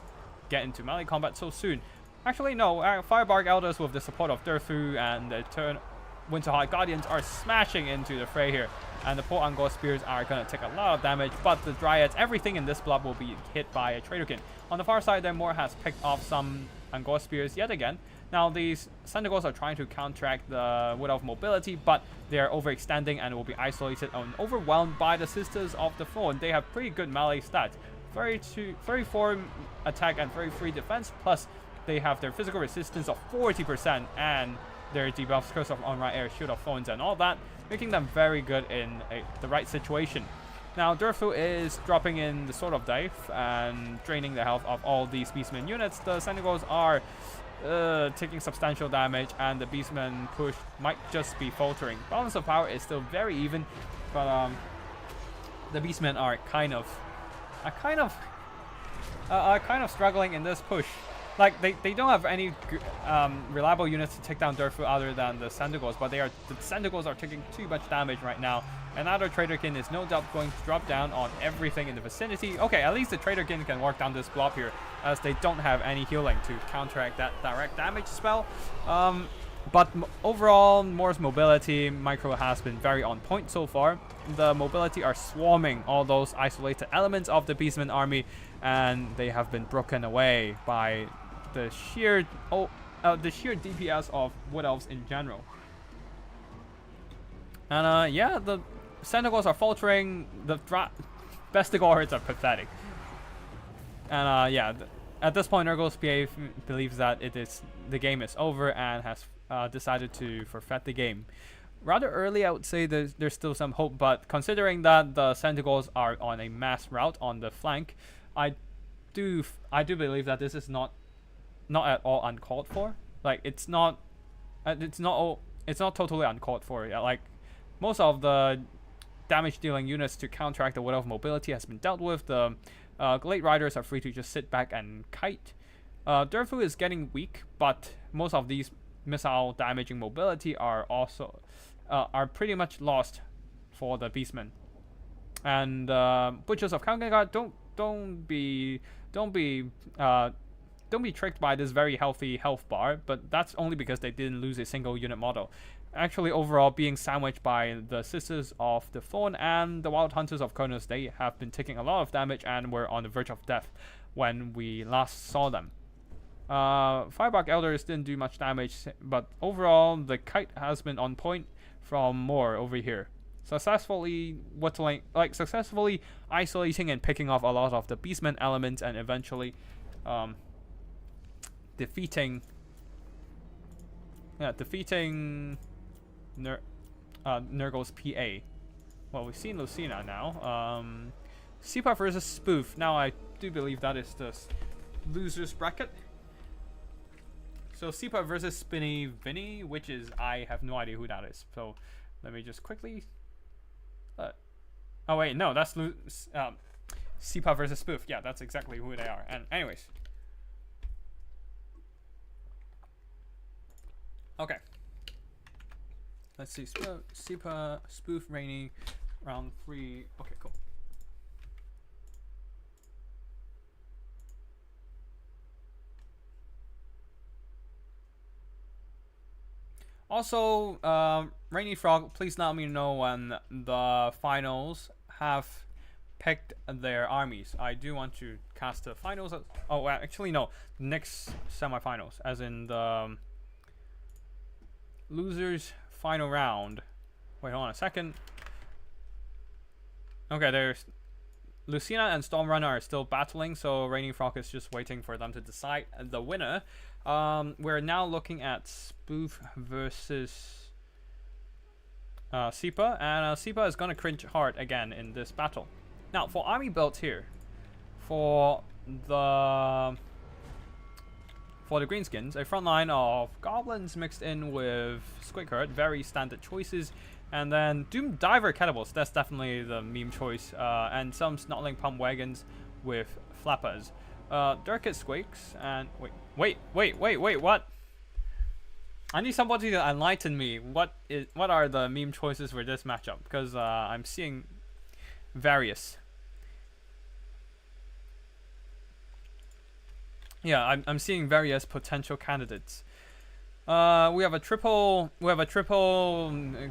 get into melee combat so soon. Actually, no, Firebark Elders with the support of Durfu and the Winterheart Guardians are smashing into the fray here, and the poor Angora spears are going to take a lot of damage, but the Dryads, everything in this blob will be hit by a Traderkin. On the far side, Moore has picked off some Angora spears yet again. Now, these Sentinels are trying to counteract the Wood Elf mobility, but they are overextending and will be isolated and overwhelmed by the Sisters of the Thorn. They have pretty good melee stats. 34 attack and 33 defense, plus they have their physical resistance of 40% and their debuffs, Curse of Unright Air, Shield of Thorns, and all that, making them very good in the right situation. Now, Durfu is dropping in the Sword of Dive and draining the health of all these Beastmen units. The Sentinels are taking substantial damage, and the Beastmen push might just be faltering. Balance of power is still very even, but the Beastmen are kind of struggling in this push. Like, they don't have any reliable units to take down Durfu other than the Sentinels, but the Sentinels are taking too much damage right now. Another Traderkin is no doubt going to drop down on everything in the vicinity. Okay, at least the Traderkin can work down this blob here, as they don't have any healing to counteract that direct damage spell. But overall, Moore's mobility micro has been very on point so far. The mobility are swarming all those isolated elements of the Beastman army, and they have been broken away by the sheer DPS of Wood Elves in general. And yeah, the Sentinels are faltering. The Bestigal herds are pathetic. And yeah, at this point, Nurgle's PA believes that the game is over and has decided to forfeit the game. Rather early, I would say there's still some hope, but considering that the Sentinels are on a mass route on the flank, I do believe that this is not at all uncalled for. Like, it's not totally uncalled for. Yeah, like, most of the damage dealing units to counteract the Wood Elf mobility has been dealt with. The Glade Riders are free to just sit back and kite. Durfu is getting weak, but most of these missile damaging mobility are also pretty much lost for the Beastmen. And Butchers of Kangagard, don't be tricked by this very healthy health bar, but that's only because they didn't lose a single unit model. Actually, overall, being sandwiched by the Sisters of the Thorn and the Wild Hunters of Kurnos, they have been taking a lot of damage and were on the verge of death when we last saw them. Firebark Elders didn't do much damage, but overall, the kite has been on point from Moore over here. Successfully isolating and picking off a lot of the Beastmen elements, and eventually defeating Nurgle's PA. Well, we've seen Lucina now. Sipa versus Spoof. Now, I do believe that is the loser's bracket. So Sipa versus Spinny Vinny, which is, I have no idea who that is. So let me just quickly. Oh wait, no, that's Sipa versus Spoof. Yeah, that's exactly who they are. And anyways. Okay. Let's see. Sipa, Spoof, Rainy, round 3. Okay, cool. Also, Rainy Frog, please let me know when the finals have picked their armies. I do want to cast the finals. Oh, actually, no. Next semifinals, as in the losers final round. Wait, hold on a second. Okay, there's Lucina and Stormrunner are still battling, so Rainy Frog is just waiting for them to decide the winner. We're now looking at Spoof versus Sipa, and Sipa is gonna cringe hard again in this battle. Now for army builds here, for the greenskins, a front line of goblins mixed in with Squig Herd, very standard choices. And then Doom Diver Catapults, that's definitely the meme choice. And some Snotling Pump Wagons with Flappers. Durkit Squakes, and wait, what? I need somebody to enlighten me. What are the meme choices for this matchup? Because I'm seeing various. Yeah, I'm seeing various potential candidates. We have a triple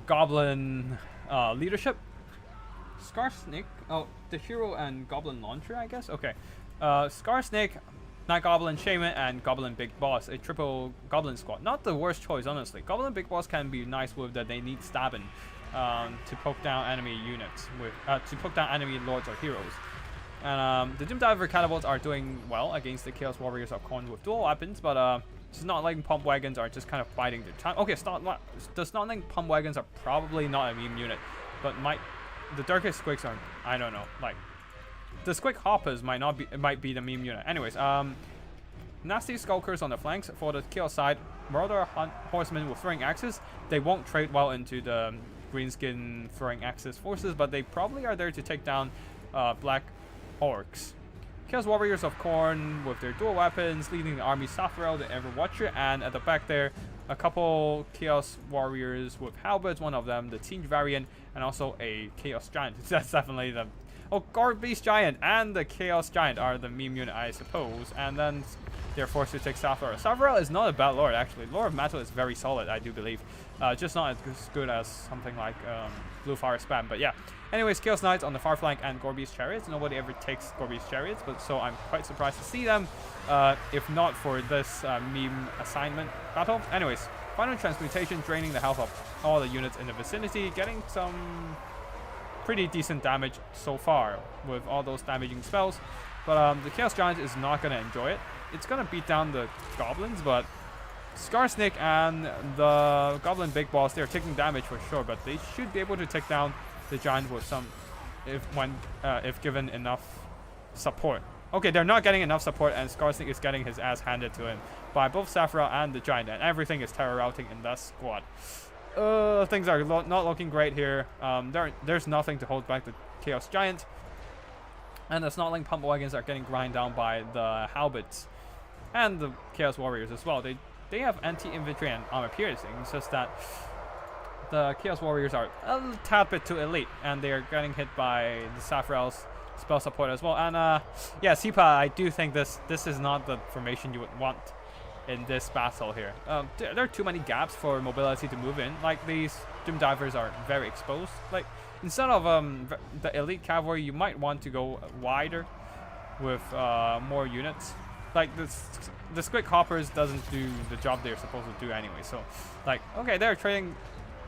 goblin leadership. Scar Snake. Oh, the hero and goblin launcher, I guess. Okay. Scar Snake, Night Goblin, Shaman, and Goblin Big Boss. A triple goblin squad. Not the worst choice, honestly. Goblin Big Boss can be nice with that they need stabbing to poke down enemy units with to poke down enemy lords or heroes. And the Doom Diver Catapults are doing well against the Chaos Warriors of Khorne with dual weapons, but it's not like pump wagons are just kind of biding their time. Okay, the Snotling pump wagons are probably not a meme unit, but the Darkest Squigs are, I don't know, like the Squig Hoppers might be the meme unit. Anyways, Nasty Skulkers on the flanks for the Chaos side. Marauder Horsemen with throwing axes. They won't trade well into the greenskin throwing axes forces, but they probably are there to take down Black Orcs. Chaos Warriors of Khorne with their dual weapons, leading the army Safarel, the Everwatcher, and at the back there, a couple Chaos Warriors with halberds, one of them the Teen variant, and also a Chaos Giant. That's definitely the... Oh, Guard Beast Giant and the Chaos Giant are the meme unit, I suppose. And then they're forced to take Safarel. Safarel is not a bad lord, actually. Lord of Metal is very solid, I do believe. Just not as good as something like Blue Fire Spam, but yeah. Anyways, Chaos Knights on the far flank and Gorby's Chariots. Nobody ever takes Gorby's Chariots, but so I'm quite surprised to see them, if not for this meme assignment battle. Anyways, Final Transmutation, draining the health of all the units in the vicinity, getting some pretty decent damage so far with all those damaging spells. But the Chaos Giant is not going to enjoy it. It's going to beat down the Goblins, but Scar Snake and the Goblin Big Boss, they're taking damage for sure, but they should be able to take down the Giant with some, if given enough support. Okay, they're not getting enough support, and Scar Snake is getting his ass handed to him by both Safarel and the Giant, and everything is terror routing in that squad. Things are not looking great here. There's nothing to hold back the Chaos Giant, and the Snotling Pump Wagons are getting grind down by the Halberds and the Chaos Warriors as well. They have anti-infantry and armor piercing. It's just that the Chaos Warriors are a tad bit too elite, and they are getting hit by the Safarel's spell support as well. And yeah, Sipa, I do think this is not the formation you would want in this battle here. There are too many gaps for mobility to move in. Like, these Doom Divers are very exposed. Like, instead of the elite cavalry, you might want to go wider with more units. Like, the Squig Hoppers doesn't do the job they're supposed to do anyway. So, like, okay, they're trading.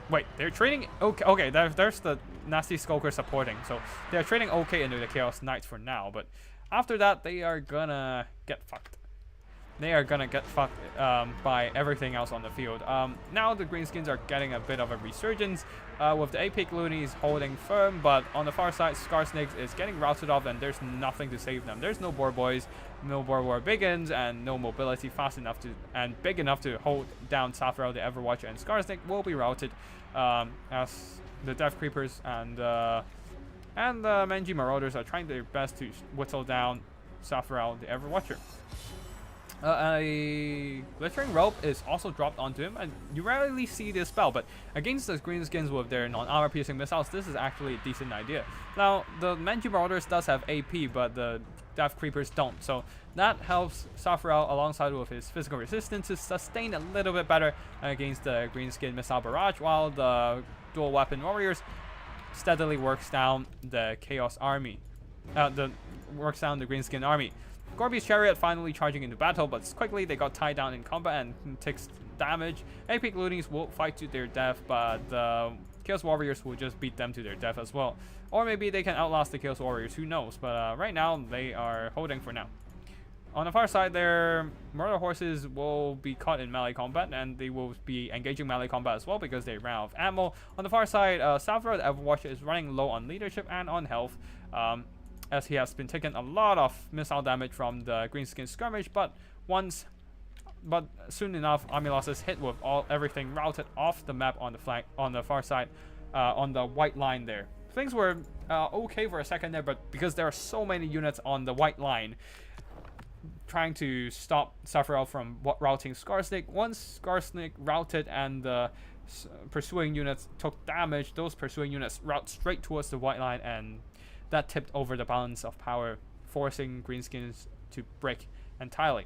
Wait, they're trading. Okay, there's the Nasty Skulker supporting. So they're trading okay into the Chaos Knights for now. But after that, they are gonna get fucked. They are gonna get fucked by everything else on the field. Now the Greenskins are getting a bit of a resurgence with the Apex Loonies holding firm, but on the far side, Scar Snakes is getting routed off, and there's nothing to save them. There's no Boar Boys, no Boar War Biggins, and no mobility fast enough to and big enough to hold down Safarel, the Everwatcher, and Scar Snake will be routed as the Death Creepers and the Menji Marauders are trying their best to whittle down Safarel, the Everwatcher. A Glittering Rope is also dropped onto him, and you rarely see this spell, but against the Greenskins with their non-armor piercing missiles, this is actually a decent idea. Now, the Menji Marauders does have AP, but the Death Creepers don't, so that helps Safarel alongside with his physical resistance to sustain a little bit better against the Greenskin Missile Barrage, while the Dual Weapon Warriors steadily works down the Chaos Army. Works down the Greenskin Army. Gorby's Chariot finally charging into battle, but quickly they got tied down in combat and takes damage. Apex Loonies will fight to their death, but the Chaos Warriors will just beat them to their death as well. Or maybe they can outlast the Chaos Warriors, who knows. But right now, they are holding for now. On the far side, their murder horses will be caught in melee combat, and they will be engaging melee combat as well because they ran out of ammo. On the far side, Salvador the Everwatch is running low on leadership and on health, as he has been taking a lot of missile damage from the Greenskin skirmish. But soon enough, Armilos is hit with everything routed off the map on the flank, on the far side, on the white line there. Things were okay for a second there, but because there are so many units on the white line, trying to stop Sephiroth from routing Skarsnik. Once Skarsnik routed and the pursuing units took damage, those pursuing units route straight towards the white line, and that tipped over the balance of power, forcing Greenskins to break entirely.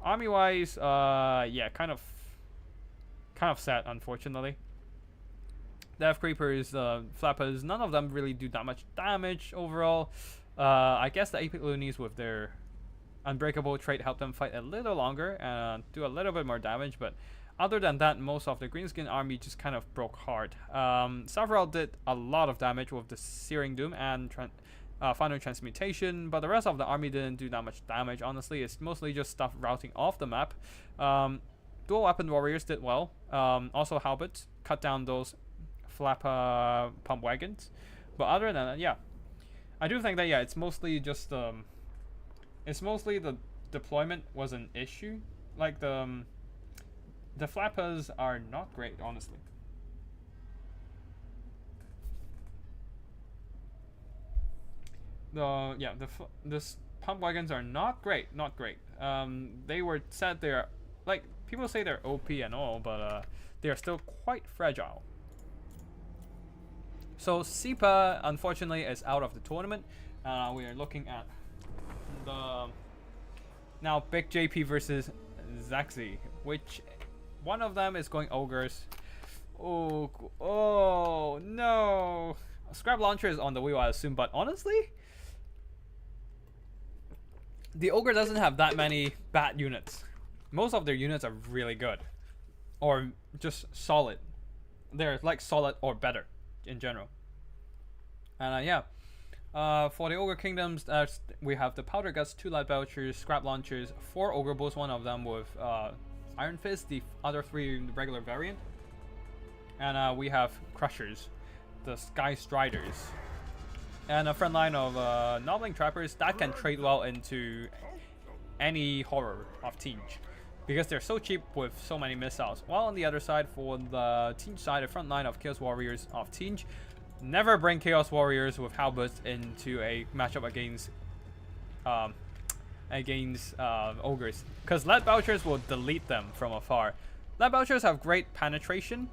Army-wise, yeah, kind of sad, unfortunately. Death Creepers, Flappers, none of them really do that much damage overall. I guess the Epic Loonies with their Unbreakable trait helped them fight a little longer and do a little bit more damage, but other than that, most of the Greenskin army just kind of broke hard. Sephiroth did a lot of damage with the Searing Doom and Final Transmutation, but the rest of the army didn't do that much damage, honestly. It's mostly just stuff routing off the map. Dual Weapon Warriors did well. Also Halberds cut down those Flapper Pump Wagons. But other than that, yeah. I do think that, yeah, it's mostly just... it's mostly the deployment was an issue. Like the Flappers are not great, honestly. The pump wagons are not great, not great. They were said they're like people say they're OP and all, but they are still quite fragile. So Sipa unfortunately is out of the tournament. We are looking at the now Big JP versus Zaxi, which one of them is going ogres. Oh no! Scrap launcher is on the way, I assume, but honestly, the ogre doesn't have that many bad units. Most of their units are really good, or just solid. They're like solid or better in general. And yeah. For the Ogre Kingdoms, we have the Powder Guts, 2 Light Belchers, Scrap Launchers, 4 Ogre Bulls, one of them with Iron Fist, the other 3 in the regular variant. And we have Crushers, the Sky Striders. And a front line of Nobbling Trappers that can trade well into any horror of Tinge, because they're so cheap with so many missiles. While on the other side, for the Tinge side, a front line of Chaos Warriors of Tinge. Never bring Chaos Warriors with Halberds into a matchup against Ogres, because Lead Belchers will delete them from afar. Lead Belchers have great penetration,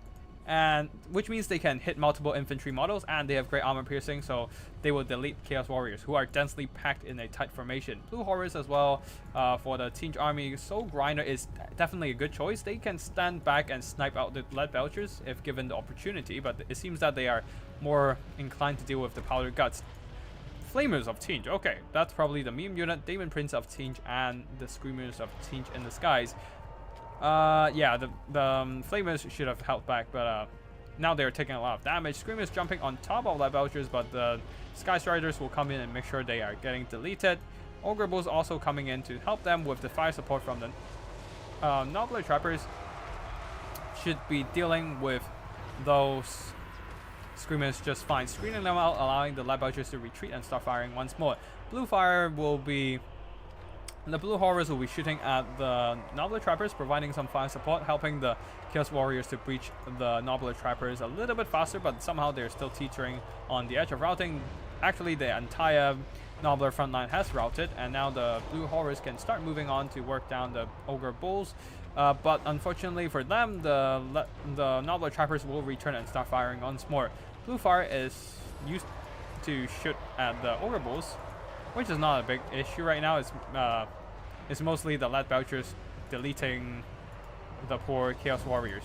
and which means they can hit multiple infantry models, and they have great armor piercing, so they will delete Chaos Warriors, who are densely packed in a tight formation. Blue Horrors as well for the Tinge army. Soul Grinder is definitely a good choice. They can stand back and snipe out the Lead Belchers if given the opportunity, but it seems that they are more inclined to deal with the Powder Guts. Flamers of Tinge. Okay, that's probably the meme unit. Demon Prince of Tinge and the Screamers of Tinge in the skies. Yeah, the Flamers should have held back, but now they're taking a lot of damage. Screamers jumping on top of Lead Belchers, but the Sky Striders will come in and make sure they are getting deleted. Ogre Bulls also coming in to help them with the fire support from the Nobbler Trappers. Should be dealing with those Screamers just fine, screening them out, allowing the Lead Belchers to retreat and start firing once more. Blue Fire will be... The Blue Horrors will be shooting at the Nobbler Trappers, providing some fire support, helping the Chaos Warriors to breach the Nobbler Trappers a little bit faster, but somehow they're still teetering on the edge of routing. Actually, the entire Nobbler front line has routed, and now the Blue Horrors can start moving on to work down the Ogre Bulls. But unfortunately for them, the Nobbler Trappers will return and start firing once more. Blue Fire is used to shoot at the Ogre Bulls, which is not a big issue right now. It's mostly the Lead Belchers deleting the poor Chaos Warriors.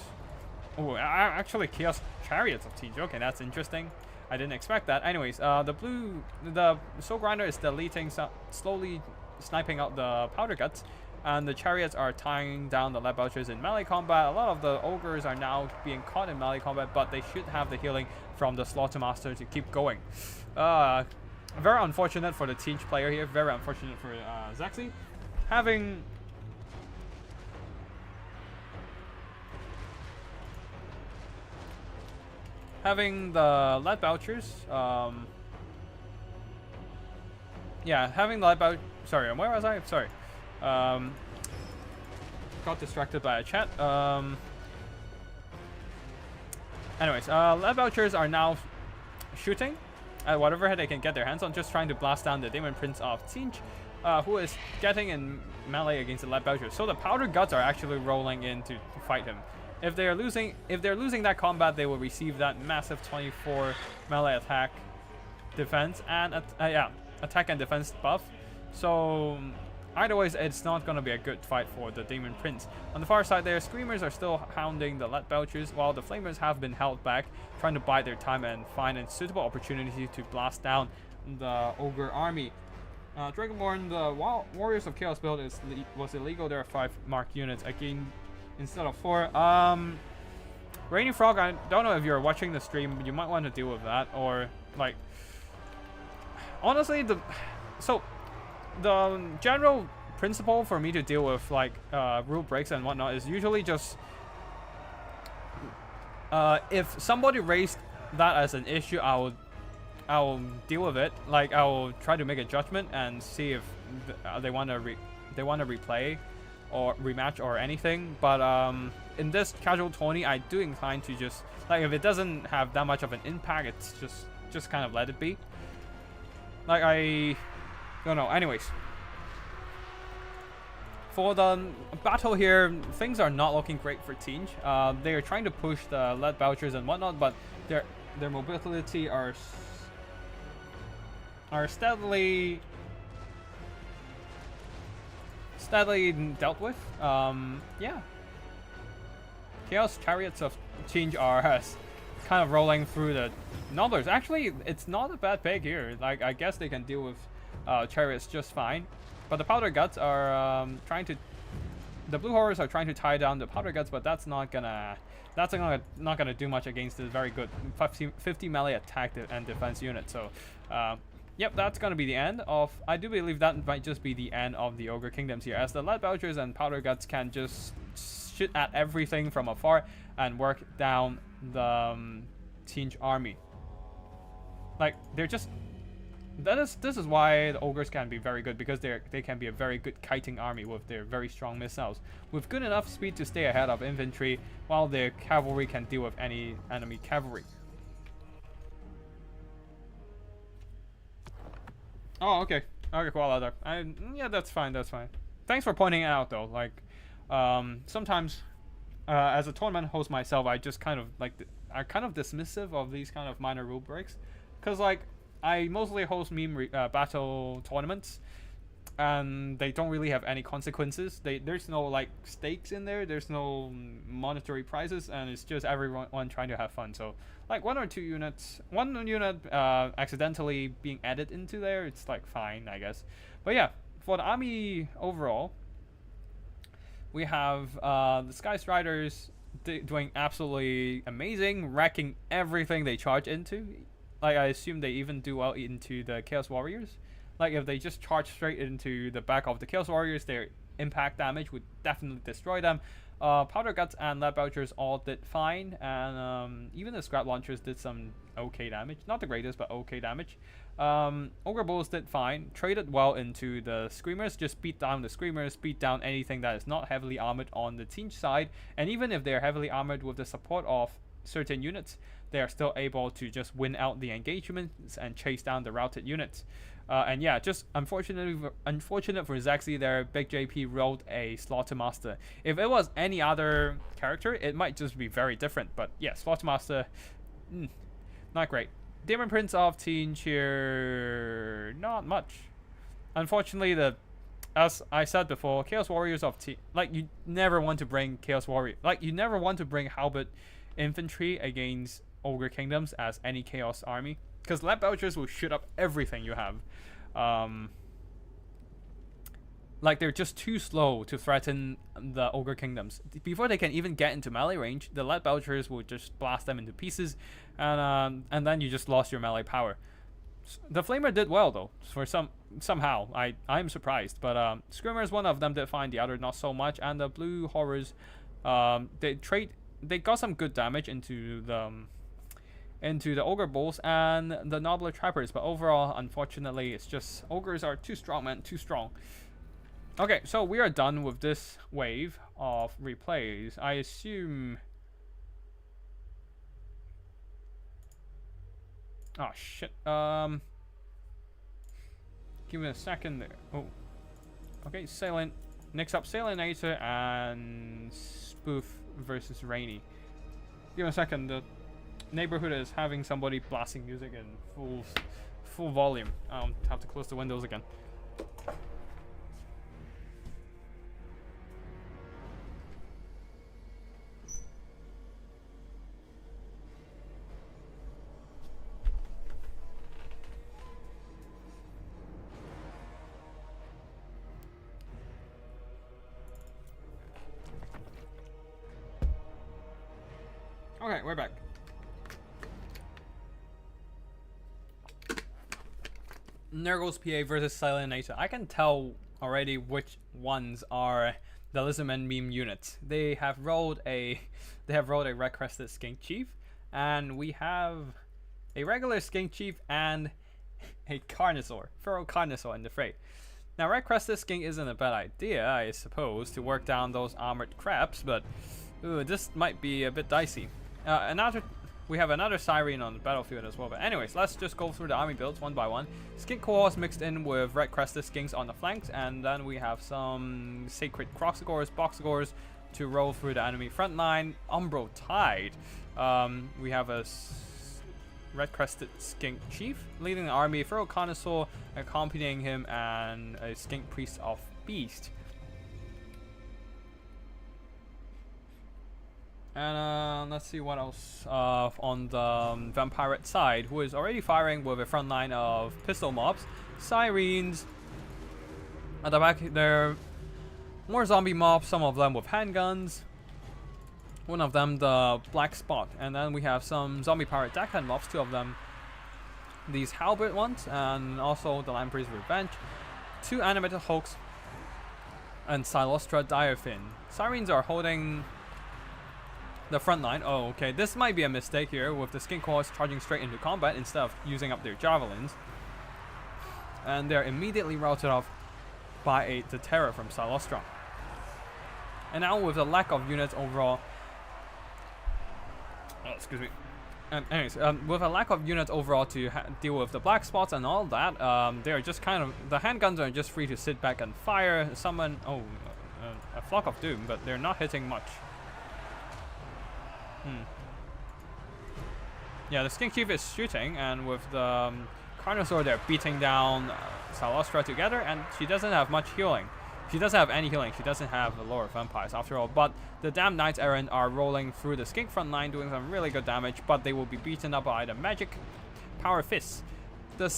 Oh, actually Chaos Chariots of Tinge. Okay, that's interesting. I didn't expect that. Anyways, the Soul Grinder is deleting, slowly sniping out the Powder Guts. and the chariots are tying down the lead belchers in melee combat. A lot of the ogres are now being caught in melee combat, but they should have the healing from the Slaughtermaster to keep going. Very unfortunate for the Tinge player here. Very unfortunate for Zaxi. Having the lead belchers, yeah, having the lead belchers. Sorry, where was I? Sorry. Got distracted by a chat. Anyways, lead belchers are now shooting at whatever they can get their hands on, just trying to blast down the Demon Prince of Tinge, who is getting in melee against the lead belchers. So the powder guts are actually rolling in to fight him. If they're losing that combat, they will receive that massive 24 melee attack, defense, and attack and defense buff. So either way, it's not going to be a good fight for the Demon Prince. On the far side there, Screamers are still hounding the lead belchers, while the Flamers have been held back, trying to bide their time and find a suitable opportunity to blast down the Ogre army. Dragonborn, the Warriors of Chaos build was illegal. There are 5 marked units again instead of 4. Rainy Frog, I don't know if you're watching the stream, but you might want to deal with that, or like, honestly, the general principle for me to deal with like rule breaks and whatnot is usually just if somebody raised that as an issue, I will deal with it. Like, I will try to make a judgment and see if they want to replay or rematch or anything. But in this casual tourney, I do incline to just, like, if it doesn't have that much of an impact, it's just kind of let it be. Like, I don't know. Anyways, for the battle here, things are not looking great for Tinge. They are trying to push the lead belchers and whatnot, but their mobility are steadily dealt with. Yeah. Chaos Chariots of Tinge are kind of rolling through the numbers. Actually, it's not a bad pick here. Like, I guess they can deal with chariots just fine. But the Powder Guts are the Blue Horrors are trying to tie down the Powder Guts, but that's not gonna do much against this very good 50 melee attack and defense unit. So, yep, that's gonna be the end of. I do believe that might just be the end of the Ogre Kingdoms here, as the Lead Belchers and Powder Guts can just shoot at everything from afar and work down the Tinge army. Like, they're just. This is why the ogres can be very good, because they can be a very good kiting army with their very strong missiles, with good enough speed to stay ahead of infantry, while their cavalry can deal with any enemy cavalry. Oh, okay. Okay, cool. Yeah, that's fine. That's fine. Thanks for pointing it out, though. Like, sometimes, as a tournament host myself, I just kind of I'm kind of dismissive of these kind of minor rule breaks, because like, I mostly host meme battle tournaments, and they don't really have any consequences. There's no like stakes in there. There's no monetary prizes, and it's just everyone trying to have fun. So like one unit accidentally being added into there, it's like fine, I guess. But yeah, for the army overall, we have the Sky Striders doing absolutely amazing, wrecking everything they charge into. Like, I assume they even do well into the Chaos Warriors. Like, if they just charge straight into the back of the Chaos Warriors, their impact damage would definitely destroy them. Powder Guts and Lead Belchers all did fine, and even the Scrap Launchers did some okay damage. Not the greatest, but okay damage. Ogre Bulls did fine, traded well into the Screamers, just beat down the Screamers, beat down anything that is not heavily armored on the Tinge side, and even if they're heavily armored with the support of certain units, they are still able to just win out the engagements and chase down the routed units. And yeah, just unfortunate for Zaxi there, Big JP rolled a Slaughtermaster. If it was any other character, it might just be very different. But yeah, Slaughtermaster, not great. Demon Prince of Tinge here, not much. Unfortunately, as I said before, Chaos Warriors of Tinge, like, you never want to bring Chaos Warrior, like, you never want to bring Halberd infantry against Ogre Kingdoms as any Chaos army, because Lead Belchers will shoot up everything you have. Like, they're just too slow to threaten the Ogre Kingdoms. Before they can even get into melee range, the Lead Belchers will just blast them into pieces, and then you just lost your melee power. The Flamer did well, though, for somehow. I'm surprised. But Screamers, one of them did fine, the other not so much. And the Blue Horrors, they got some good damage into the Ogre Bulls and the Nobbler Trappers. But overall, unfortunately, it's just Ogres are too strong, man, too strong. Okay, so we are done with this wave of replays. I assume... Oh, shit. Give me a second there. Oh. Okay, next up, Salinator and Spoof versus Rainy. Give me a second. The neighborhood is having somebody blasting music in full volume. I'll have to close the windows again. Okay, we're back. Nurgle's PA versus Silinator. I can tell already which ones are the Lizardman meme units. They have rolled a red crested skink chief, and we have a regular skink chief and a carnosaur, feral carnosaur in the fray. Now, red crested skink isn't a bad idea, I suppose, to work down those armored crabs, but this might be a bit dicey. We have another Siren on the battlefield as well. But anyways, let's just go through the army builds one by one. Skink Cohorts mixed in with red crested skinks on the flanks, and then we have some sacred Croxagores, Boxagores to roll through the enemy front line. Umbro Tide. We have a red crested skink chief leading the army, feral connoisseur accompanying him, and a skink priest of beast. And let's see what else on the vampire side, who is already firing with a front line of pistol mobs, sirens. At the back there, more zombie mobs, some of them with handguns. One of them the black spot, and then we have some zombie pirate deckhand mobs, two of them these halberd ones, and also the Lamprey's Revenge, two animated hulks, and Silostra Direfin. Sirens are holding the front line. Oh, okay. This might be a mistake here with the skink horse charging straight into combat instead of using up their javelins. And they're immediately routed off by the terror from Silostra. And now with the lack of units overall... Oh, excuse me. Anyways, with a lack of units overall to deal with the black spots and all that, they're just kind of... The handguns are just free to sit back and fire, summon... Oh, a Flock of Doom, but they're not hitting much. Yeah, the Skink Chief is shooting, and with the Carnosaur, they're beating down Silostra together, and she doesn't have much healing. She doesn't have any healing. She doesn't have the Lore of Vampires after all. But the damn Knights Errant are rolling through the Skink front line, doing some really good damage, but they will be beaten up by the Magic Power Fists. The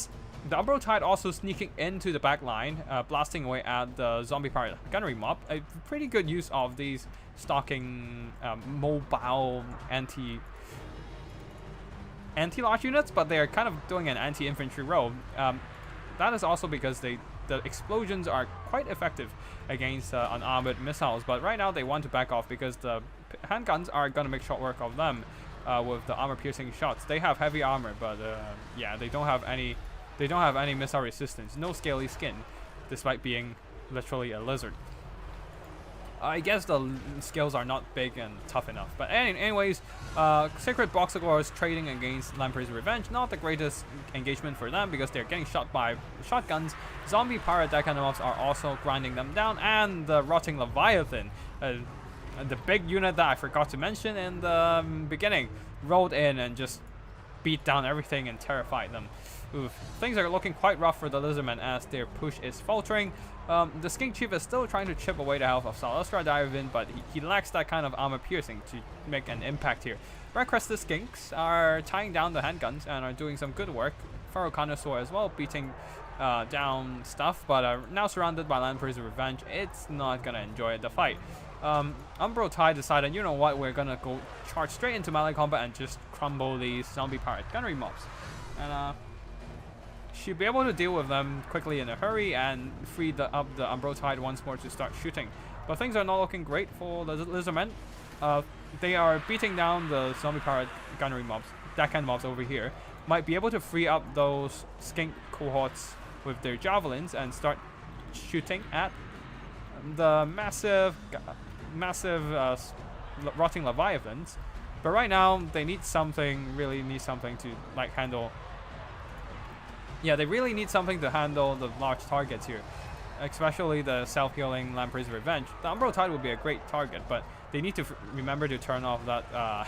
Umbro Tide also sneaking into the back line, blasting away at the Zombie Pirate Gunnery Mob. A pretty good use of these stalking mobile anti-large units, but they're kind of doing an anti-infantry role. That is also because the explosions are quite effective against unarmored missiles, but right now they want to back off because the handguns are going to make short work of them with the armor-piercing shots. They have heavy armor, but yeah, they don't have any missile resistance. No scaly skin, despite being literally a lizard. I guess the skills are not big and tough enough. But anyways, Sacred Boxagores trading against Lamprey's Revenge. Not the greatest engagement for them because they're getting shot by shotguns. Zombie Pirate Deckhand mobs are also grinding them down. And the Rotting Leviathan, the big unit that I forgot to mention in the beginning, rolled in and just beat down everything and terrify them. Oof. Things are looking quite rough for the Lizardmen as their push is faltering. The Skink Chief is still trying to chip away the health of Salastra Diavin, but he lacks that kind of armor piercing to make an impact here. Red-crested Skinks are tying down the handguns and are doing some good work. Pharaoh Connoisseur as well, beating down stuff, but are now surrounded by Lamprey's Revenge. It's not gonna enjoy the fight. Umbro Tide decided, you know what, we're gonna go charge straight into melee combat and just crumble these zombie pirate gunnery mobs. And she'll be able to deal with them quickly in a hurry and free up the Umbro Tide once more to start shooting. But things are not looking great for the Lizardmen. They are beating down the zombie pirate gunnery mobs, that kind of mobs over here. Might be able to free up those skink cohorts with their javelins and start shooting at the massive rotting leviathans. But right now they need something, really need something to like handle. Yeah, they really need something to handle the large targets here, especially the self-healing Lamprey's Revenge. The Umbro Tide would be a great target, but they need to remember to turn off that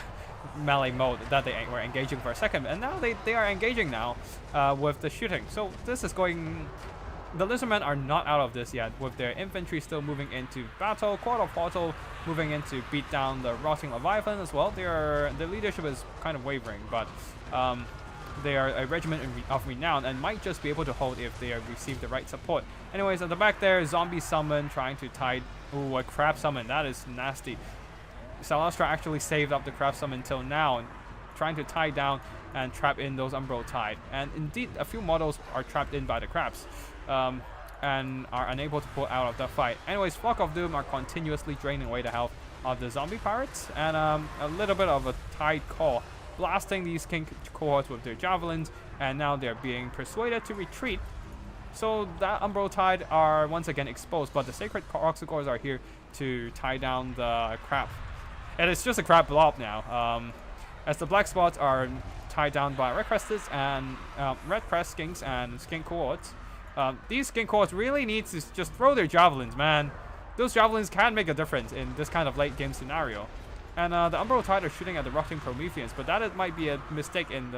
melee mode that they were engaging for a second, and now they are engaging now with the shooting. So this is going. The Lizardmen are not out of this yet, with their infantry still moving into battle. Quarter Portal moving in to beat down the rotting Leviathan as well. Their leadership is kind of wavering, but they are a regiment of renown and might just be able to hold if they receive the right support. Anyways, at the back there, zombie summon trying to tie. Ooh, a crab summon. That is nasty. Salastra actually saved up the crab summon until now, and trying to tie down and trap in those Umbro Tide. And indeed, a few models are trapped in by the crabs and are unable to pull out of the fight. Anyways, Flock of Doom are continuously draining away the health of the zombie pirates, and a little bit of a Tide Call, blasting these skink cohorts with their javelins, and now they're being persuaded to retreat. So that Umbro Tide are once again exposed, but the Sacred Oxygores are here to tie down the crab. And it's just a crab blob now, as the black spots are tied down by red cresteds and red crest skinks and skink cohorts. These skink cohorts really need to just throw their javelins, man. Those javelins can make a difference in this kind of late game scenario. And the Umbro Tide are shooting at the rotting Prometheans, but that might be a mistake in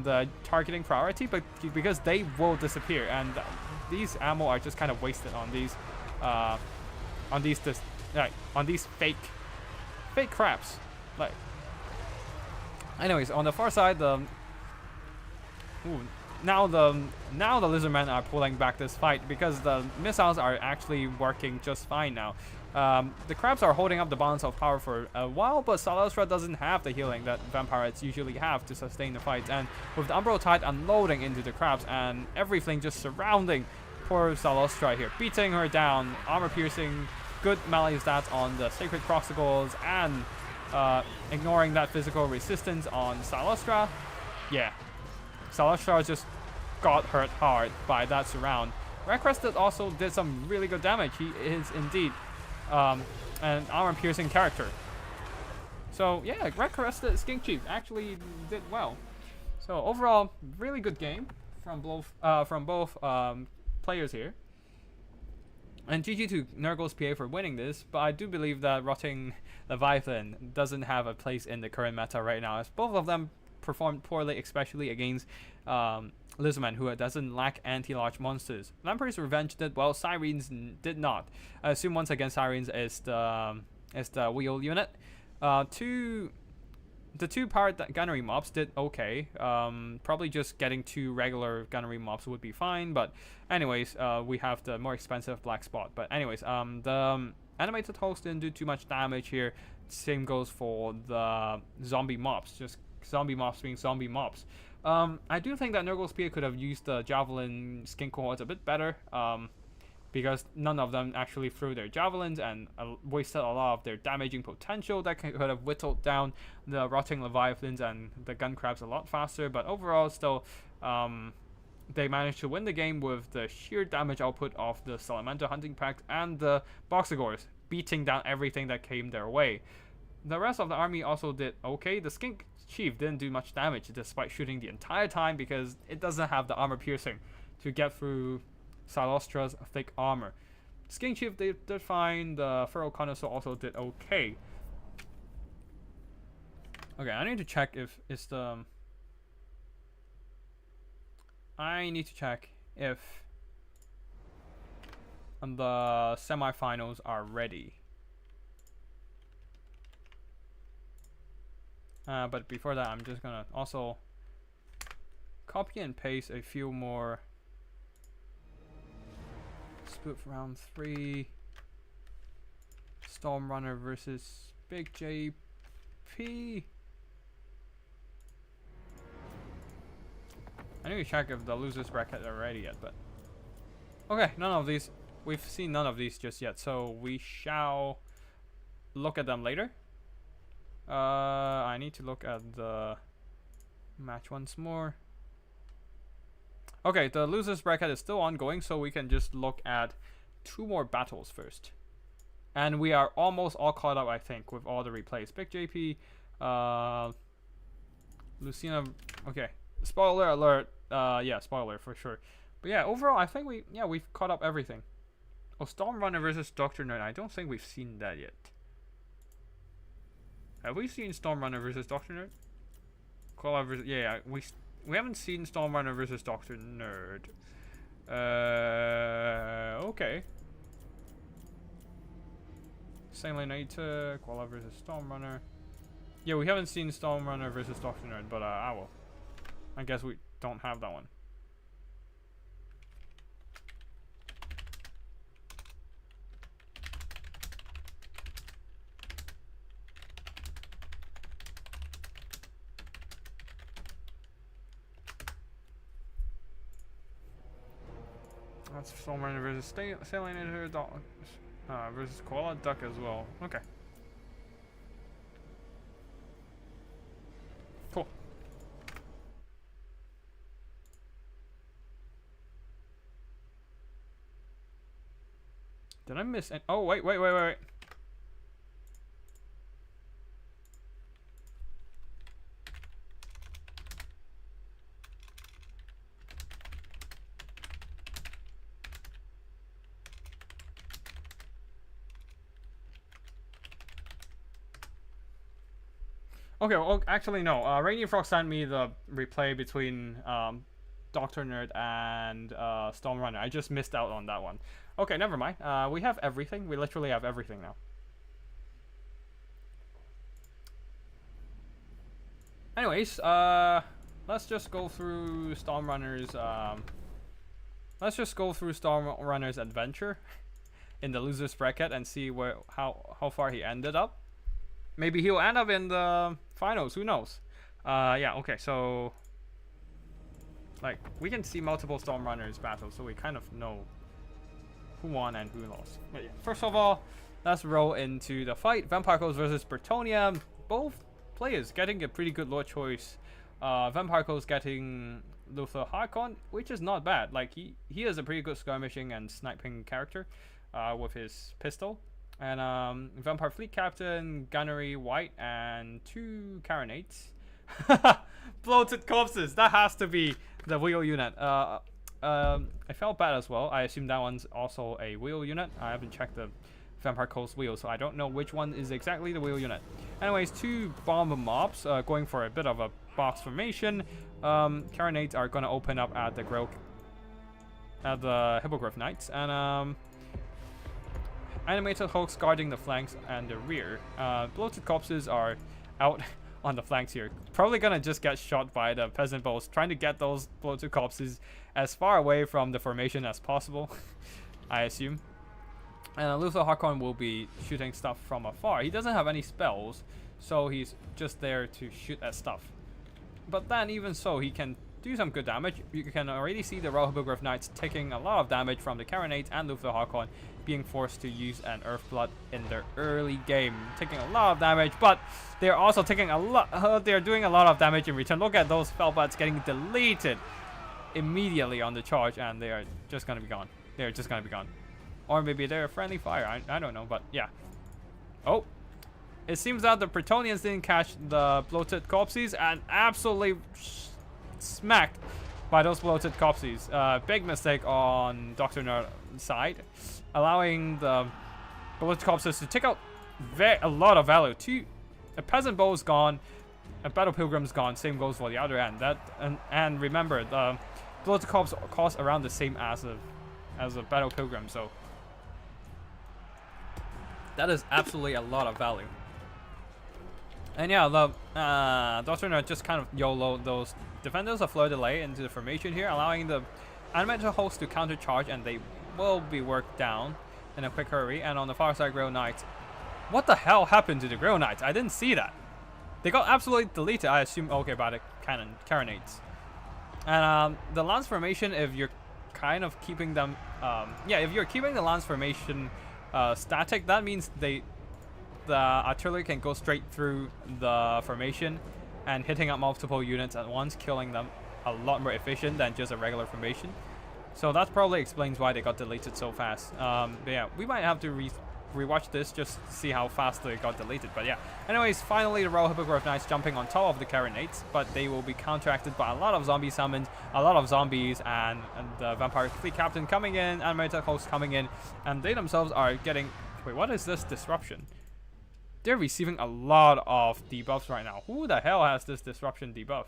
the targeting priority, but because they will disappear, and these ammo are just kind of wasted on these fake crabs. Like, anyways, on the far side, now the Lizardmen are pulling back this fight because the missiles are actually working just fine now. The crabs are holding up the balance of power for a while, but Salastra doesn't have the healing that vampires usually have to sustain the fight. And with the Umbro Tide unloading into the crabs and everything just surrounding poor Salastra here, beating her down, armor piercing, good melee stats on the Sacred Croxigles, and ignoring that physical resistance on Salastra. Yeah, Salastra just got hurt hard by that surround. Red Crested also did some really good damage. He is indeed an armor-piercing character. So yeah, Red Crested Skink Chief actually did well. So overall, really good game from both players here. And GG to Nurgle's PA for winning this, but I do believe that Rotting Leviathan doesn't have a place in the current meta right now, as both of them performed poorly, especially against Lizardman, who doesn't lack anti-large monsters. Lamprey's Revenge did well, Sirens did not. I assume once again Sirens is the wheel unit. The two pirate gunnery mobs did okay. Probably just getting 2 regular gunnery mobs would be fine, but anyways, we have the more expensive black spot. But anyways, the animated host didn't do too much damage here. Same goes for the zombie mobs, just zombie mobs being zombie mobs. I do think that Nurgle's PA could have used the javelin skink cohorts a bit better, because none of them actually threw their javelins and wasted a lot of their damaging potential that could have whittled down the rotting leviathans and the gun crabs a lot faster. But overall, still, they managed to win the game with the sheer damage output of the Salamander hunting pack and the Boxigores beating down everything that came their way. The rest of the army also did okay. The Skink Chief didn't do much damage despite shooting the entire time because it doesn't have the armor piercing to get through Salastra's thick armor. Skink Chief did fine. The Pharaoh Connoisseur also did okay. Okay, I need to check if it's the I need to check if the semifinals are ready. But before that, I'm just gonna also copy and paste a few more. Spoof round 3. Stormrunner versus Big JP. I need to check if the losers bracket are ready yet, but okay, none of these. We've seen none of these just yet, so we shall look at them later. I need to look at the match once more. Okay, the losers bracket is still ongoing, so we can just look at 2 more battles first. And we are almost all caught up, I think, with all the replays. Big JP, Lucina. Okay, spoiler alert. Yeah, spoiler for sure. But yeah, overall, I think we've caught up everything. Oh, Stormrunner versus Dr. Nerd. I don't think we've seen that yet. Have we seen Stormrunner versus Dr. Nerd? Koala versus, yeah, we haven't seen Stormrunner versus Dr. Nerd. Okay. Salinator, Koala versus Stormrunner. Yeah, we haven't seen Stormrunner versus Dr. Nerd, but I guess we don't have that one. That's Stormrunner versus Salinator, versus Koala Duck as well. Okay. Cool. Did I miss any? Oh, wait. Okay, well, actually no. Rainy Frog sent me the replay between Dr. Nerd and Stormrunner. I just missed out on that one. Okay, never mind. We have everything. We literally have everything now. Anyways, let's just go through Stormrunner's Stormrunner's adventure in the losers bracket and see how far he ended up. Maybe he'll end up in the finals, who knows? Yeah, okay, so like we can see multiple Stormrunners battles, so we kind of know who won and who lost. But yeah, first of all, let's roll into the fight. Vampire Coast versus Bretonnia. Both players getting a pretty good lord choice. Vampire Coast getting Luther Harkon, which is not bad. Like he is a pretty good skirmishing and sniping character with his pistol. And Vampire Fleet Captain, Gunnery White, and 2 Carronates. Bloated corpses. That has to be the wheel unit. I felt bad as well. I assume that one's also a wheel unit. I haven't checked the Vampire Coast wheel, so I don't know which one is exactly the wheel unit. Anyways, 2 bomber mobs going for a bit of a box formation. Carronates are gonna open up at the Hippogriff Knights, and Animated Hulks guarding the flanks and the rear. Bloated corpses are out on the flanks here. Probably gonna just get shot by the peasant bows, trying to get those bloated corpses as far away from the formation as possible, I assume. And Luther Harkon will be shooting stuff from afar. He doesn't have any spells, so he's just there to shoot at stuff. But then even so, he can do some good damage. You can already see the Royal Hippogriff Knights taking a lot of damage from the Carronates and Luther Harkon being forced to use an Earthblood in their early game, taking a lot of damage, but they're also taking a lot, they're doing a lot of damage in return. Look at those Felbats getting deleted immediately on the charge, and they are just gonna be gone. They're just gonna be gone. Or maybe they're a friendly fire, I don't know, but yeah. Oh, it seems that the Bretonnians didn't catch the bloated corpses and absolutely smacked by those bloated corpses. Big mistake on Dr. Nerd's side, allowing the bloated corpses to take out a lot of value. A peasant bow is gone, a battle pilgrim's gone. Same goes for the other end. And remember, the Blood to Corpse cost around the same as a Battle Pilgrim, so that is absolutely a lot of value. And yeah, the Doctrine are just kind of YOLO those defenders of Fleur Delay into the formation here, allowing the animator host to countercharge, and they will be worked down in a quick hurry. And on the far side, Grail Knights. What the hell happened to the Grail Knights? I didn't see that. They got absolutely deleted, I assume. Okay, by the Carronades. And the Lance formation, if you're kind of keeping them, yeah, if you're keeping the Lance formation static, that means the artillery can go straight through the formation and hitting up multiple units at once, killing them a lot more efficient than just a regular formation. So that probably explains why they got deleted so fast. But yeah, we might have to rewatch this just to see how fast they got deleted. But yeah, anyways, finally the Royal Hippogriff Knights jumping on top of the Carronades, but they will be counteracted by a lot of zombie summons, a lot of zombies, and the Vampire Fleet Captain coming in, Animator Host coming in, and they themselves are getting... Wait, what is this disruption? They're receiving a lot of debuffs right now. Who the hell has this disruption debuff?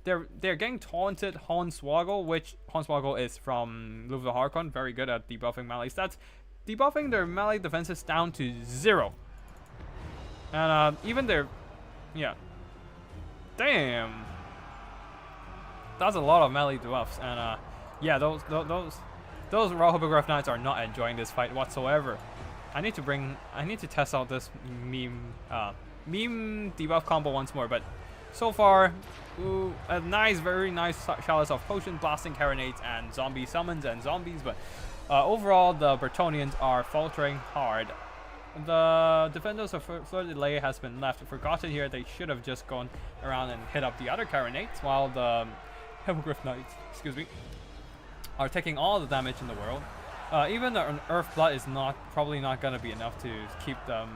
They're getting taunted Hornswoggle, which Hornswoggle is from Louvre Harkon, very good at debuffing melee stats, debuffing their melee defenses down to 0. And even their, yeah, damn, that's a lot of melee debuffs. And yeah, those Royal Hippogriff Knights are not enjoying this fight whatsoever. I need to test out this meme debuff combo once more, but so far, ooh, a nice, very nice Chalice of Potion, blasting Carronades and zombie summons and zombies, but overall the Bretonnians are faltering hard. The defenders of Fleur de Lay has been left forgotten here. They should have just gone around and hit up the other Carronades, while the Hippogriff Knights, excuse me, are taking all the damage in the world. Even an Earth Blood is probably not gonna be enough to keep them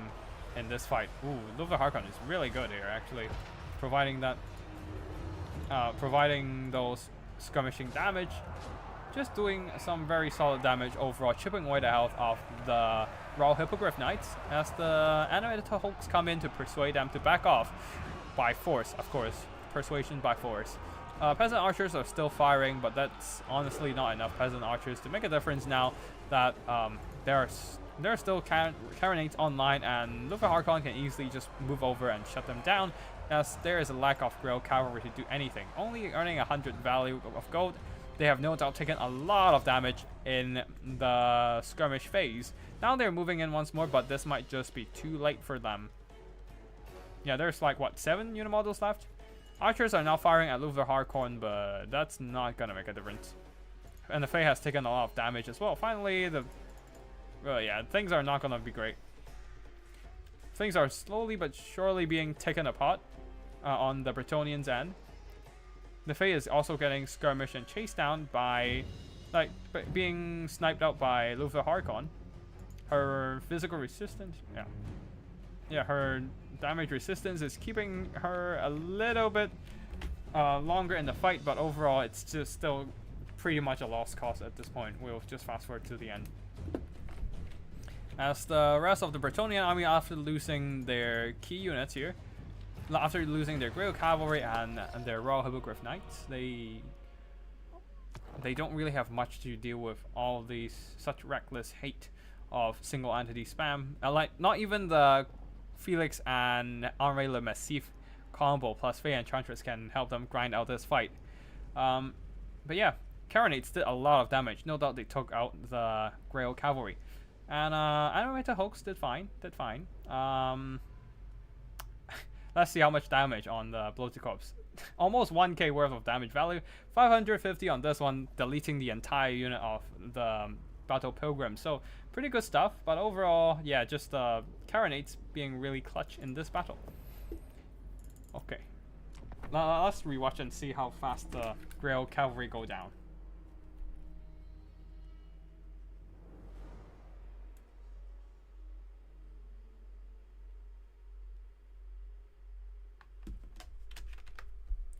in this fight. Ooh, Louvre Harkon is really good here, actually, providing those skirmishing damage, just doing some very solid damage overall, chipping away the health of the Royal Hippogriff Knights as the Animator Hulks come in to persuade them to back off by force, of course, persuasion by force. Peasant archers are still firing, but that's honestly not enough peasant archers to make a difference now that there are still Carronades online, and Louvre Harkon can easily just move over and shut them down, as there is a lack of Grail Cavalry to do anything. Only earning 100 value of gold, they have no doubt taken a lot of damage in the skirmish phase. Now they're moving in once more, but this might just be too late for them. Yeah, there's like, what, 7 unit models left? Archers are now firing at Louvre Harkon, but that's not gonna make a difference. And the Fae has taken a lot of damage as well. Finally, yeah, things are not gonna be great. Things are slowly but surely being taken apart on the Bretonnians' end. The Fae is also getting skirmished and chased down by, like, being sniped out by Louvre Harkon. Her physical resistance, yeah, her damage resistance is keeping her a little bit longer in the fight, but overall it's just still pretty much a lost cause at this point. We'll just fast forward to the end. As the rest of the Bretonnian army, after losing their key units here, after losing their Grail Cavalry and their Royal Hippogriff Knights, they don't really have much to deal with all these such reckless hate of single entity spam. Like, not even the Felix and Henri Le Massif combo plus Fae Enchantress can help them grind out this fight. But yeah, Carronades did a lot of damage. No doubt they took out the Grail Cavalry. And Animator Hulks did fine. Let's see how much damage on the Bloated Corpse. Almost 1k worth of damage value. 550 on this one, deleting the entire unit of the Battle Pilgrim. So pretty good stuff, but overall, yeah, just Carronades being really clutch in this battle. Okay, now let's rewatch and see how fast the Grail Cavalry go down.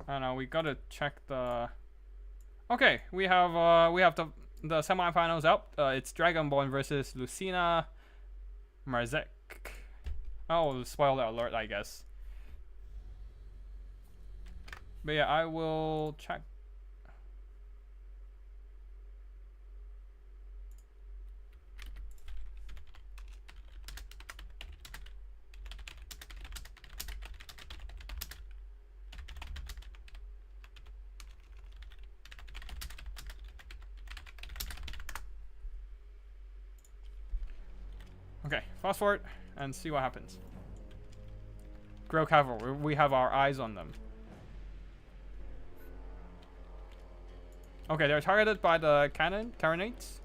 I don't know, we gotta check the... Okay, we have the semifinals up. It's Dragonborn versus Lucina Marzek. Oh, spoiler alert, I guess. But yeah, I will check. Okay, fast forward and see what happens. Grail Cavalry, we have our eyes on them. Okay, they're targeted by the carronades.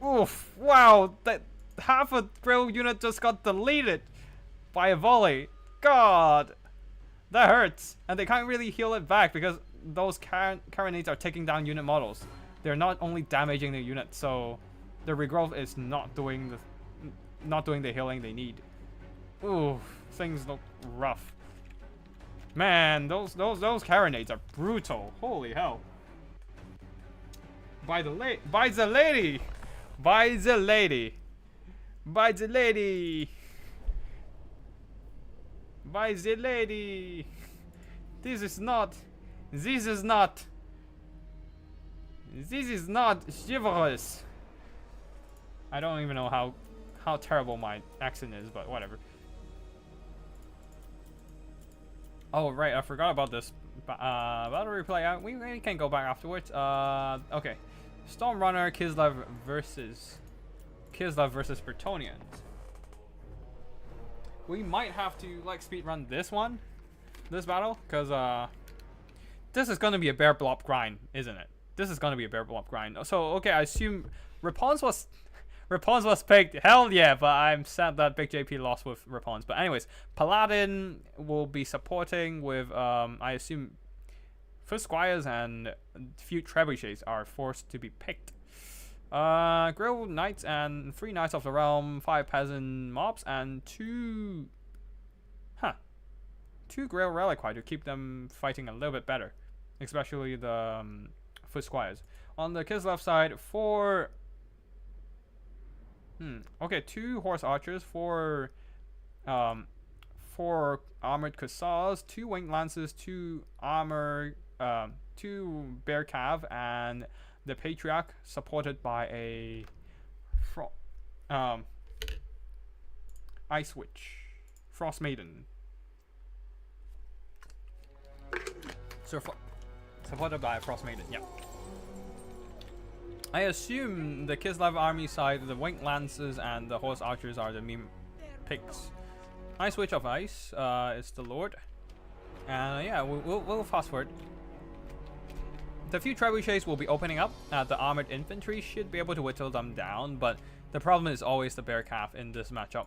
Oof! Wow, that half a Grail unit just got deleted by a volley. God, that hurts, and they can't really heal it back because those carronades are taking down unit models. They're not only damaging the unit, so the regrowth is not doing the healing they need. Ooh, things look rough. Man, those carronades are brutal. Holy hell! By the lady, by the lady, by the lady, by the lady, by the lady. This is not chivalrous. I don't even know how terrible my accent is, but whatever. Oh right, I forgot about this battle replay. We can go back afterwards. Okay, Stormrunner Kislev versus Bretonnians. We might have to like speedrun this battle, because this is gonna be a bear blob grind, isn't it? This is gonna be a bear blob grind. So okay, I assume Rapons was picked. Hell yeah, but I'm sad that Big JP lost with Rapons. But anyways, Paladin will be supporting with I assume Foot Squires and few Trebuchets are forced to be picked. Grail Knights and 3 Knights of the Realm, 5 Peasant Mobs, and 2 Grail Reliquary to keep them fighting a little bit better, especially the Foot Squires. On the Kislev side, 4 2 Horse Archers, 4 Armored Cuirassiers, 2 Winged Lances, 2 Armor, 2 Bear Cav, and the Patriarch supported by a Ice Witch, Frost Maiden. So supported by a Frost Maiden, yeah. I assume the Kislev army side, the Winged Lances and the Horse Archers are the main picks. Ice Witch of Ice is the Lord. And yeah, we'll fast forward. The few trebuchets will be opening up. The armored infantry should be able to whittle them down, but the problem is always the Bear Calf in this matchup.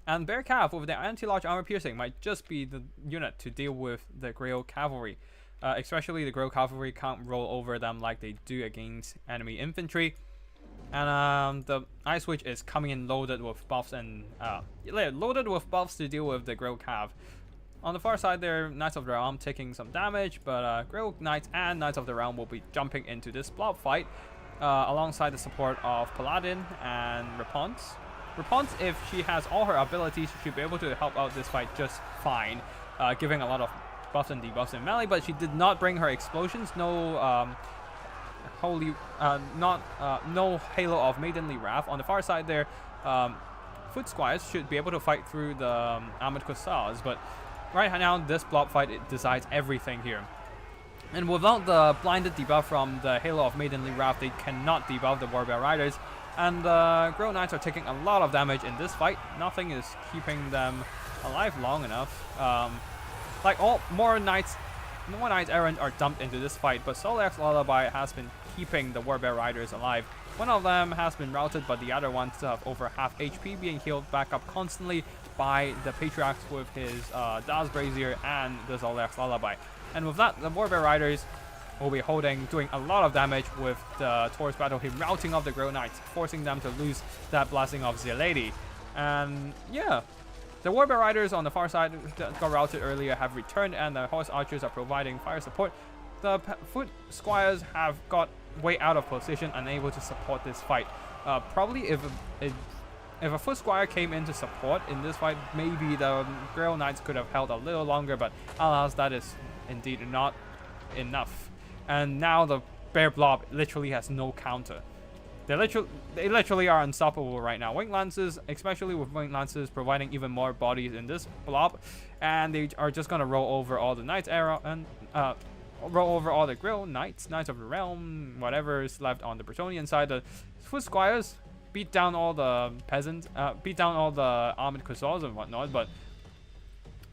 And Bear Calf with the anti-large armor piercing might just be the unit to deal with the Grail Cavalry. Especially the Grail Cavalry can't roll over them like they do against enemy infantry. And the Ice Witch is coming in loaded with buffs and to deal with the Grail Cav. On the far side there, Knights of the Realm taking some damage, but Grail Knights and Knights of the Realm will be jumping into this blob fight alongside the support of Paladin and Rapons. Rapons, if she has all her abilities, she should be able to help out this fight just fine, giving a lot of buffs and debuffs in melee, but she did not bring her explosions. No no Halo of Maidenly Wrath. On the far side there, Foot Squires should be able to fight through the Armored Cuirassiers, but right now this blob fight, it decides everything here. And without the blinded debuff from the Halo of Maidenly Wrath, they cannot debuff the Warbear Riders. And the Grail Knights are taking a lot of damage in this fight. Nothing is keeping them alive long enough. Like more Knights errant are dumped into this fight, but Solak's Lullaby has been keeping the Warbear Riders alive. One of them has been routed, but the other one still have over half HP, being healed back up constantly by the Patriarch with his Das Brazier and the Solak's Lullaby. And with that, the Warbear Riders will be doing a lot of damage with the Taurus Battle Hymn routing of the Grail Knights, forcing them to lose that blessing of the Lady. And yeah, the Warbear Riders on the far side that got routed earlier have returned, and the Horse Archers are providing fire support. The Foot Squires have got way out of position, unable to support this fight. Probably if a Foot Squire came in to support in this fight, maybe the Grail Knights could have held a little longer, but alas, that is indeed not enough. And now the Bear Blob literally has no counter. They literally are unstoppable right now. Winged Lances, especially with Winged Lances providing even more bodies in this blob, and they are just gonna roll over all the Knights arrow and roll over all the Grill Knights, Knights of the Realm, whatever is left on the Bretonian side. The Foot Squires beat down all the peasants, beat down all the armored cuirassiers and whatnot, but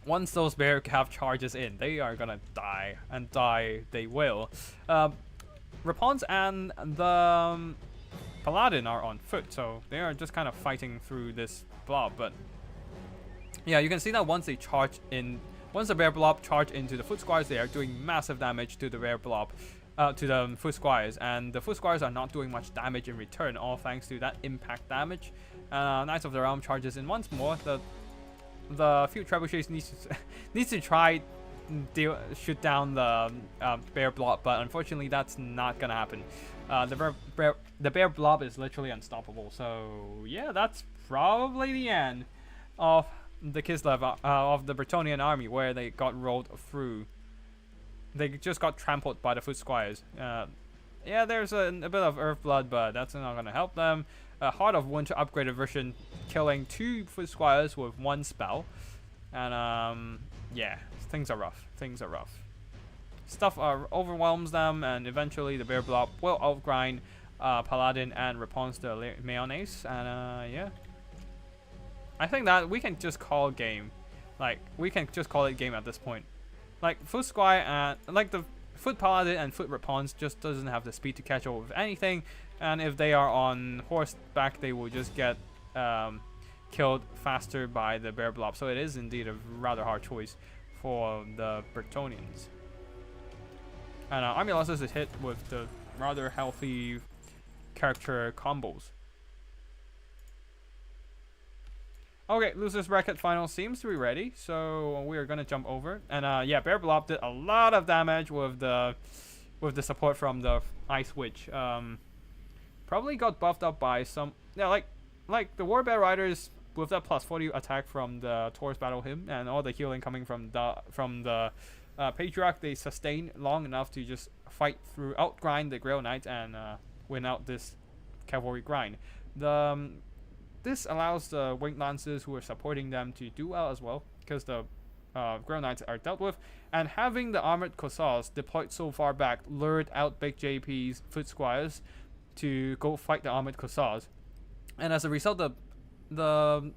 once those bear cav charges in, they are gonna die, and die they will. Rapons and the Paladin are on foot, so they are just kind of fighting through this blob. But yeah, you can see that once they charge in, once the bear blob charge into the Foot Squires, they are doing massive damage to the bear blob, to the Foot Squires, and the Foot Squires are not doing much damage in return, all thanks to that impact damage. Knights of the Realm charges in once more. The few trebuchets needs to try shoot down the bear blob, but unfortunately that's not gonna happen. The bear blob is literally unstoppable. So yeah, that's probably the end of the Kislev of the Bretonian army, where they got rolled through. They just got trampled by the Foot Squires. Yeah, there's a bit of Earth Blood, but that's not gonna help them. Heart of Winter upgraded version, killing 2 Foot Squires with 1 spell, and yeah, things are rough. Things are rough. Stuff overwhelms them, and eventually the bear blob will outgrind Paladin and Rapons the Mayonnaise, and yeah. I think that we can just call game. Like, we can just call it game at this point. Like, Foot Squire and like the Foot Paladin and Foot Rapons just doesn't have the speed to catch up with anything, and if they are on horseback, they will just get killed faster by the bear blob. So it is indeed a rather hard choice for the Bretonians. And Army Losses is hit with the rather healthy character combos. Okay, Losers Bracket final seems to be ready, so we are gonna jump over. And yeah, Bear Blob did a lot of damage with the support from the Ice Witch. Probably got buffed up by some, yeah, like the War Bear Riders with that plus 40 attack from the Taurus Battle Hymn and all the healing coming from the Patriarch. They sustain long enough to just fight through, outgrind the Grail Knight and win out this cavalry grind. This allows the Winged Lancers who are supporting them to do well as well, because the Grail Knights are dealt with, and having the Armored Cossars deployed so far back lured out Big JP's Foot Squires to go fight the Armored Cossars, and as a result, the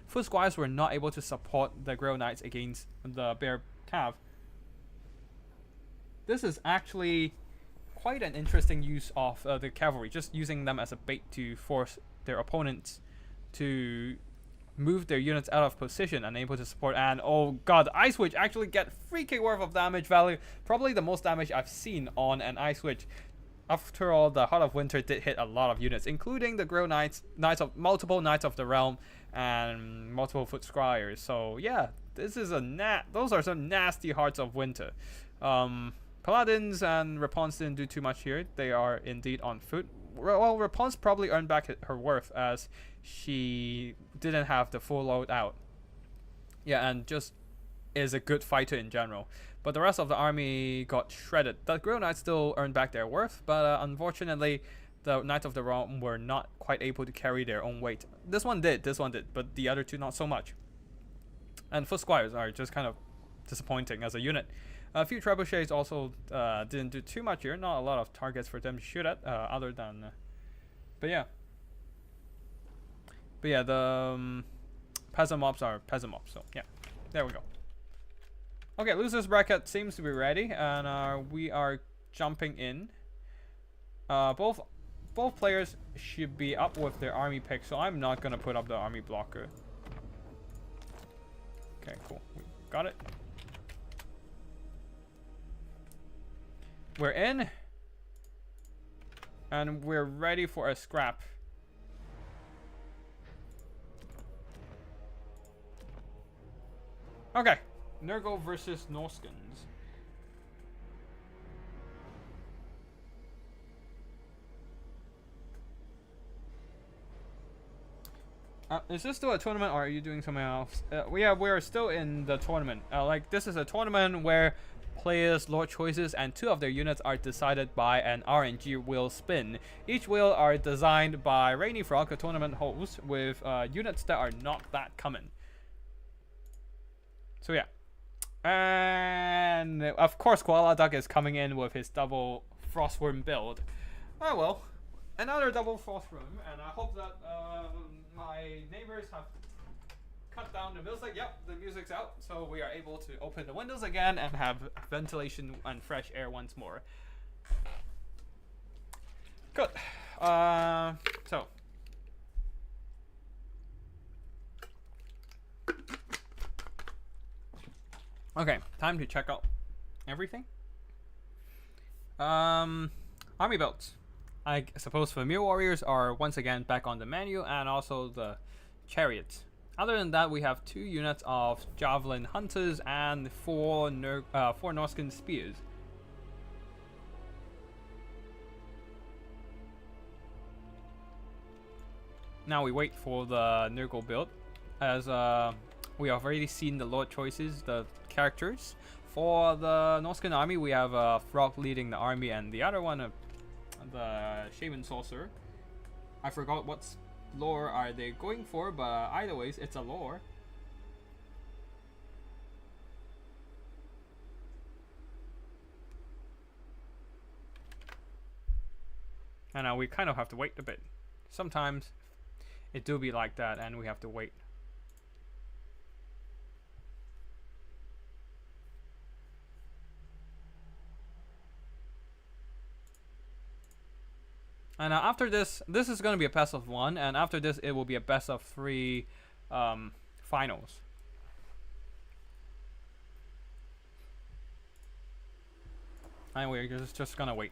Foot Squires were not able to support the Grail Knights against the Bear Cav. This is actually quite an interesting use of the cavalry, just using them as a bait to force their opponents to move their units out of position and able to support. And oh god, Ice Witch actually get 3k worth of damage value, probably the most damage I've seen on an Ice Witch. After all, the Heart of Winter did hit a lot of units, including the Grail Knights, multiple Knights of the Realm, and multiple Foot Squires. So yeah, this is those are some nasty Hearts of Winter. Paladins and Rapons didn't do too much here. They are indeed on foot. Well, Rapons probably earned back her worth, as she didn't have the full load out. Yeah, and just is a good fighter in general. But the rest of the army got shredded. The Grail Knights still earned back their worth, but unfortunately, the Knights of the Realm were not quite able to carry their own weight. This one did, but the other two not so much. And Foot Squires are just kind of disappointing as a unit. A few trebuchets also didn't do too much here. Not a lot of targets for them to shoot at, other than. But yeah, the peasant mobs are peasant mobs. So yeah, there we go. Okay, Losers Bracket seems to be ready, and we are jumping in. Both players should be up with their army pick, so I'm not gonna put up the army blocker. Okay, cool. We got it. We're in, and we're ready for a scrap. Okay, Nurgle versus Norskins. Is this still a tournament, or are you doing something else? Yeah, we're still in the tournament. Like, this is a tournament where players' lord choices and 2 of their units are decided by an RNG wheel spin. Each wheel are designed by Rainy Frog, a tournament host, with units that are not that common. So yeah, And of course, Koala Duck is coming in with his double Frostworm build. Oh well, another double Frostworm, and I hope that my neighbors have cut down the music. Yep, the music's out, so we are able to open the windows again and have ventilation and fresh air once more. Good. So. Okay, time to check out everything. Army builds. I suppose Familiar Warriors are once again back on the menu, and also the Chariots. Other than that, we have 2 units of Javelin Hunters and 4 Norscan Spears. Now we wait for the Nurgle build, as we have already seen the Lord choices, the characters. For the Norscan army, we have a Frog leading the army, and the other one, the Shaman Sorcerer. I forgot what lore are they going for, but either ways, it's a lore. And we kind of have to wait a bit. Sometimes it do be like that, and we have to wait. And after this is going to be a best of 1, and after this it will be a best of 3 finals. And we're just gonna wait.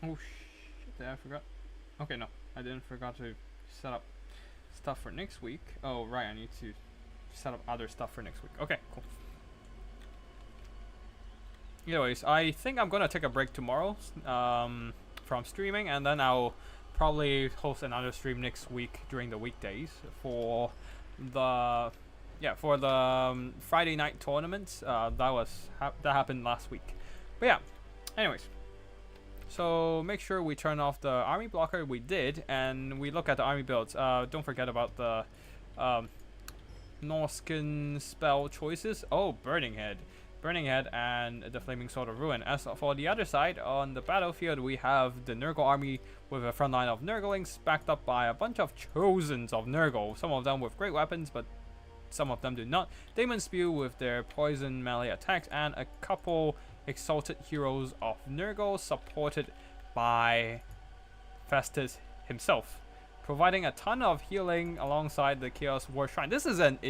Oh shit, did I forgot? Okay, no, I didn't forgot to set up stuff for next week. Oh right, I need to set up other stuff for next week. Okay, cool. Anyways, I think I'm gonna take a break tomorrow from streaming, and then I'll probably host another stream next week during the weekdays for the Friday night tournaments. That happened last week. But yeah, anyways. So make sure we turn off the army blocker. We did, and we look at the army builds. Don't forget about the Norscan spell choices. Oh, Burning Head, and the Flaming Sword of Ruin. As for the other side, on the battlefield, we have the Nurgle army with a front line of Nurglings backed up by a bunch of Chosens of Nurgle. Some of them with great weapons, but some of them do not. Demon Spew with their poison melee attacks, and a couple Exalted Heroes of Nurgle supported by Festus himself, providing a ton of healing alongside the Chaos War Shrine. This is an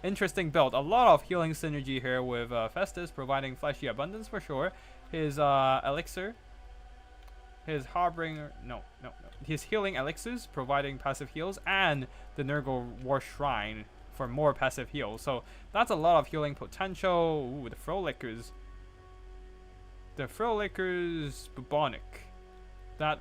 interesting build. A lot of healing synergy here with Festus providing fleshy abundance for sure. His elixir, his harbinger, his healing elixirs providing passive heals, and the Nurgle War Shrine for more passive heals. So that's a lot of healing potential. Ooh, the Frolickers. The Frolickers Bubonic. That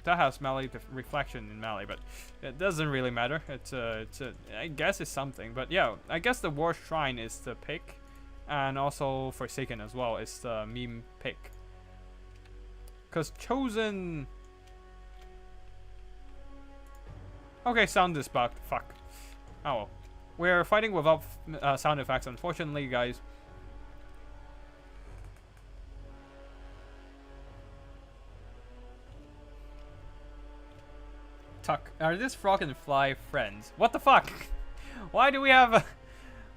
has melee reflection in melee, but it doesn't really matter. I guess it's something. But yeah, I guess the War Shrine is the pick, and also Forsaken as well is the meme pick. Cause Chosen. Okay, sound is bugged. Fuck. Oh well. We're fighting without sound effects, unfortunately, guys. Tuck. Are this frog and fly friends? What the fuck? Why do we have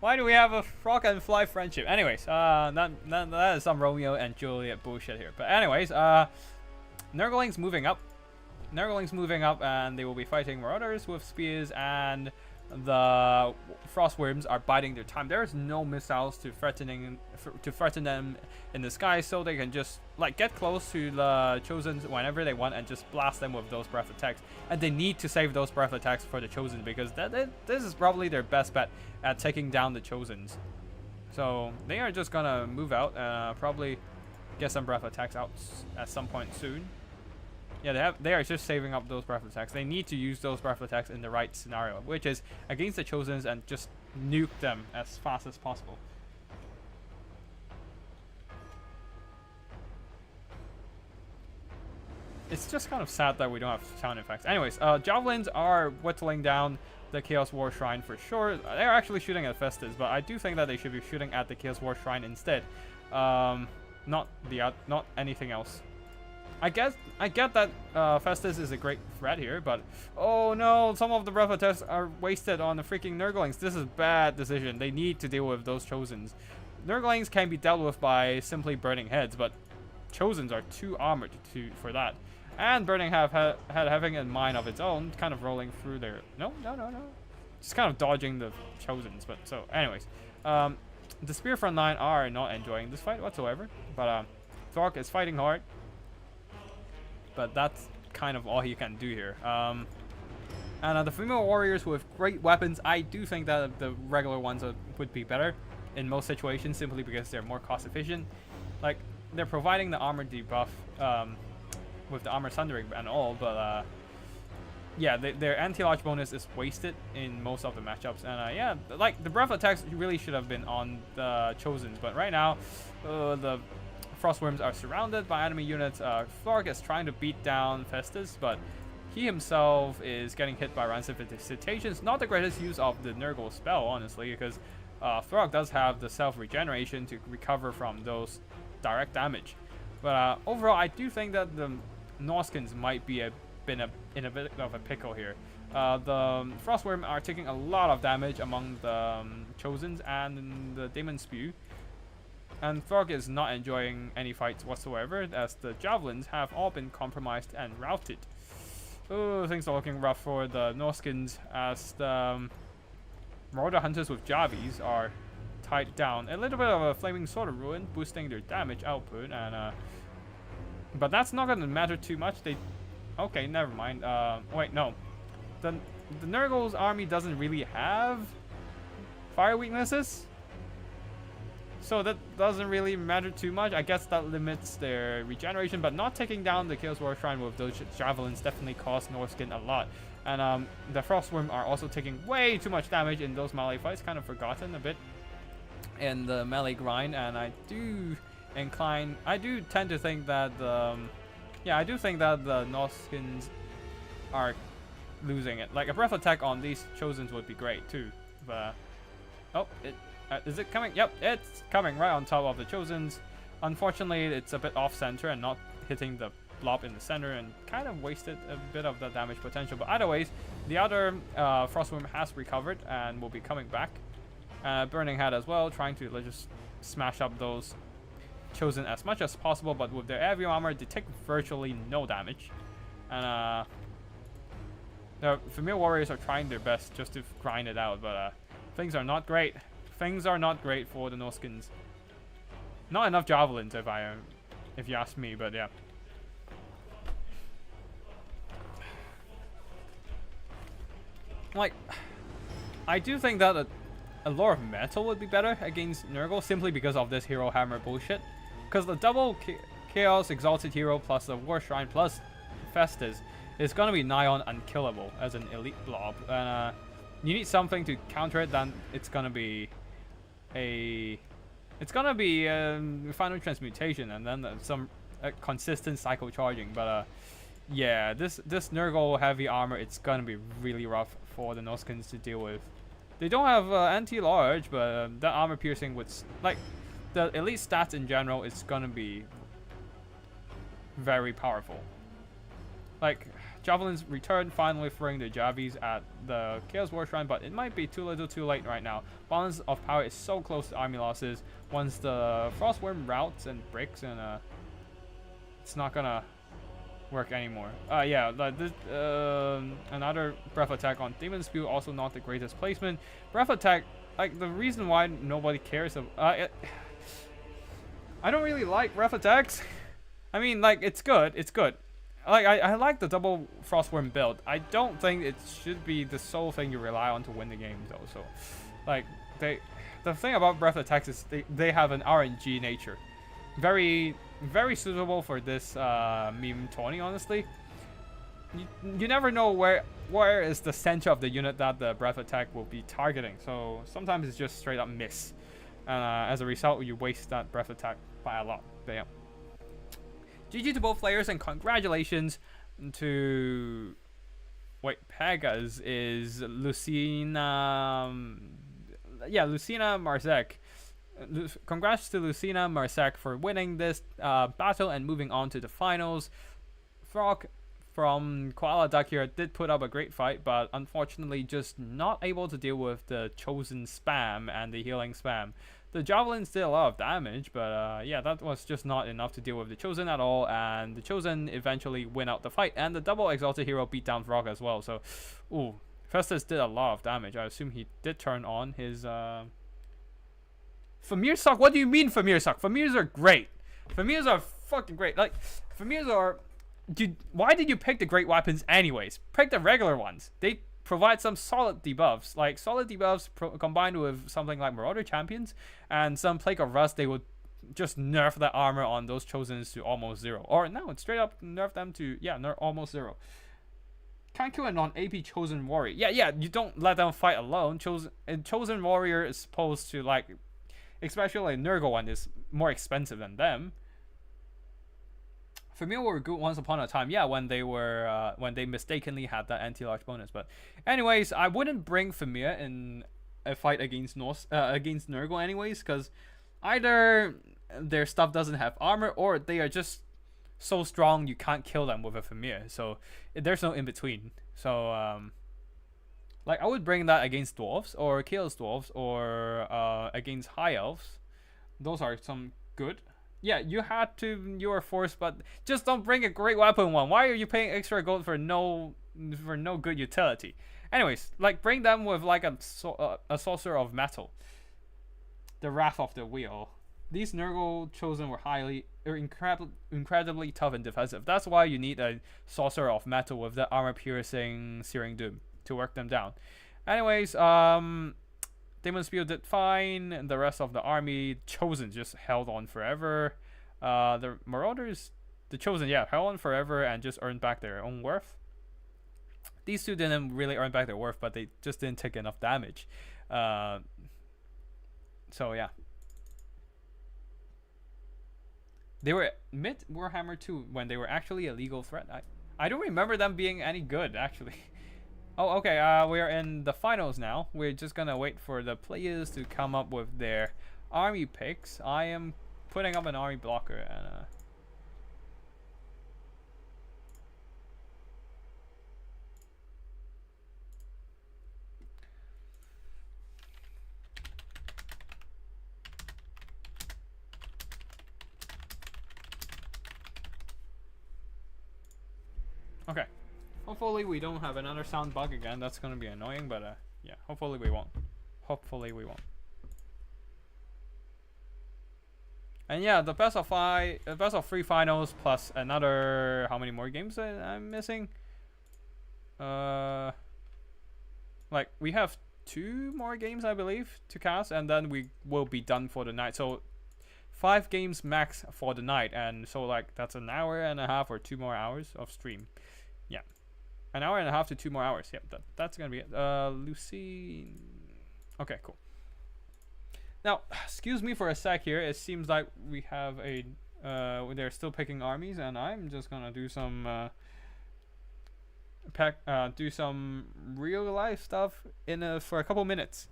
a frog and fly friendship? Anyways, that is some Romeo and Juliet bullshit here. But anyways, Nurglings moving up. And they will be fighting Marauders with spears, and the Frostworms are biding their time. There is no missiles to threaten them in the sky, so they can just like get close to the Chosen whenever they want and just blast them with those breath attacks. And they need to save those breath attacks for the Chosen, because this is probably their best bet at taking down the Chosens. So they are just gonna move out, probably get some breath attacks out at some point soon. Yeah, they are just saving up those breath attacks. They need to use those breath attacks in the right scenario, which is against the Chosens and just nuke them as fast as possible. It's just kind of sad that we don't have sound effects. Anyways, javelins are whittling down the Chaos War Shrine for sure. They're actually shooting at Festus, but I do think that they should be shooting at the Chaos War Shrine instead. Not anything else. I get that Festus is a great threat here, but oh no, some of the breath attacks are wasted on the freaking Nurglings. This is a bad decision. They need to deal with those Chosens. Nurglings can be dealt with by simply burning heads, but Chosens are too armored for that. And burning having a mind of its own, kind of rolling through there. No. Just kind of dodging the Chosens. But so, anyways, the Spear front line are not enjoying this fight whatsoever. But Thork is fighting hard. But that's kind of all he can do here. And the female warriors with great weapons, I do think that the regular ones would be better in most situations, simply because they're more cost efficient. Like, they're providing the armor debuff with the armor sundering and all, but yeah, their anti-large bonus is wasted in most of the matchups. And yeah, like the breath attacks really should have been on the Chosens, but right now the Frostworms are surrounded by enemy units. Thork is trying to beat down Festus, but he himself is getting hit by Rancid Visitations. Not the greatest use of the Nurgle spell, honestly, because Thork does have the self-regeneration to recover from those direct damage. But overall, I do think that the Norskins might be in a bit of a pickle here. The Frostworm are taking a lot of damage among the Chosens and the Demon Spew. And Thork is not enjoying any fights whatsoever, as the Javelins have all been compromised and routed. Oh, things are looking rough for the Norskins, as the Marauder Hunters with Javis are tied down. A little bit of a Flaming Sword of Ruin, boosting their damage output, and but that's not gonna matter too much. Okay, never mind. Wait, no. The Nurgle's army doesn't really have fire weaknesses, so that doesn't really matter too much. I guess that limits their regeneration, but not taking down the Chaos War Shrine with those Javelins definitely cost Norskin a lot. And the Frostworm are also taking way too much damage in those melee fights, kind of forgotten a bit in the melee grind. And I do tend to think that I do think that the Norskins are losing it. Like a breath attack on these Chosens would be great too. But oh, is it coming? Yep, it's coming right on top of the Chosens. Unfortunately, it's a bit off center and not hitting the blob in the center, and kind of wasted a bit of the damage potential. But either ways, the other Frostworm has recovered and will be coming back. Burning Head as well, trying to just smash up those Chosen as much as possible, but with their heavy armor, they take virtually no damage. And the female warriors are trying their best just to grind it out, but things are not great. Things are not great for the Norskins. Not enough javelins, if you ask me, but yeah. Like, I do think that a Lore of Metal would be better against Nurgle, simply because of this Hero Hammer bullshit. Because the double Chaos Exalted Hero plus the War Shrine plus Festus is gonna be nigh on unkillable as an elite blob. And you need something to counter it, then it's gonna be Final Transmutation, and then some consistent cycle charging. But yeah, this Nurgle heavy armor, it's gonna be really rough for the Norskins to deal with. They don't have anti-large, but that armor piercing would, like, the elite stats in general is gonna be very powerful. Like, Javelins return, finally throwing the Javis at the Chaos War Shrine, but it might be too little too late right now. Balance of power is so close to army losses. Once the Frostworm routes and breaks, and it's not gonna work anymore. Yeah, another breath attack on Demon Spew, also not the greatest placement. Breath attack, like, the reason why nobody cares of I don't really like breath attacks. I mean, like, it's good. Like, I like the double Frostworm build. I don't think it should be the sole thing you rely on to win the game, though. So, like, the thing about breath attacks is they have an RNG nature. Very, very suitable for this meme tourney, honestly. you never know where is the center of the unit that the breath attack will be targeting. So sometimes it's just straight up miss. As a result, you waste that breath attack by a lot. But yeah. GG to both players and congratulations to... Wait, Pega's is Lucina... Yeah, Lucina Marzek. Congrats to Lucina Marzek for winning this battle and moving on to the finals. Frog from Koala Duck here did put up a great fight, but unfortunately just not able to deal with the Chosen spam and the healing spam. The Javelins did a lot of damage, but yeah, that was just not enough to deal with the Chosen at all, and the Chosen eventually win out the fight, and the double Exalted Hero beat down Frog as well, so, ooh, Festus did a lot of damage. I assume he did turn on his, Famir suck? What do you mean Famir suck? Famirs are great. Famirs are fucking great. Like, Famirs are... why did you pick the great weapons anyways? Pick the regular ones. They provide some solid debuffs. Like, solid debuffs combined with something like Marauder Champions and some Plague of Rust, they would just nerf that armor on those Chosens to almost 0. Or no, it's straight up nerf them to, yeah, nerf almost 0. Can't kill a non-AP Chosen Warrior. Yeah, you don't let them fight alone. Chosen Warrior is supposed to, like, especially Nurgle one is more expensive than them. Famir were good once upon a time, yeah, when they mistakenly had that anti-large bonus. But anyways, I wouldn't bring Famir in a fight against Nurgle anyways, because either their stuff doesn't have armor or they are just so strong you can't kill them with a Famir. So there's no in between. So like I would bring that against dwarves or Chaos dwarves or against high elves. Those are some good. Yeah, you had to, you are forced, but just don't bring a great weapon one. Why are you paying extra gold for no good utility? Anyways, like bring them with like a sorcerer of metal. The Wrath of the Wheel. These Nurgle Chosen were incredibly tough and defensive. That's why you need a sorcerer of metal with the armor piercing Searing Doom to work them down. Anyways, Demon Spear did fine. The rest of the army, Chosen, just held on forever. The Marauders, the Chosen, yeah, held on forever and just earned back their own worth. These two didn't really earn back their worth, but they just didn't take enough damage. So yeah. They were mid Warhammer 2 when they were actually a legal threat. I don't remember them being any good, actually. Oh, okay, we're in the finals now. We're just gonna wait for the players to come up with their army picks. I am putting up an army blocker and okay. Hopefully we don't have another sound bug again. That's gonna be annoying, but yeah, hopefully we won't. Hopefully we won't. And yeah, the best of 3 finals plus another, how many more games I'm missing? Like we have 2 more games I believe to cast, and then we will be done for the night. So 5 games max for the night, and so like that's an hour and a half or 2 more hours of stream. Yeah. An hour and a half to 2 more hours. Yep, that's gonna be it. Lucy. Okay, cool. Now, excuse me for a sec here. It seems like we have a. They're still picking armies, and I'm just gonna do some. Do some real life stuff for a couple minutes.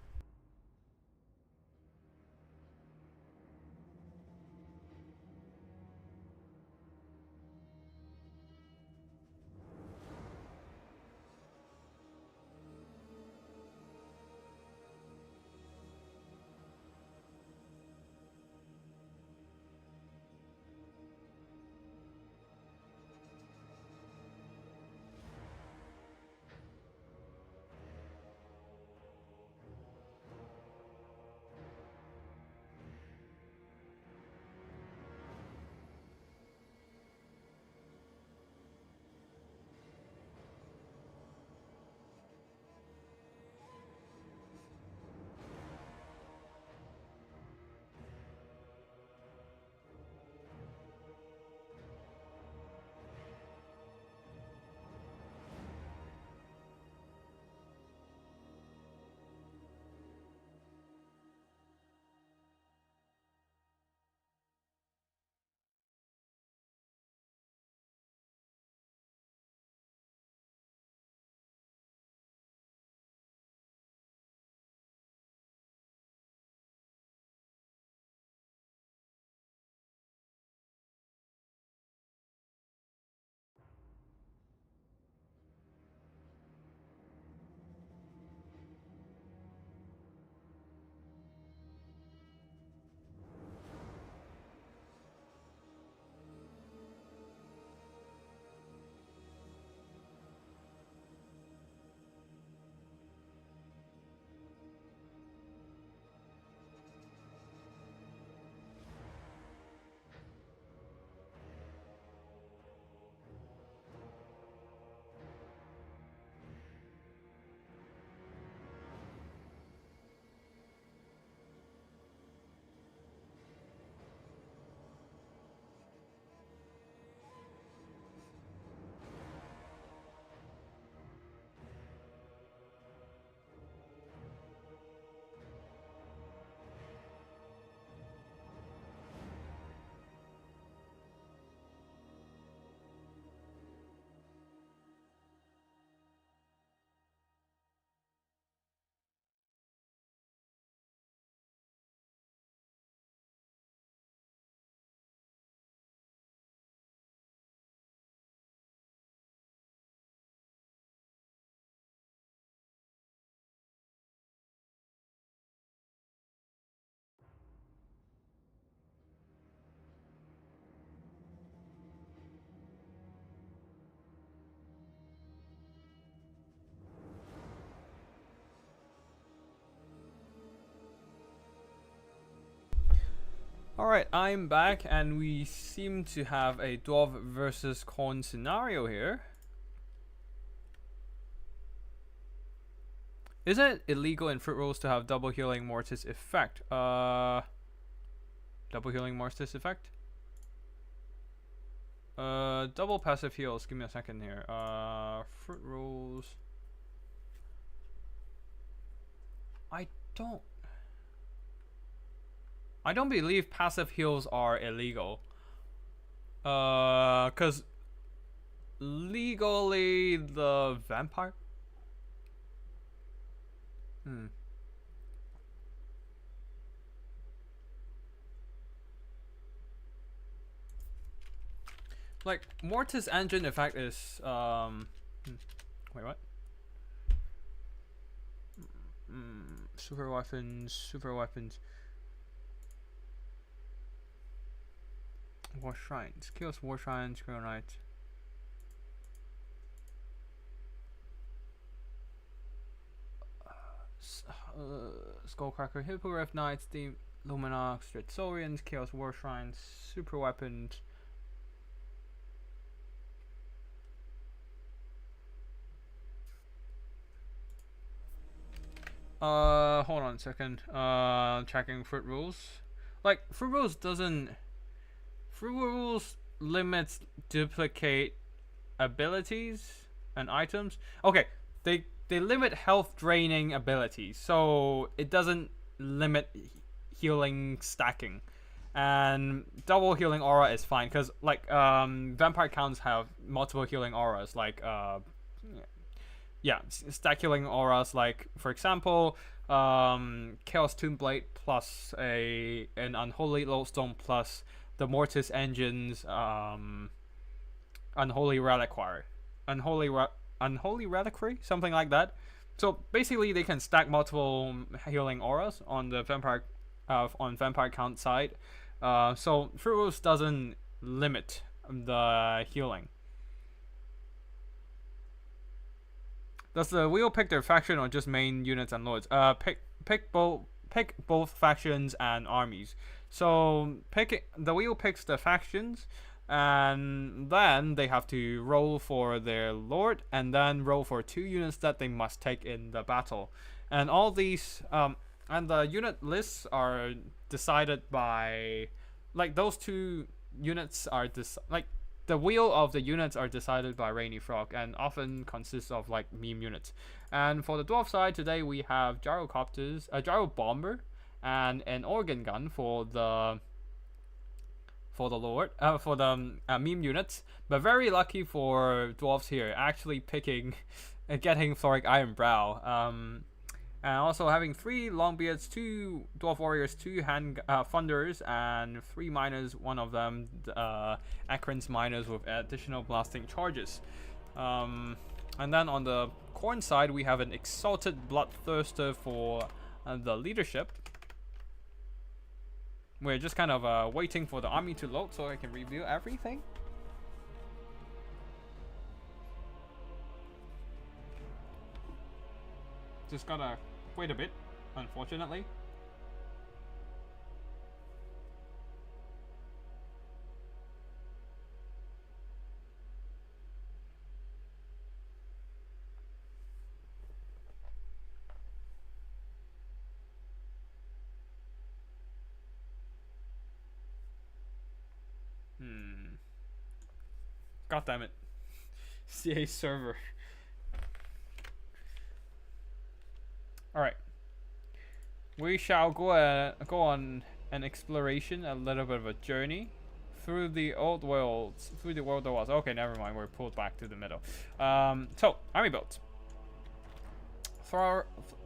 Alright, I'm back, and we seem to have a dwarf versus corn scenario here. Is it illegal in fruit rules to have double healing mortis effect? Double healing mortis effect? Double passive heals. Give me a second here. Fruit rules. I don't believe passive heals are illegal. Cause legally the vampire. Like Mortis engine effect is wait, what? Super weapons. War shrines. Kills war shrines, granite. Skullcracker, Hippogriff Knights, the Luminarch, Stritsorians, Chaos War Shrines, Super Weapons. Hold on a second. Checking fruit rules. Like, fruit rules limits duplicate abilities and items. Okay, they limit health draining abilities, so it doesn't limit healing stacking. And double healing aura is fine, because like vampire counts have multiple healing auras, like stack healing auras, like for example Chaos Tomb Blade plus an Unholy Lodestone plus the Mortis Engine's Unholy Reliquary, Unholy Reliquary, something like that. So basically, they can stack multiple healing auras on the vampire, on vampire count side. So Fruit Rules doesn't limit the healing. Does the wheel pick their faction or just main units and lords? Pick both factions and armies. So the wheel picks the factions, and then they have to roll for their lord, and then roll for 2 units that they must take in the battle. And all these and the unit lists are decided by, like, those 2 units are like the wheel of the units are decided by Rainy Frog, and often consists of like meme units. And for the dwarf side today, we have gyrocopters, a gyro bomber, and an organ gun for the lord, for the meme units. But very lucky for dwarves here, actually picking getting Floric Iron Brow. And also having 3 Longbeards, 2 Dwarf Warriors, 2 Thunders, and 3 Miners, one of them Akron's Miners with additional blasting charges. And then on the corn side, we have an Exalted Bloodthirster for the leadership. We're just kind of waiting for the army to load so I can review everything. Just gotta wait a bit, unfortunately. God damn it. CA server. Alright. We shall go on an exploration, a little bit of a journey through the old worlds, through the world that was. Okay, never mind, we're pulled back to the middle. So, army builds.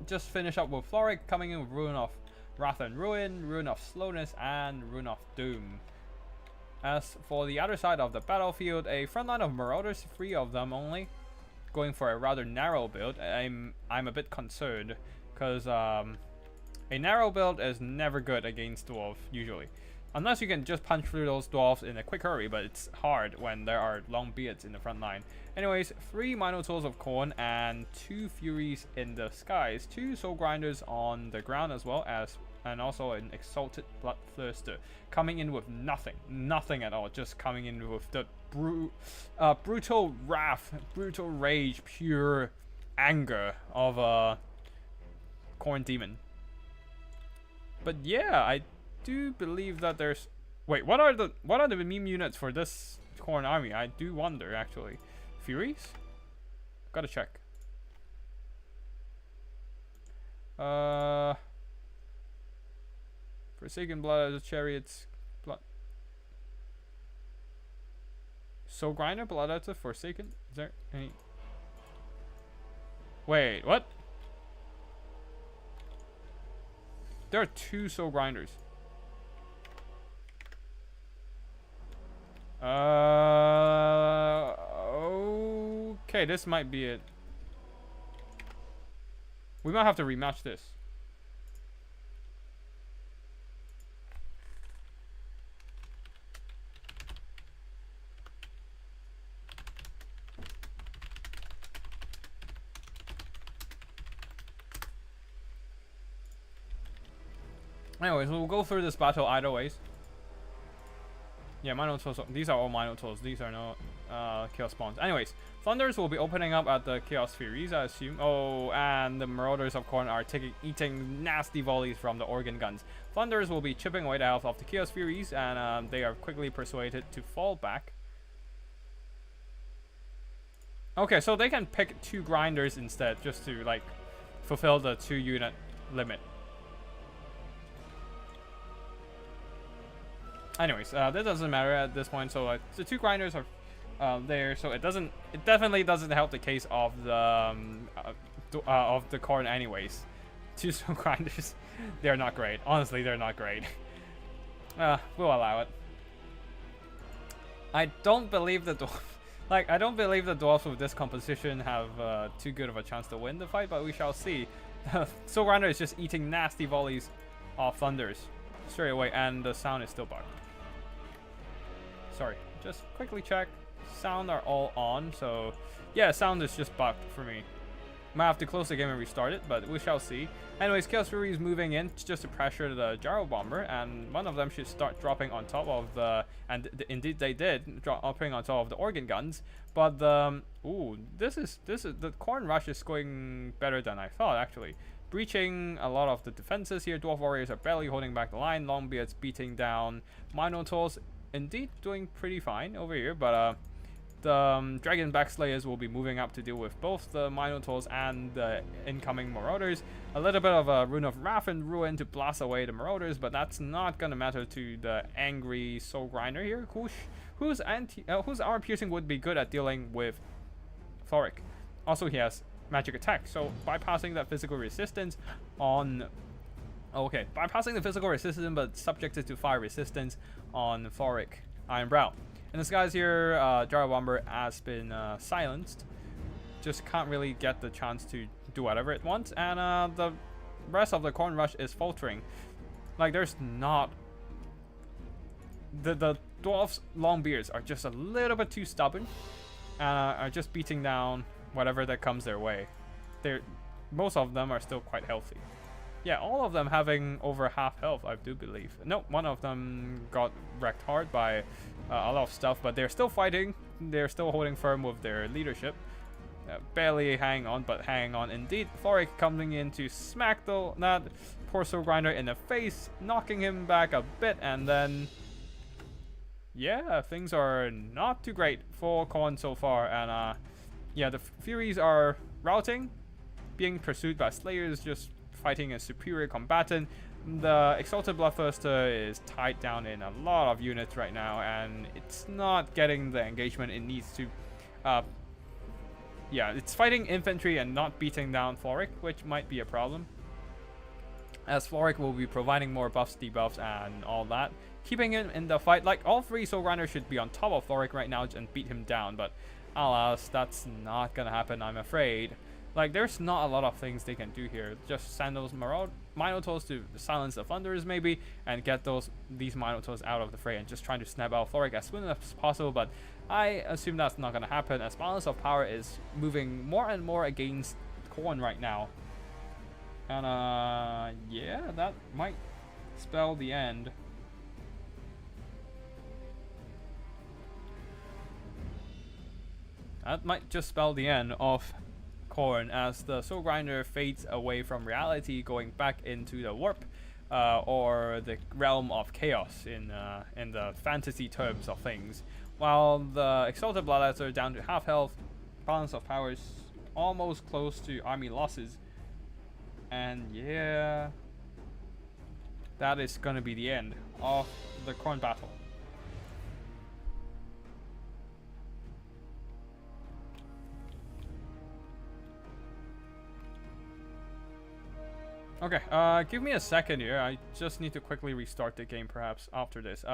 Just finish up with Floric, coming in with Rune of Wrath and Ruin, Rune of Slowness, and Rune of Doom. As for the other side of the battlefield, a front line of Marauders, 3 of them only, going for a rather narrow build. I'm a bit concerned, because a narrow build is never good against dwarves, usually. Unless you can just punch through those dwarves in a quick hurry, but it's hard when there are long beards in the front line. Anyways, 3 Minotaurs of Corn and 2 Furies in the skies, 2 Soul Grinders on the ground, as well as and also an Exalted Bloodthirster, coming in with nothing at all, just coming in with the brutal wrath, brutal rage, pure anger of a Khorne demon. But yeah, I do believe that there's... Wait, what are the meme units for this Khorne army? I do wonder, actually. Furies? Gotta check. Forsaken Blood as Chariots. Blood. Soul Grinder, Blood out of Forsaken? Is there any... Wait, what? There are 2 Soul Grinders. Okay, this might be it. We might have to rematch this. Anyways, we'll go through this battle either ways. Yeah, Minotaurs. These are all Minotaurs. These are no Chaos Spawns. Anyways, Thunders will be opening up at the Chaos Furies, I assume. Oh, and the Marauders of Khorne are eating nasty volleys from the organ guns. Thunders will be chipping away the health of the Chaos Furies, and they are quickly persuaded to fall back. Okay, so they can pick 2 Grinders instead, just to, like, fulfill the 2-unit limit. Anyways, that doesn't matter at this point. So the 2 Grinders are there, so it definitely doesn't help the case of the Khorne anyways. 2 Soul Grinders, they're not great. Honestly, they're not great. We'll allow it. I don't believe the dwarves with this composition have too good of a chance to win the fight, but we shall see. Soul Grinder is just eating nasty volleys of Thunders straight away, and the sound is still bugged. Sorry, just quickly check. Sound are all on, so yeah, sound is just bugged for me. Might have to close the game and restart it, but we shall see. Anyways, Chaos Fury is moving in just to pressure the Gyro Bomber, and one of them should start dropping on top of the... And indeed they did, dropping on top of the organ guns. But ooh, this is the Khorne rush is going better than I thought, actually. Breaching a lot of the defenses here. Dwarf Warriors are barely holding back the line. Longbeards beating down Minotaurs. Indeed doing pretty fine over here, but the Dragon Backslayers will be moving up to deal with both the Minotaurs and the incoming Marauders. A little bit of a Rune of Wrath and Ruin to blast away the Marauders, but that's not gonna matter to the angry Soul Grinder here, whose armor piercing would be good at dealing with Thoric. Also, he has magic attack, so bypassing that physical resistance on... Okay, bypassing the physical resistance, but subjected to fire resistance on Thoric Ironbrow. And this guy's here, Gyro Bomber has been silenced. Just can't really get the chance to do whatever it wants. And the rest of the Khorne rush is faltering. Like, there's not... The dwarfs' long beards are just a little bit too stubborn. Are just beating down whatever that comes their way. Most of them are still quite healthy. Yeah, all of them having over half health, I do believe. No, one of them got wrecked hard by a lot of stuff, but they're still fighting. They're still holding firm with their leadership. Barely hanging on, but hanging on indeed. Thoric coming in to smack that poor Soul Grinder in the face, knocking him back a bit, and then... Yeah, things are not too great for Khorne so far, and yeah, the Furies are routing, being pursued by Slayers, just fighting a superior combatant. The Exalted Bloodthirster is tied down in a lot of units right now, and it's not getting the engagement it needs to. Yeah, it's fighting infantry and not beating down Thoric, which might be a problem, as Thoric will be providing more buffs, debuffs, and all that, keeping him in the fight. Like, all 3 Soul Grinders should be on top of Thoric right now and beat him down, but alas, that's not gonna happen, I'm afraid. Like, there's not a lot of things they can do here. Just send those Minotaurs to silence the Thunders, maybe, and get these Minotaurs out of the fray, and just trying to snap out Thoric as soon as possible, but I assume that's not going to happen, as balance of power is moving more and more against Khorne right now. And, yeah, that might spell the end. That might just spell the end of Khorne as the Soul Grinder fades away from reality, going back into the warp, or the realm of chaos in the fantasy terms of things. While the Exalted Bloodletter down to half health, balance of powers almost close to army losses, and yeah, that is gonna be the end of the Khorne battle. Okay, give me a second here. I just need to quickly restart the game perhaps after this.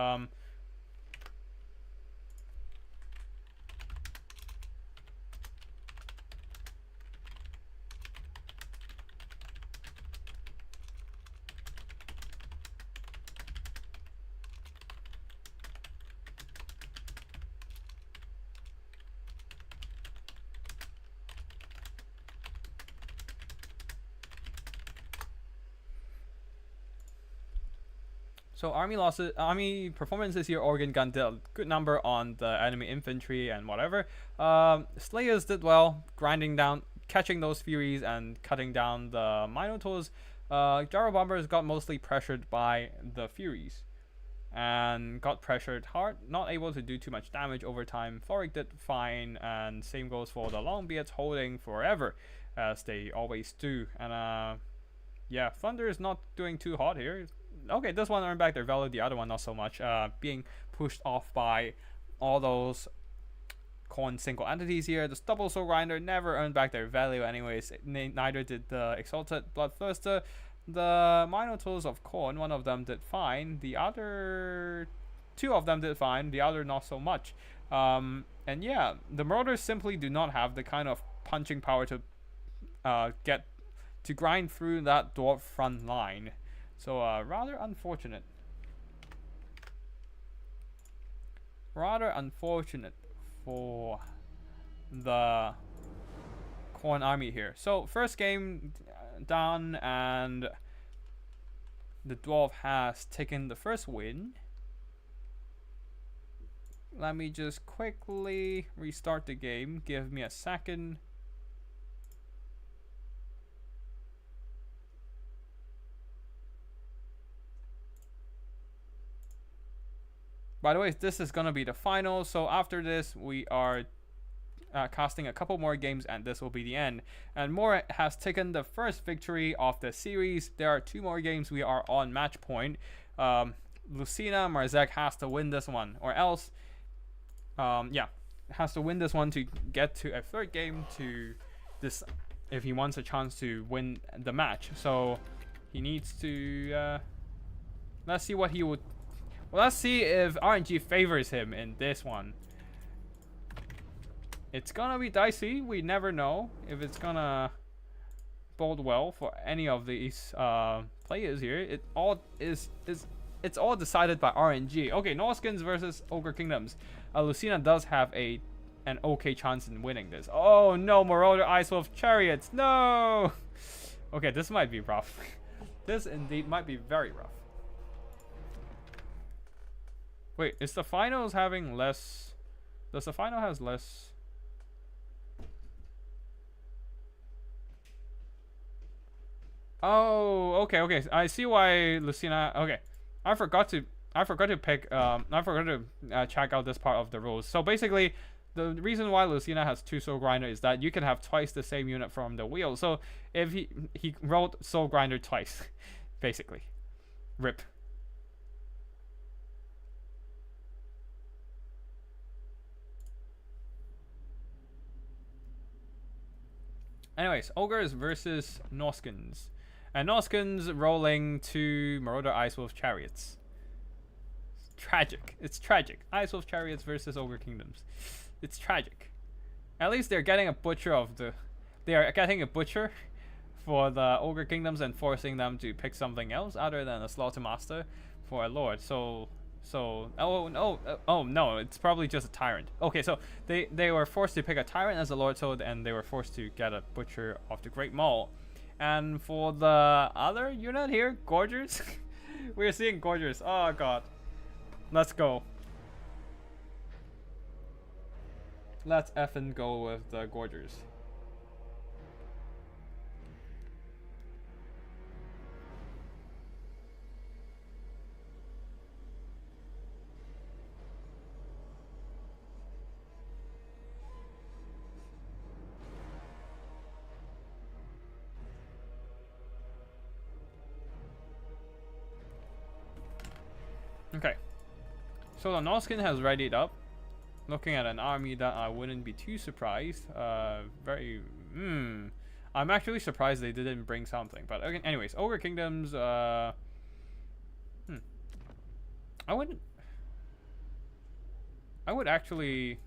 So army performances here. Organ Gun did a good number on the enemy infantry and whatever. Slayers did well, grinding down, catching those Furies and cutting down the Minotaurs. Gyro Bombers got mostly pressured by the Furies and got pressured hard, not able to do too much damage over time. Floric did fine, and same goes for the Longbeards, holding forever as they always do. And yeah, Thunder is not doing too hot here. Okay, this one earned back their value, the other one not so much, being pushed off by all those Khorne single entities here. The Double Soul Grinder never earned back their value anyways, neither did the Exalted Bloodthirster. The Minotaurs of Khorne, one of them did fine, the other two of them did fine, the other not so much. And yeah, the Marauders simply do not have the kind of punching power to get to grind through that dwarf front line. So rather unfortunate. Rather unfortunate for the Khorne army here. So first game done, and the dwarf has taken the first win. Let me just quickly restart the game. Give me a second. By the way, this is going to be the final, so after this we are casting a couple more games and this will be the end. And Morat has taken the first victory of the series. There are 2 more games. We are on match point. Lucina Marzek has to win this one, or else yeah, has to win this one to get to a 3rd game to this if he wants a chance to win the match. So he needs to let's see what he would. Well, let's see if RNG favors him in this one. It's gonna be dicey. We never know if it's gonna bode well for any of these players here. It all it's all decided by RNG. Okay, Norskins versus Ogre Kingdoms. Lucina does have an okay chance in winning this. Oh no, Marauder Icewolf Chariots. No. Okay, this might be rough. This indeed might be very rough. Wait, is the finals having less? Does the final has less? Oh, okay. I see why Lucina. Okay, I forgot to pick. I forgot to check out this part of the rules. So basically, the reason why Lucina has 2 Soul Grinder is that you can have twice the same unit from the wheel. So if he rolled Soul Grinder twice, basically, rip. Anyways, Ogres versus Norskins. And Norskins rolling 2 Marauder Icewolf Chariots. It's tragic. It's tragic. Icewolf Chariots versus Ogre Kingdoms. It's tragic. At least they're getting a butcher of the... They are getting a butcher for the Ogre Kingdoms and forcing them to pick something else other than a Slaughtermaster for a Lord. So oh no, it's probably just a tyrant. Okay, so they were forced to pick a tyrant as a lord, so and they were forced to get a butcher of the Great Maul. And for the other unit here, Gorgers, We're seeing gorgeous. Oh god. Let's go. Let's effing go with the gorgers. Okay. So the Norskin has readied up. Looking at an army that I wouldn't be too surprised. I'm actually surprised they didn't bring something. But okay, anyways, Ogre Kingdoms. I would actually.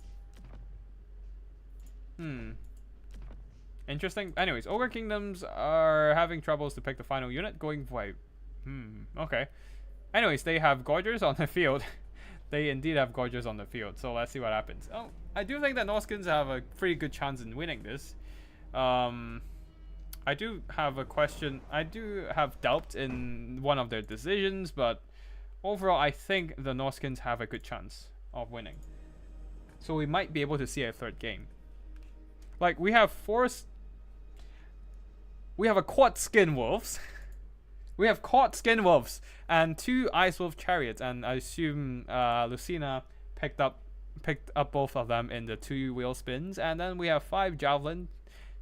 Interesting. Anyways, Ogre Kingdoms are having troubles to pick the final unit. Going for a. Okay. Anyways, they have Gorgers on the field. They indeed have Gorgers on the field, so let's see what happens. Oh, I do think that Norskins have a pretty good chance in winning this. I do have a question. I do have doubt in one of their decisions, but overall, I think the Norskins have a good chance of winning. So we might be able to see a third game. Like, we have a quad skin wolves. We have quad skin wolves and 2 ice wolf chariots, and I assume Lucina picked up both of them in the 2 wheel spins. And then we have 5 javelin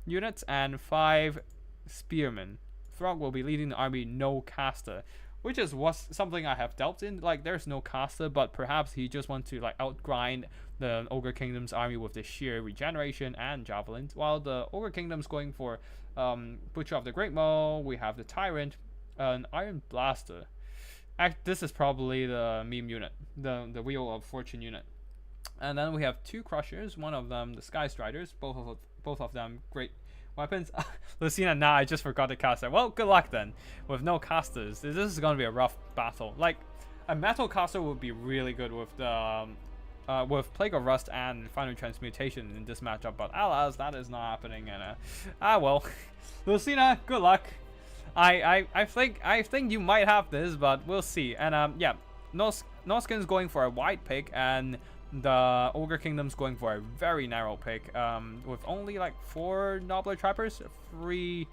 units and 5 spearmen. Throg will be leading the army, no caster, which was something I have dealt in. Like, there's no caster, but perhaps he just wants to like outgrind the Ogre Kingdom's army with the sheer regeneration and javelins, while the Ogre Kingdom's going for Butcher of the Great Maw. We have the Tyrant, an Iron Blaster. This is probably the meme unit, the Wheel of Fortune unit. And then we have 2 Crushers, one of them the Sky Striders, both of them great weapons. Lucina, nah, I just forgot to cast that. Well, good luck then. With no casters, this is going to be a rough battle. Like, a metal caster would be really good with the with Plague of Rust and Final Transmutation in this matchup, but alas, that is not happening. And well, Lucina, good luck. I think you might have this, but we'll see. And yeah, Norskin's going for a wide pick, and the Ogre Kingdom's going for a very narrow pick, with only like 4 Nobbler Trappers, 3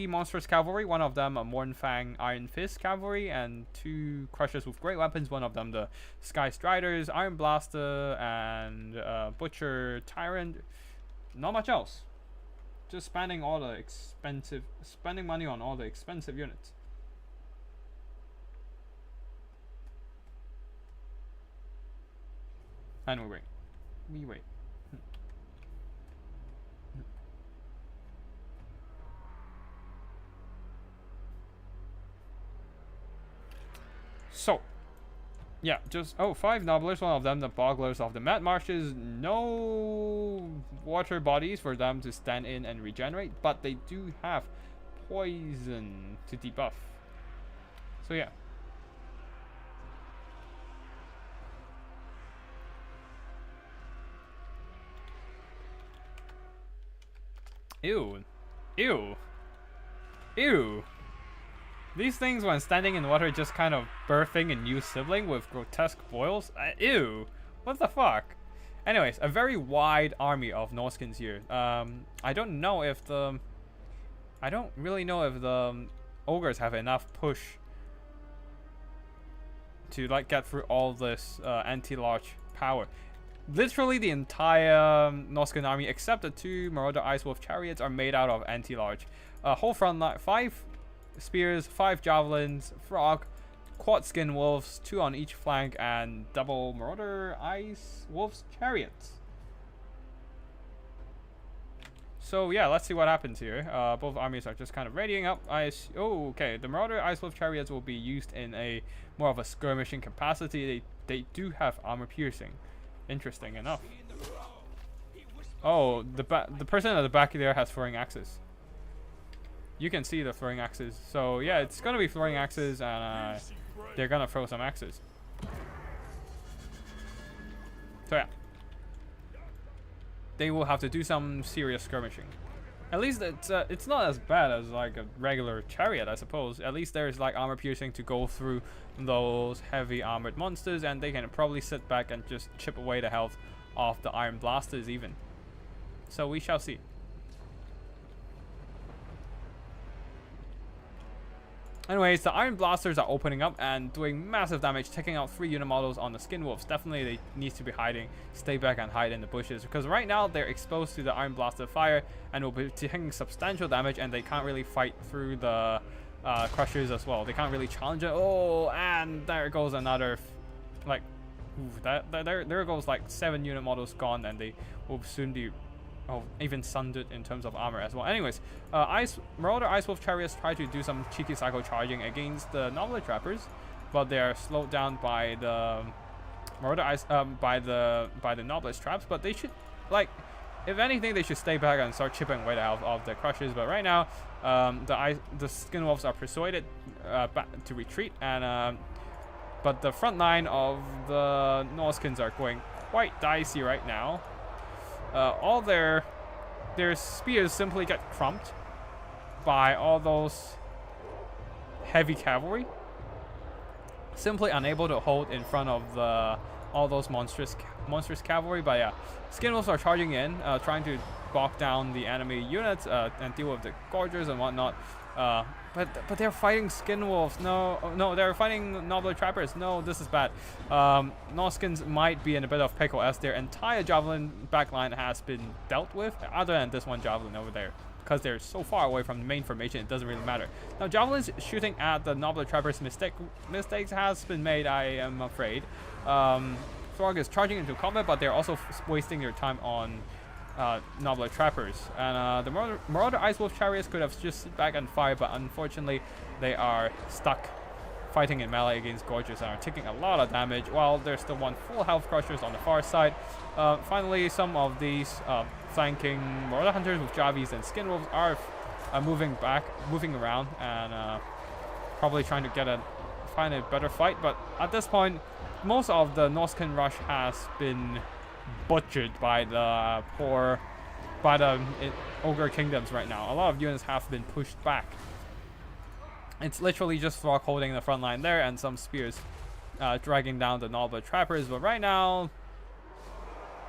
Monstrous Cavalry, one of them a Mornfang Iron Fist Cavalry, and 2 Crushers with great weapons, one of them the Sky Striders, Iron Blaster, and Butcher, Tyrant. Not much else. Just spending money on all the expensive units. And we wait. So, yeah, just 5 Nobblers, one of them the Bogglers of the Mad Marshes. No water bodies for them to stand in and regenerate, but they do have poison to debuff. So yeah. Ew. These things, when standing in water, just kind of birthing a new sibling with grotesque boils. Ew. What the fuck? Anyways, a very wide army of Norskins here. I don't really know if the ogres have enough push to like get through all this anti-large power. Literally the entire Norskin army, except the 2 Marauder Ice Wolf chariots, are made out of anti-large. Whole front line, 5 spears, 5 javelins, frog, quad skin wolves, 2 on each flank, and double Marauder Ice Wolves chariots. So yeah, let's see what happens here. Both armies are just kind of readying up. Okay. The Marauder Ice Wolf chariots will be used in a more of a skirmishing capacity. They do have armor piercing. Interesting enough. Oh, the person at the back there has throwing axes. You can see the throwing axes. So yeah, it's gonna be throwing axes, and they're gonna throw some axes. So yeah, they will have to do some serious skirmishing. At least it's not as bad as like a regular chariot, I suppose. At least there's like armor piercing to go through those heavy armored monsters, and they can probably sit back and just chip away the health of the iron blasters even. So we shall see. Anyways, the iron blasters are opening up and doing massive damage, taking out 3 unit models on the skin wolves. Definitely they need to be hiding, stay back and hide in the bushes, because right now they're exposed to the iron blaster fire and will be taking substantial damage, and they can't really fight through the crushers as well. They can't really challenge it. Oh, and there goes another like there goes like 7 unit models gone, and they will soon be even sundered in terms of armor as well. Anyways, Marauder Ice Wolf Chariots try to do some cheeky cycle charging against the Nobbler Trappers, but they are slowed down by the Marauder Ice by the Nobbler's traps. But they should, like, if anything, they should stay back and start chipping away the health of the Crushers. But right now, the Skin Wolves are persuaded back to retreat, and but the front line of the Norskins are going quite dicey right now. All their spears simply get crumped by all those heavy cavalry, simply unable to hold in front of all those monstrous cavalry. But yeah, Skin Wolves are charging in, trying to bog down the enemy units and deal with the Gorgers and whatnot. But they're fighting Skin Wolves. No, they're fighting Nobbler Trappers. No, this is bad. Norskins might be in a bit of pickle as their entire Javelin backline has been dealt with, other than this one Javelin over there. Because they're so far away from the main formation, it doesn't really matter. Now, Javelin's shooting at the Nobbler Trappers. Mistakes has been made, I am afraid. Throg is charging into combat, but they're also wasting their time on Nobbler Trappers, and the Marauder Ice Wolf Chariots could have just sit back and fire, but unfortunately they are stuck fighting in melee against Gorgeous and are taking a lot of damage, while there's still one full health Crushers on the far side. Finally, some of these flanking Marauder Hunters with Javis and Skin Wolves are moving around and probably trying to find a better fight, but at this point most of the Norskin rush has been butchered by the Ogre Kingdoms right now. A lot of units have been pushed back. It's literally just Throg holding the front line there, and some spears dragging down the Nobbler Trappers. But right now,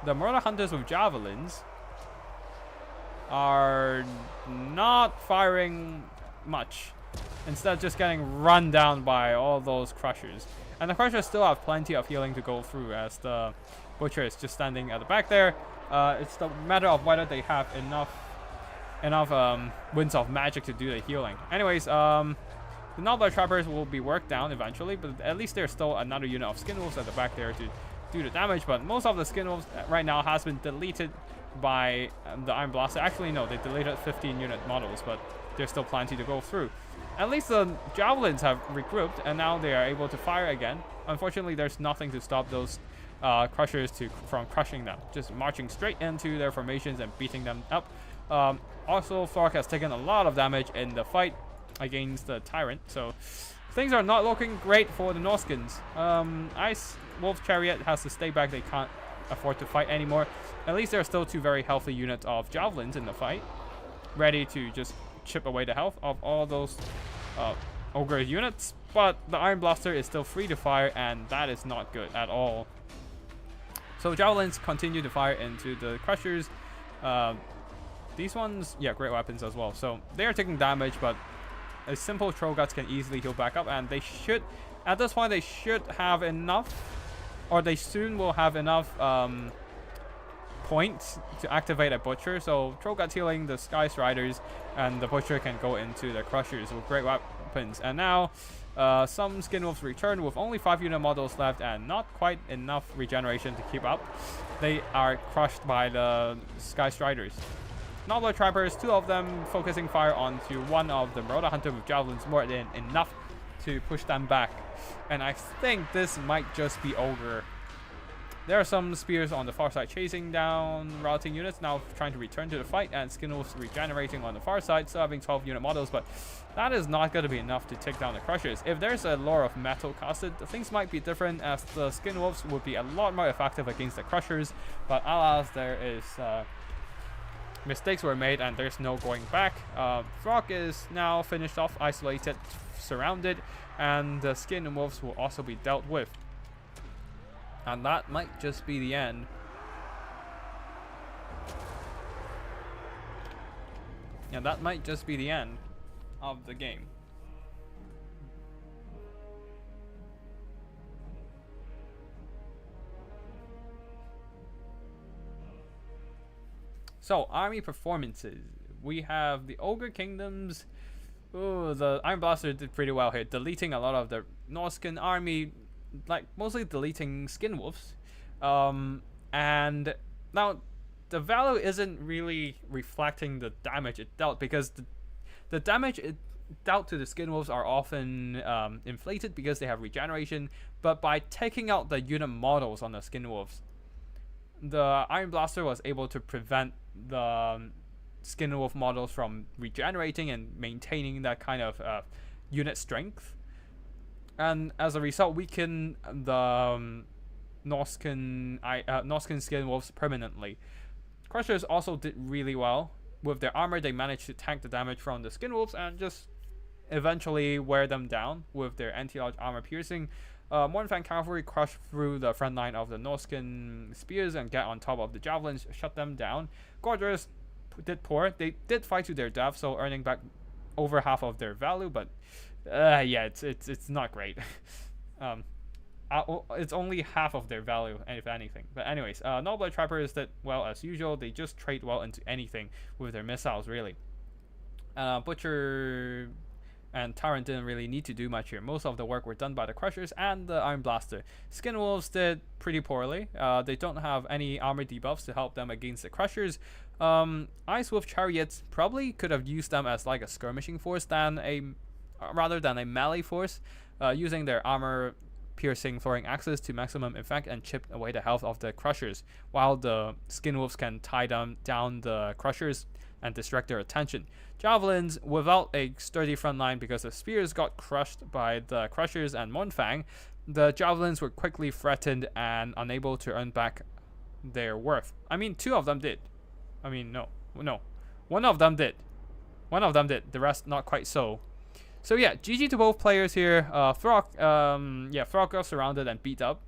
the Marauder Hunters with Javelins are not firing much. Instead, just getting run down by all those Crushers. And the Crushers still have plenty of healing to go through, as the Butcher is just standing at the back there. It's the matter of whether they have enough winds of magic to do the healing. Anyways, the Nobbler Trappers will be worked down eventually, but at least there's still another unit of Skin Wolves at the back there to do the damage. But most of the Skin Wolves right now has been deleted by the Iron Blaster. Actually, no, they deleted 15 unit models, but there's still plenty to go through. At least the Javelins have regrouped, and now they are able to fire again. Unfortunately, there's nothing to stop those Crushers from crushing them, just marching straight into their formations and beating them up. Also, Throg has taken a lot of damage in the fight against the Tyrant, so things are not looking great for the Norskins. Ice Wolf Chariot has to stay back. They can't afford to fight anymore. At least there are still 2 very healthy units of Javelins in the fight, ready to just chip away the health of all those Ogre units. But the Iron Blaster is still free to fire, and that is not good at all. So Javelins continue to fire into the Crushers. These ones, yeah, great weapons as well. So they are taking damage, but a simple Troll Guts can easily heal back up, and they should, at this point, they should have enough, or they soon will have enough points to activate a Butcher. So Troll Guts healing the Sky Striders, and the Butcher can go into the Crushers with great weapons. And now some Skin Wolves return with only 5 unit models left and not quite enough regeneration to keep up. They are crushed by the Sky Striders. Nobbler Trappers, 2 of them focusing fire onto one of the Marauder Hunter with Javelins, more than enough to push them back. And I think this might just be Ogre. There are some spears on the far side chasing down routing units, now trying to return to the fight, and Skin Wolves regenerating on the far side, still having 12 unit models, but that is not going to be enough to take down the Crushers. If there's a lore of metal casted, things might be different, as the Skin Wolves would be a lot more effective against the Crushers, but alas, there is mistakes were made and there's no going back. Frog is now finished off, isolated, surrounded, and the Skin Wolves will also be dealt with. And that might just be the end. Yeah, that might just be the end of the game. So, army performances. We have the Ogre Kingdoms. Oh, the Iron Blaster did pretty well here, deleting a lot of the Norscan army, like mostly deleting Skin Wolves. And now the value isn't really reflecting the damage it dealt, because the damage it dealt to the Skin Wolves are often inflated because they have regeneration, but by taking out the unit models on the Skin Wolves, the Iron Blaster was able to prevent the Skin Wolf models from regenerating and maintaining that kind of unit strength, and as a result weaken the Norscan Skin Wolves permanently. Crushers also did really well. With their armor, they managed to tank the damage from the Skin Wolves and just eventually wear them down with their anti-large armor piercing. Mornfang Cavalry crushed through the front line of the Norscan spears and get on top of the javelins, shut them down. Gorgers did poor. They did fight to their death, so earning back over half of their value, but yeah, it's not great. It's only half of their value, if anything. But anyways, Noble Trappers did well as usual. They just trade well into anything with their missiles, really. Butcher and Tyrant didn't really need to do much here. Most of the work were done by the Crushers and the Iron Blaster. Skin Wolves did pretty poorly. They don't have any armor debuffs to help them against the Crushers. Ice Wolf Chariots probably could have used them as like a skirmishing force rather than a melee force, using their armor piercing throwing axes to maximum effect and chip away the health of the Crushers, while the Skin Wolves can tie down the Crushers and distract their attention. Javelins, without a sturdy front line because the spears got crushed by the Crushers and Monfang, the Javelins were quickly threatened and unable to earn back their worth. I mean, two of them did. I mean, no. One of them did. The rest not quite so. So yeah, GG to both players here. Frog got surrounded and beat up.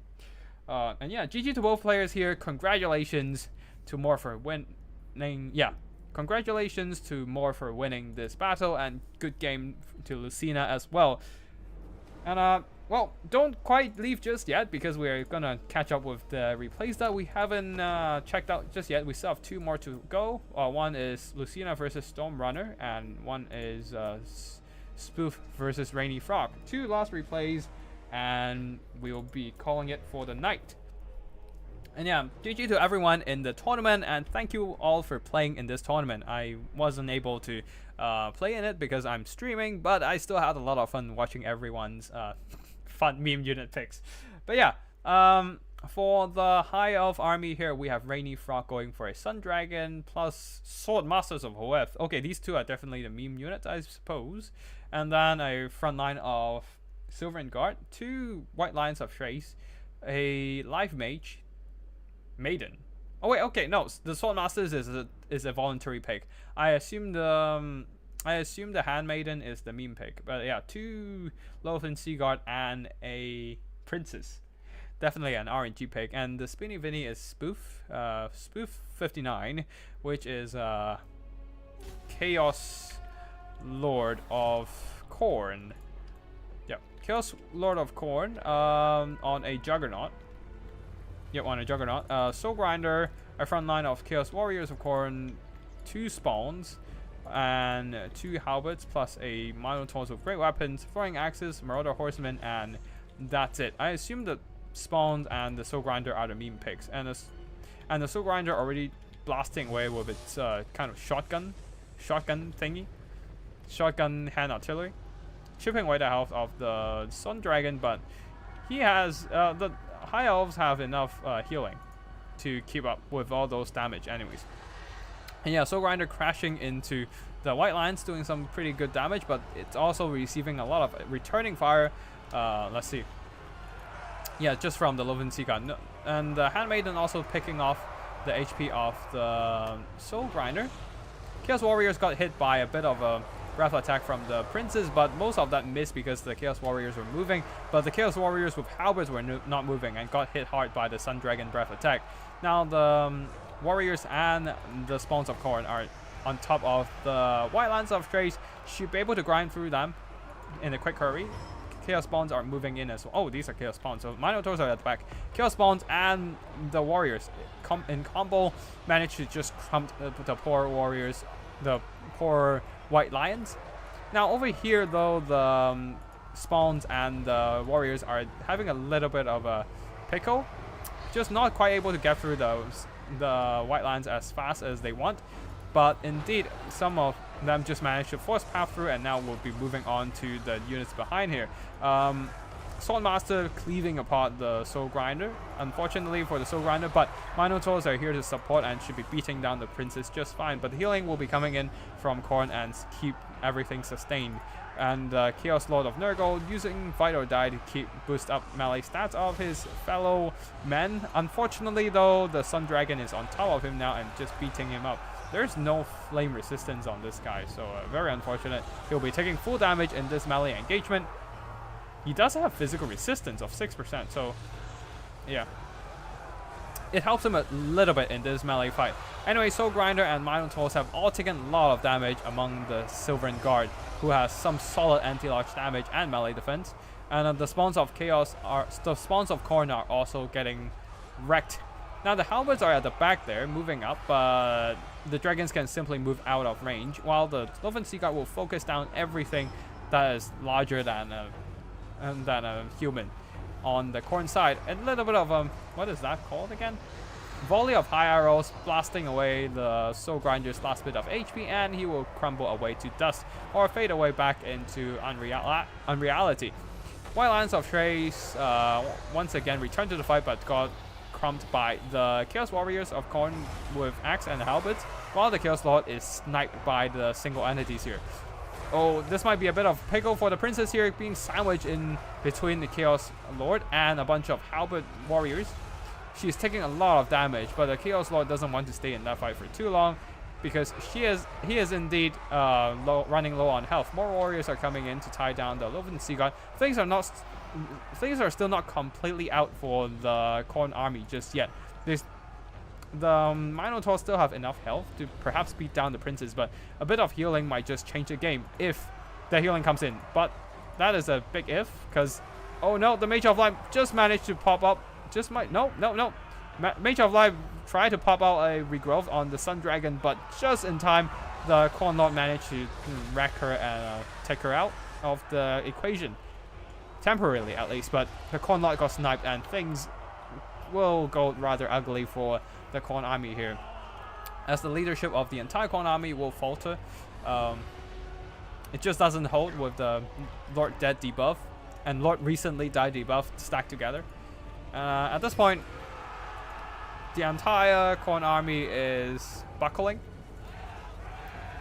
And yeah, GG to both players here. Congratulations to More for winning. Yeah, congratulations to More for winning this battle, and good game to Lucina as well. And well, don't quite leave just yet, because we're gonna catch up with the replays that we haven't checked out just yet. We still have two more to go. One is Lucina versus Stormrunner, and one is Spoof versus Rainy Frog. Two last replays, and we will be calling it for the night. And yeah, GG to everyone in the tournament, and thank you all for playing in this tournament. I wasn't able to play in it because I'm streaming, but I still had a lot of fun watching everyone's fun meme unit picks. But yeah, for the High Elf army here, we have Rainy Frog going for a Sun Dragon plus Sword Masters of Hoeth. Okay, these two are definitely the meme units, I suppose. And then a front line of Silver Guard, two White Lions of Trace, a Life Mage, Maiden. Oh wait, okay, no, the Sword Masters is a voluntary pick. I assume the Handmaiden is the meme pick. But yeah, two Lothern Sea Guard and a Princess. Definitely an RNG pick. And the Spinny Vinny is Spoof 59, which is Chaos Lord of Khorne. Yep, Chaos Lord of Khorne on a Juggernaut. Yep, on a Juggernaut. Soul Grinder, a front line of Chaos Warriors of Khorne, two Spawns, and two Halberds, plus a Minotaurs with great weapons, throwing axes, Marauder Horsemen, and that's it. I assume the Spawns and the Soul Grinder are the meme picks, and the Soul Grinder already blasting away with its kind of shotgun thingy, shotgun hand artillery, chipping away the health of the Sun Dragon, but he has the High Elves have enough healing to keep up with all those damage anyways. And yeah, Soul Grinder crashing into the White Lions, doing some pretty good damage, but it's also receiving a lot of returning fire. Let's see. Yeah, just from the Lothern Sea Guard. And the Handmaiden also picking off the HP of the Soul Grinder. Chaos Warriors got hit by a bit of a breath attack from the princes, but most of that missed because the Chaos Warriors were moving. But the Chaos Warriors with halberds were not moving and got hit hard by the Sun Dragon breath attack. Now the Warriors and the Spawns of Khorne are on top of the Wildlands of Trace. Should be able to grind through them in a quick hurry. Chaos Spawns are moving in as well. Oh, these are Chaos Spawns. So Minotaurs are at the back. Chaos Spawns and the Warriors in combo managed to just crump the poor Warriors, the poor White Lions. Now over here though, the Spawns and the Warriors are having a little bit of a pickle. Just not quite able to get through the White Lions as fast as they want. But indeed, some of them just managed to force path through, and now we'll be moving on to the units behind here. Swordmaster cleaving apart the Soul Grinder, unfortunately for the Soul Grinder, but Minotaurs are here to support and should be beating down the princes just fine. But the healing will be coming in from Khorne and keep everything sustained. And Chaos Lord of Nurgle using Fight or Die to boost up melee stats of his fellow men. Unfortunately though, the Sun Dragon is on top of him now and just beating him up. There's no flame resistance on this guy, so very unfortunate. He'll be taking full damage in this melee engagement. He does have physical resistance of 6%, so yeah. It helps him a little bit in this melee fight. Anyway, Soul Grinder and Minotaurs have all taken a lot of damage among the Sylvan Guard, who has some solid anti-large damage and melee defense. And the Spawns of Khorne are also getting wrecked. Now the halberds are at the back there, moving up, but the dragons can simply move out of range, while the Loven Sea Guard will focus down everything that is larger than a human on the Khorne side. A little bit of what is that called again? Volley of high arrows blasting away the Soul Grinder's last bit of HP, and he will crumble away to dust or fade away back into unreality. Wildlands of Trace once again returned to the fight, but got crumped by the Chaos Warriors of Khorne with axe and halberds, while the Chaos Lord is sniped by the single entities here. Oh, this might be a bit of pickle for the princess here, being sandwiched in between the Chaos Lord and a bunch of halberd warriors. She's taking a lot of damage, but the Chaos Lord doesn't want to stay in that fight for too long, because he is indeed running low on health. More warriors are coming in to tie down the Loven Sea God. Things are still not completely out for the Khorne army just yet. The Minotaurs still have enough health to perhaps beat down the princes, but a bit of healing might just change the game if the healing comes in. But that is a big if, because oh no, the Mage of Life just managed to pop up. Mage of Life tried to pop out a regrowth on the Sun Dragon, but just in time, the Khorne Lord managed to wreck her and take her out of the equation. Temporarily at least, but the Khorne Lord got sniped and things will go rather ugly for the Khorne army here, as the leadership of the entire Khorne army will falter. It just doesn't hold with the Lord Dead debuff and Lord Recently Died debuff stacked together. At this point, the entire Khorne army is buckling.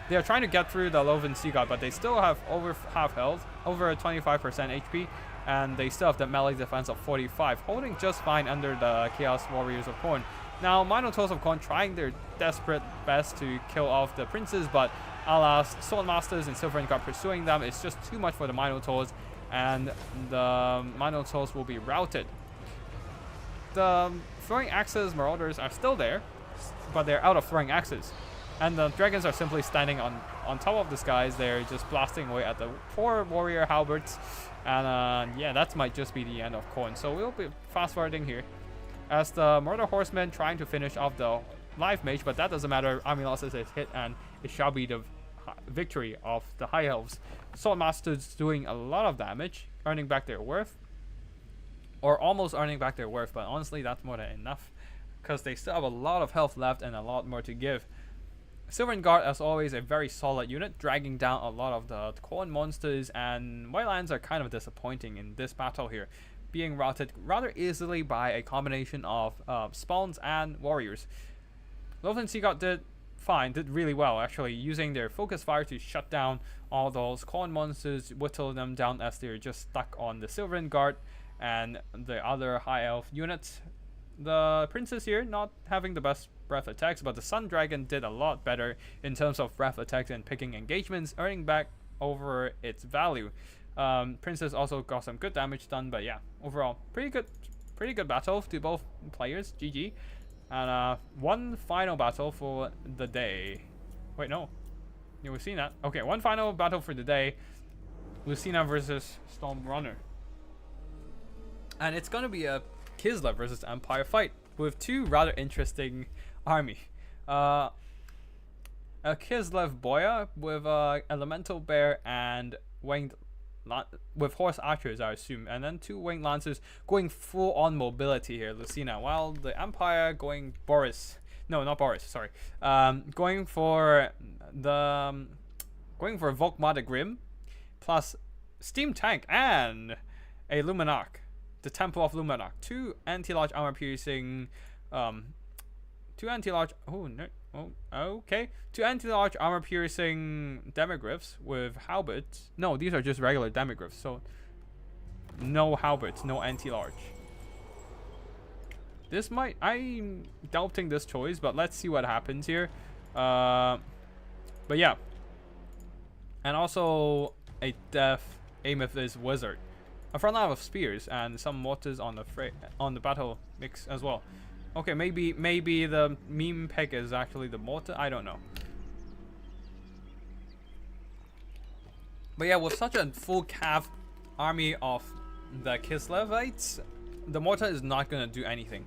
They are trying to get through the Loven Sea God, but they still have over half health, over 25% HP, and they still have the melee defense of 45, holding just fine under the Chaos Warriors of Khorne. Now, Minotaurs of Khorne trying their desperate best to kill off the princes, but alas, Swordmasters and Sylvan Guard pursuing them is just too much for the Minotaurs, and the Minotaurs will be routed. The throwing axes Marauders are still there, but they're out of throwing axes. And the dragons are simply standing on top of this guys. They're just blasting away at the poor warrior halberds. And yeah, that might just be the end of Khorne. So we'll be fast forwarding here, as the Murder Horsemen trying to finish off the live mage, but that doesn't matter. Army losses is hit, and it shall be the victory of the High Elves. Swordmasters doing a lot of damage, earning back their worth, or almost earning back their worth, but honestly that's more than enough, because they still have a lot of health left and a lot more to give. Sylvan Guard, as always, a very solid unit, dragging down a lot of the Khorne monsters, and Wildlands are kind of disappointing in this battle here, being routed rather easily by a combination of spawns and warriors. Loven Sea God did really well, actually, using their focus fire to shut down all those Khorne monsters, whittle them down as they're just stuck on the Sylvan Guard and the other high elf units. the princess here not having the best breath attacks, but the Sun Dragon did a lot better in terms of breath attacks and picking engagements, earning back over its value. Princess also got some good damage done, but yeah, overall pretty good battle to both players. GG. And one final battle for the day. Wait, no, you were seeing that. Okay, one final battle for the day. Lucina versus Storm Runner, and it's gonna be a Kislev versus Empire fight with two rather interesting army. A Kislev Boya with Elemental Bear and winged with horse archers, I assume, and then two winged lancers going full on mobility here, Lucina, while the Empire going Boris. No, not Boris. Sorry. Going for Volkmar the Grim, plus Steam Tank and a Luminarch. The Temple of Luminarch. Two anti-large armor piercing, two anti-large. Oh no! Oh, okay. Two anti-large armor piercing demigryphs with halberds. No, these are just regular demigryphs. So no halberds, no anti-large. This might. I'm doubting this choice, but let's see what happens here. But yeah. And also a death Amethyst Wizard. A front line of spears and some mortars on the battle mix as well. Okay, maybe the meme peg is actually the mortar. I don't know. But yeah, with such a full cav army of the Kislevites, the mortar is not gonna do anything.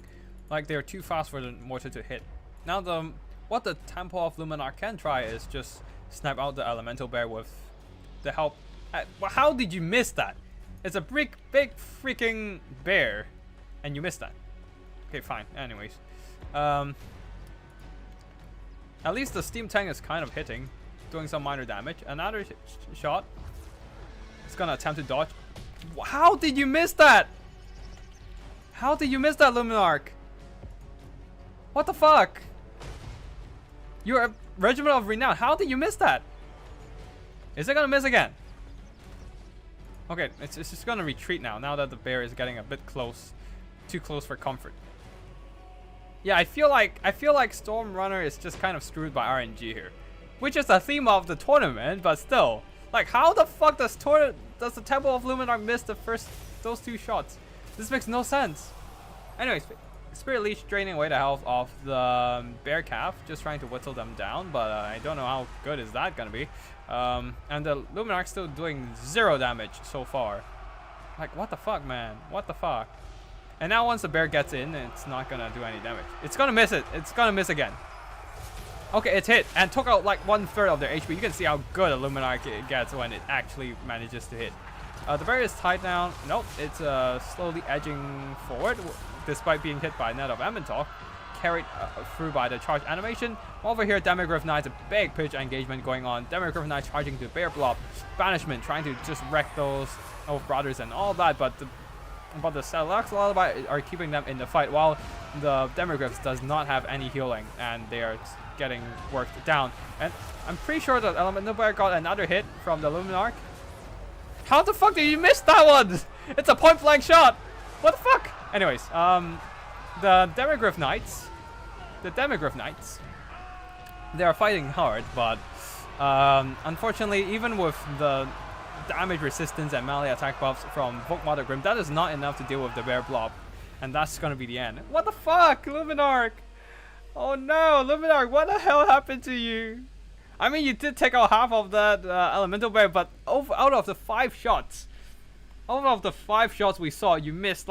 Like, they're too fast for the mortar to hit. Now what the Temple of Luminarch can try is just snipe out the Elemental Bear with the help. Well, how did you miss that? It's a big freaking bear, and you missed that. Okay, fine. Anyways, at least the Steam Tank is kind of hitting, doing some minor damage. Another shot. It's gonna attempt to dodge. How did you miss that? How did you miss that, Luminarch? What the fuck? You're a regiment of renown. How did you miss that? Is it gonna miss again? Okay, it's just gonna retreat now that the bear is getting a bit close, too close for comfort. Yeah, I feel like Storm Runner is just kind of screwed by RNG here, which is the theme of the tournament. But still, like, how the fuck does the Temple of Luminarch miss those two shots? This makes no sense. Anyways, Spirit Leech draining away the health of the bear calf, just trying to whittle them down, but I don't know how good is that gonna be. And the Luminarch still doing 0 damage so far. Like, what the fuck, man? What the fuck? And now once the bear gets in, it's not gonna do any damage. It's gonna miss it. It's gonna miss again. Okay, it's hit and took out like 1/3 of their HP. You can see how good a Luminarch it gets when it actually manages to hit. The bear is tied down. Nope, it's slowly edging forward despite being hit by a net of Emmentalk, carried through by the charge animation. Over here, Demigryph Knight's a big pitch engagement going on. Demigryph Knight charging to Bear Blob. Banishment trying to just wreck those Oath Brothers and all that, but the Selux Lullaby are keeping them in the fight, while the Demigryphs does not have any healing, and they are getting worked down. And I'm pretty sure that Elemental Bear got another hit from the Luminarch. How the fuck did you miss that one? It's a point blank shot. What the fuck? Anyways, the Demigryph Knights, they are fighting hard, but unfortunately, even with the damage resistance and melee attack buffs from Volkmar the Grim, that is not enough to deal with the Bear Blob, and that's gonna be the end. What the fuck, Luminarch? Oh no, Luminarch, what the hell happened to you? I mean, you did take out half of that Elemental Bear, but out of the 5 shots, we saw, you missed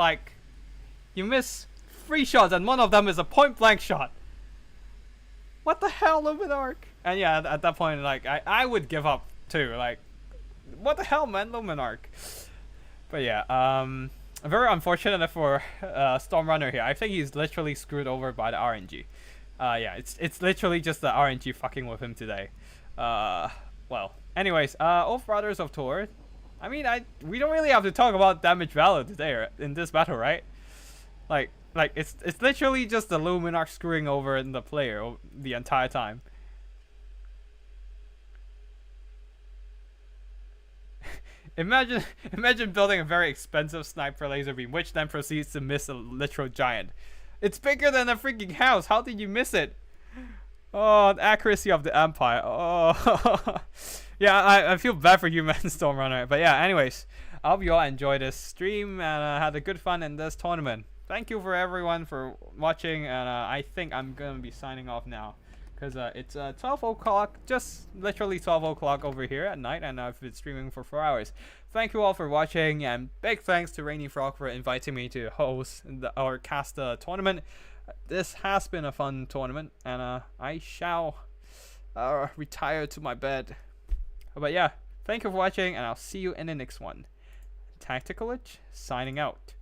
3 shots, and one of them is a point blank shot. What the hell, Luminarch? And yeah, at that point, like, I would give up too. Like, what the hell, man, Luminarch? But yeah, very unfortunate for Storm Runner here. I think he's literally screwed over by the RNG. Yeah, it's literally just the RNG fucking with him today. Well, anyways, Oath Brothers of Tor. I mean, we don't really have to talk about damage value today in this battle, right? Like it's literally just the Luminarch screwing over the player the entire time. Imagine building a very expensive sniper laser beam, which then proceeds to miss a literal giant. It's bigger than a freaking house. How did you miss it? Oh, the accuracy of the Empire. Oh. Yeah, I feel bad for you, man, Stormrunner. But yeah, anyways, I hope you all enjoyed this stream and had a good fun in this tournament. Thank you for everyone for watching, and I think I'm going to be signing off now. Because it's 12 o'clock, just literally 12 o'clock over here at night, and I've been streaming for 4 hours. Thank you all for watching, and big thanks to Rainy Frog for inviting me to host or cast the tournament. This has been a fun tournament, and I shall retire to my bed. But yeah, thank you for watching, and I'll see you in the next one. Tactical Lich, signing out.